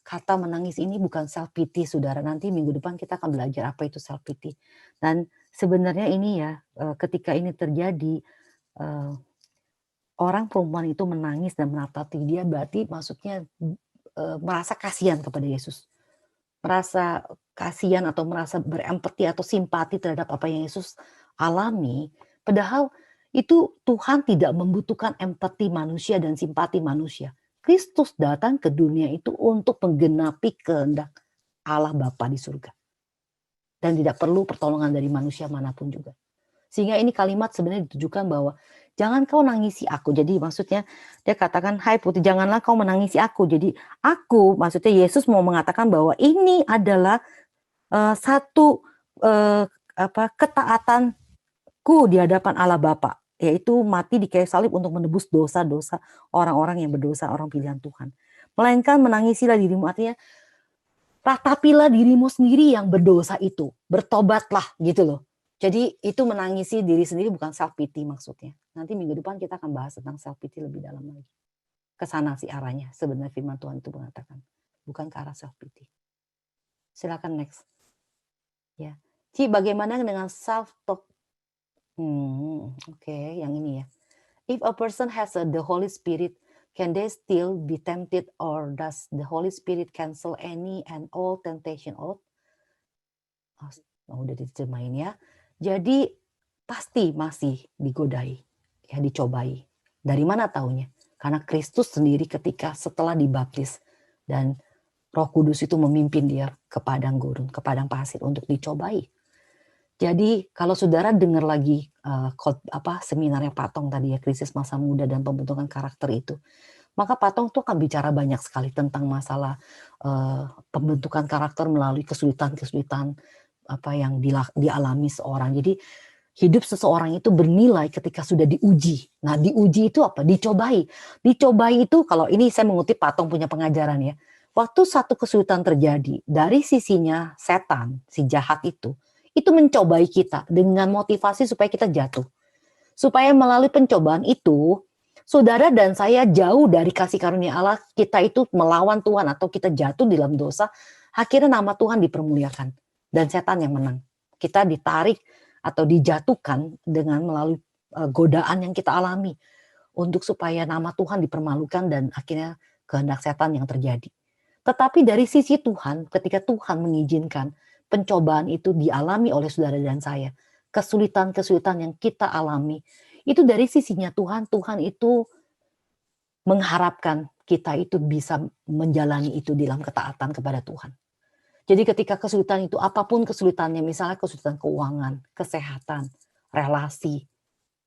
kata menangis ini bukan self pity, saudara. Nanti minggu depan kita akan belajar apa itu self pity. Dan sebenarnya ini ya, ketika ini terjadi, eh, orang perempuan itu menangis dan menatapi dia, berarti maksudnya merasa kasihan kepada Yesus. Merasa kasihan atau merasa berempati atau simpati terhadap apa yang Yesus alami. Padahal itu Tuhan tidak membutuhkan empati manusia dan simpati manusia. Kristus datang ke dunia itu untuk menggenapi kehendak Allah Bapa di surga. Dan tidak perlu pertolongan dari manusia manapun juga. Sehingga ini kalimat sebenarnya ditujukan bahwa jangan kau nangisi aku. Jadi maksudnya dia katakan, hai putri, janganlah kau menangisi aku. Jadi aku, maksudnya Yesus mau mengatakan bahwa ini adalah satu ketaatanku di hadapan Allah Bapa, yaitu mati di kayu salib untuk menebus dosa-dosa orang-orang yang berdosa, orang pilihan Tuhan. Melainkan menangisilah dirimu, artinya ratapilah dirimu sendiri yang berdosa itu, bertobatlah gitu loh. Jadi itu menangisi diri sendiri bukan self pity maksudnya. Nanti minggu depan kita akan bahas tentang self pity lebih dalam lagi. Kesana sih arahnya sebenarnya firman Tuhan itu mengatakan, bukan ke arah self pity. Silakan next. Ya, Ci, bagaimana dengan self talk? Oke, yang ini ya. If a person has the Holy Spirit, can they still be tempted, or does the Holy Spirit cancel any and all temptation out? Udah diterjemahin ya. Jadi pasti masih digodai, ya dicobai. Dari mana taunya? Karena Kristus sendiri ketika setelah dibaptis dan Roh Kudus itu memimpin dia ke padang gurun, ke padang pasir untuk dicobai. Jadi kalau saudara dengar lagi seminarnya Pak Tong tadi ya, krisis masa muda dan pembentukan karakter itu, maka Pak Tong tuh akan bicara banyak sekali tentang masalah pembentukan karakter melalui kesulitan-kesulitan apa yang dialami seorang. Jadi hidup seseorang itu bernilai ketika sudah diuji. Nah, diuji itu apa? Dicobai. Dicobai itu, kalau ini saya mengutip Pak Tong punya pengajaran ya. Waktu satu kesulitan terjadi, dari sisinya setan, si jahat itu mencobai kita dengan motivasi supaya kita jatuh. Supaya melalui pencobaan itu, saudara dan saya jauh dari kasih karunia Allah, kita itu melawan Tuhan atau kita jatuh di dalam dosa, akhirnya nama Tuhan dipermuliakan dan setan yang menang. Kita ditarik atau dijatuhkan dengan melalui godaan yang kita alami untuk supaya nama Tuhan dipermalukan dan akhirnya kehendak setan yang terjadi. Tetapi dari sisi Tuhan, ketika Tuhan mengizinkan pencobaan itu dialami oleh saudara dan saya, kesulitan-kesulitan yang kita alami, itu dari sisinya Tuhan itu mengharapkan kita itu bisa menjalani itu dalam ketaatan kepada Tuhan. Jadi ketika kesulitan itu, apapun kesulitannya, misalnya kesulitan keuangan, kesehatan, relasi,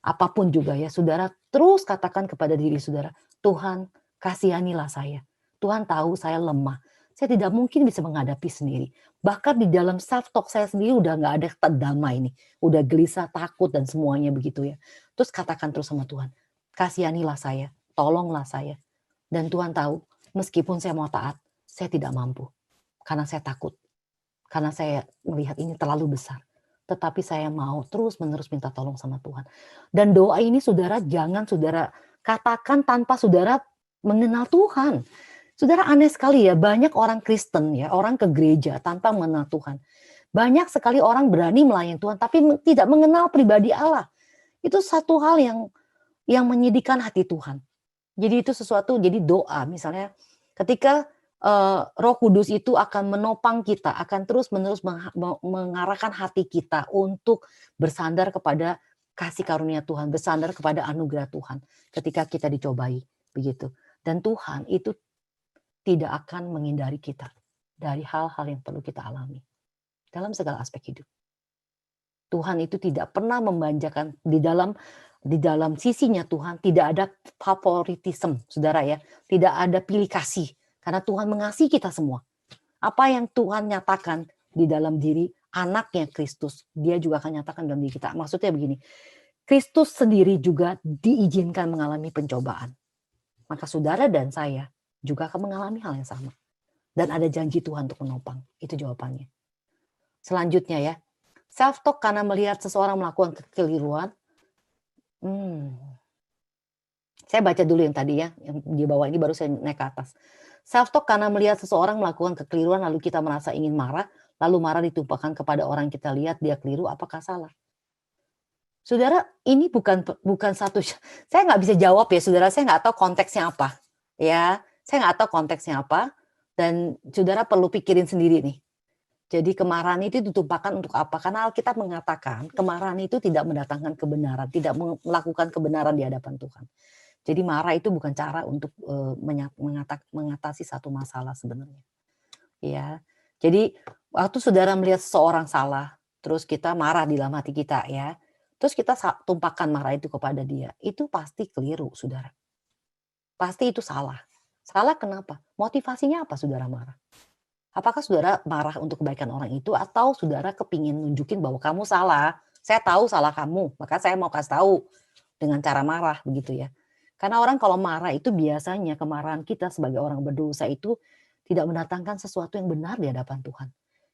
apapun juga ya, saudara terus katakan kepada diri saudara, Tuhan kasihanilah saya. Tuhan tahu saya lemah. Saya tidak mungkin bisa menghadapi sendiri. Bahkan di dalam self talk saya sendiri udah gak ada damai nih. Udah gelisah, takut dan semuanya begitu ya. Terus katakan terus sama Tuhan, kasihanilah saya, tolonglah saya. Dan Tuhan tahu, meskipun saya mau taat, saya tidak mampu. Karena saya takut. Karena saya melihat ini terlalu besar. Tetapi saya mau terus-menerus minta tolong sama Tuhan. Dan doa ini saudara jangan saudara katakan tanpa saudara mengenal Tuhan. Saudara, aneh sekali ya, banyak orang Kristen ya, orang ke gereja tanpa mengenal Tuhan. Banyak sekali orang berani melayani Tuhan tapi tidak mengenal pribadi Allah. Itu satu hal yang menyedihkan hati Tuhan. Jadi itu sesuatu, jadi doa misalnya ketika Roh Kudus itu akan menopang kita, akan terus-menerus mengarahkan hati kita untuk bersandar kepada kasih karunia Tuhan, bersandar kepada anugerah Tuhan ketika kita dicobai, begitu. Dan Tuhan itu tidak akan menghindari kita dari hal-hal yang perlu kita alami dalam segala aspek hidup. Tuhan itu tidak pernah membelanjakan di dalam sisinya Tuhan tidak ada favoritism, Saudara ya. Tidak ada pilih kasih karena Tuhan mengasihi kita semua. Apa yang Tuhan nyatakan di dalam diri anaknya Kristus, dia juga akan nyatakan dalam diri kita. Maksudnya begini, Kristus sendiri juga diizinkan mengalami pencobaan. Maka saudara dan saya juga akan mengalami hal yang sama. Dan ada janji Tuhan untuk menopang. Itu jawabannya. Selanjutnya ya, self-talk karena melihat seseorang melakukan kekeliruan. Saya baca dulu yang tadi ya, yang di bawah ini baru saya naik ke atas. Self-talk karena melihat seseorang melakukan kekeliruan lalu kita merasa ingin marah, lalu marah ditumpahkan kepada orang kita lihat dia keliru, apakah salah? Saudara, ini bukan satu, saya nggak bisa jawab ya saudara, saya nggak tahu konteksnya apa. Ya, saya nggak tahu konteksnya apa, dan saudara perlu pikirin sendiri nih. Jadi kemarahan itu ditumpahkan untuk apa? Karena Alkitab mengatakan kemarahan itu tidak mendatangkan kebenaran, tidak melakukan kebenaran di hadapan Tuhan. Jadi marah itu bukan cara untuk mengatasi satu masalah sebenarnya. Ya, jadi waktu saudara melihat seseorang salah, terus kita marah di dalam hati kita ya, terus kita tumpahkan marah itu kepada dia, itu pasti keliru, saudara. Pasti itu salah. Salah kenapa? Motivasinya apa saudara marah? Apakah saudara marah untuk kebaikan orang itu atau saudara kepingin nunjukin bahwa kamu salah? Saya tahu salah kamu, maka saya mau kasih tahu dengan cara marah begitu ya. Karena orang kalau marah itu biasanya kemarahan kita sebagai orang berdosa itu tidak mendatangkan sesuatu yang benar di hadapan Tuhan.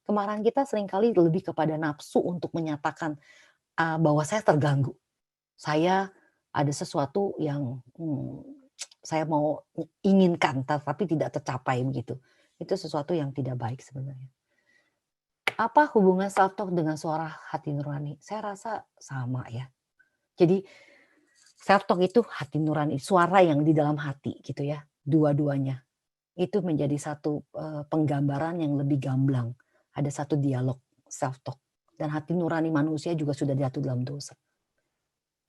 Kemarahan kita seringkali lebih kepada nafsu untuk menyatakan bahwa saya terganggu. Saya ada sesuatu yang saya mau inginkan tapi tidak tercapai begitu. Itu sesuatu yang tidak baik sebenarnya. Apa hubungan self-talk dengan suara hati nurani? Saya rasa sama ya. Jadi self-talk itu hati nurani, suara yang di dalam hati gitu ya. Dua-duanya. Itu menjadi satu penggambaran yang lebih gamblang. Ada satu dialog self-talk. Dan hati nurani manusia juga sudah jatuh dalam dosa.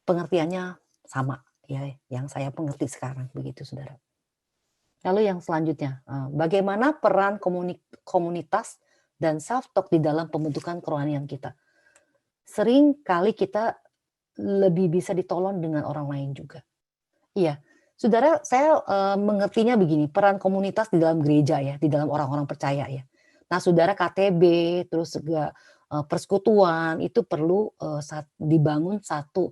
Pengertiannya sama ya, yang saya mengerti sekarang begitu saudara. Lalu yang selanjutnya, bagaimana peran komunitas dan self-talk di dalam pembentukan kerohanian kita? Sering kali kita lebih bisa ditolong dengan orang lain juga. Iya, saudara, saya mengertinya begini, peran komunitas di dalam gereja ya, di dalam orang-orang percaya ya. Nah, saudara KTB, terus juga persekutuan itu perlu dibangun satu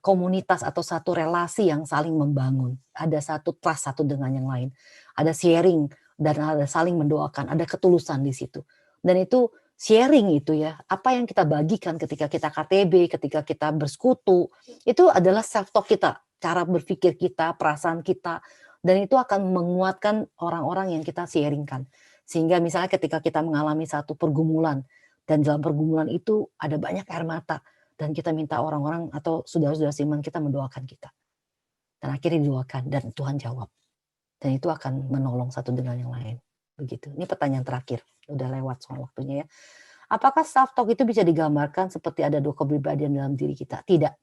komunitas atau satu relasi yang saling membangun. Ada satu trust satu dengan yang lain. Ada sharing dan ada saling mendoakan, ada ketulusan di situ. Dan itu sharing itu ya, apa yang kita bagikan ketika kita KTB, ketika kita bersekutu, itu adalah self-talk kita, cara berpikir kita, perasaan kita, dan itu akan menguatkan orang-orang yang kita sharingkan. Sehingga misalnya ketika kita mengalami satu pergumulan, dan dalam pergumulan itu ada banyak air mata, dan kita minta orang-orang atau saudara-saudara seiman kita mendoakan kita. Dan akhirnya didoakan dan Tuhan jawab. Dan itu akan menolong satu dengan yang lain. Begitu. Ini pertanyaan terakhir. Udah lewat soal waktunya ya. Apakah self-talk itu bisa digambarkan seperti ada dua kepribadian dalam diri kita? Tidak.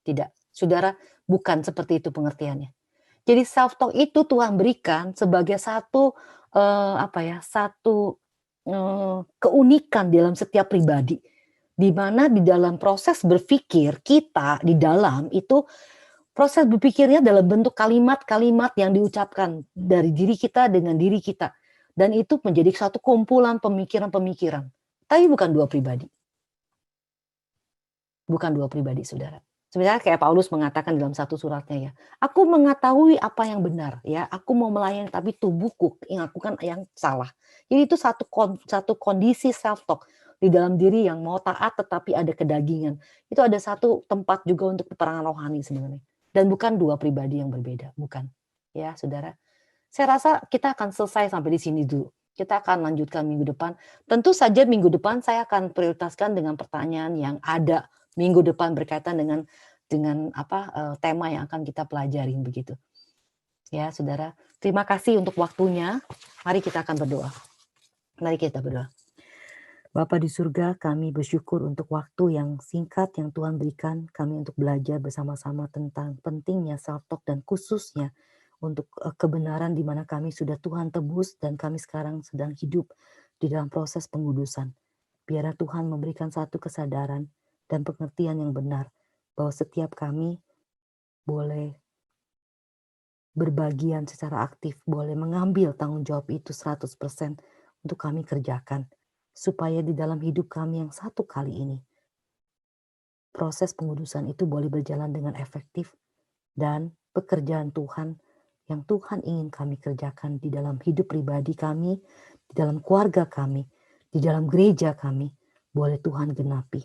Tidak. Saudara, bukan seperti itu pengertiannya. Jadi self-talk itu Tuhan berikan sebagai satu keunikan dalam setiap pribadi. Di mana di dalam proses berpikir kita di dalam itu proses berpikirnya dalam bentuk kalimat-kalimat yang diucapkan dari diri kita dengan diri kita, dan itu menjadi satu kumpulan pemikiran-pemikiran, tapi bukan dua pribadi, saudara. Sebenarnya kayak Paulus mengatakan dalam satu suratnya ya, aku mengetahui apa yang benar ya, aku mau melayani tapi tubuhku yang aku kan yang salah. Jadi itu satu kondisi self-talk di dalam diri yang mau taat tetapi ada kedagingan. Itu ada satu tempat juga untuk peperangan rohani sebenarnya. Dan bukan dua pribadi yang berbeda, bukan. Ya, saudara. Saya rasa kita akan selesai sampai di sini dulu. Kita akan lanjutkan minggu depan. Tentu saja minggu depan saya akan prioritaskan dengan pertanyaan yang ada minggu depan berkaitan dengan tema yang akan kita pelajarin begitu. Ya, saudara. Terima kasih untuk waktunya. Mari kita akan berdoa. Mari kita berdoa. Bapa di surga, kami bersyukur untuk waktu yang singkat yang Tuhan berikan kami untuk belajar bersama-sama tentang pentingnya self-talk dan khususnya untuk kebenaran di mana kami sudah Tuhan tebus dan kami sekarang sedang hidup di dalam proses pengudusan. Biarlah Tuhan memberikan satu kesadaran dan pengertian yang benar bahwa setiap kami boleh berbagian secara aktif, boleh mengambil tanggung jawab itu 100% untuk kami kerjakan. Supaya di dalam hidup kami yang satu kali ini, proses pengudusan itu boleh berjalan dengan efektif dan pekerjaan Tuhan yang Tuhan ingin kami kerjakan di dalam hidup pribadi kami, di dalam keluarga kami, di dalam gereja kami, boleh Tuhan genapi.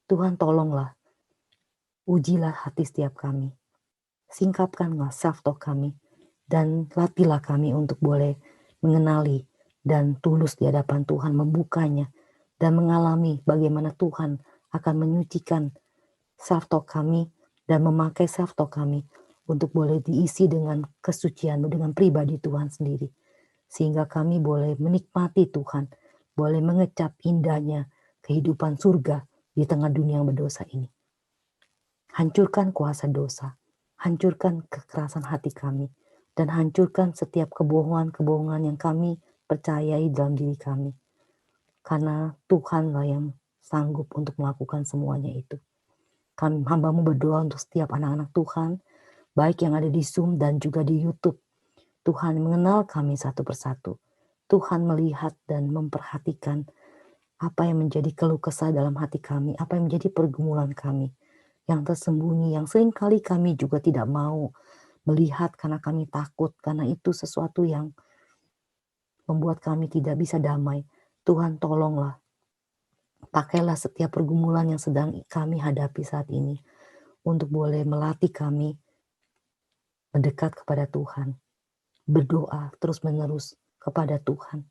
Tuhan tolonglah, ujilah hati setiap kami. Singkapkanlah self-talk kami, dan latihlah kami untuk boleh mengenali dan tulus di hadapan Tuhan, membukanya, dan mengalami bagaimana Tuhan akan menyucikan self-talk kami dan memakai self-talk kami untuk boleh diisi dengan kesucian, dengan pribadi Tuhan sendiri. Sehingga kami boleh menikmati Tuhan, boleh mengecap indahnya kehidupan surga di tengah dunia yang berdosa ini. Hancurkan kuasa dosa, hancurkan kekerasan hati kami, dan hancurkan setiap kebohongan-kebohongan yang kami percayai dalam diri kami. Karena Tuhanlah yang sanggup untuk melakukan semuanya itu. Kami hamba-Mu berdoa untuk setiap anak-anak Tuhan, baik yang ada di Zoom dan juga di YouTube. Tuhan mengenal kami satu persatu. Tuhan melihat dan memperhatikan apa yang menjadi keluh kesah dalam hati kami, apa yang menjadi pergumulan kami, yang tersembunyi, yang seringkali kami juga tidak mau melihat karena kami takut, karena itu sesuatu yang membuat kami tidak bisa damai. Tuhan tolonglah, pakailah setiap pergumulan yang sedang kami hadapi saat ini untuk boleh melatih kami mendekat kepada Tuhan, berdoa terus-menerus kepada Tuhan,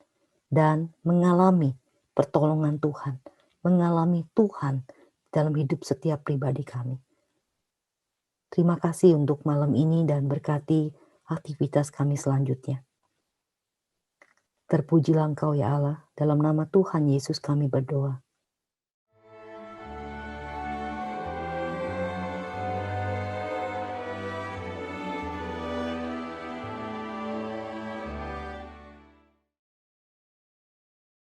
dan mengalami pertolongan Tuhan, mengalami Tuhan dalam hidup setiap pribadi kami. Terima kasih untuk malam ini dan berkati aktivitas kami selanjutnya. Terpujilah Engkau ya Allah, dalam nama Tuhan Yesus kami berdoa.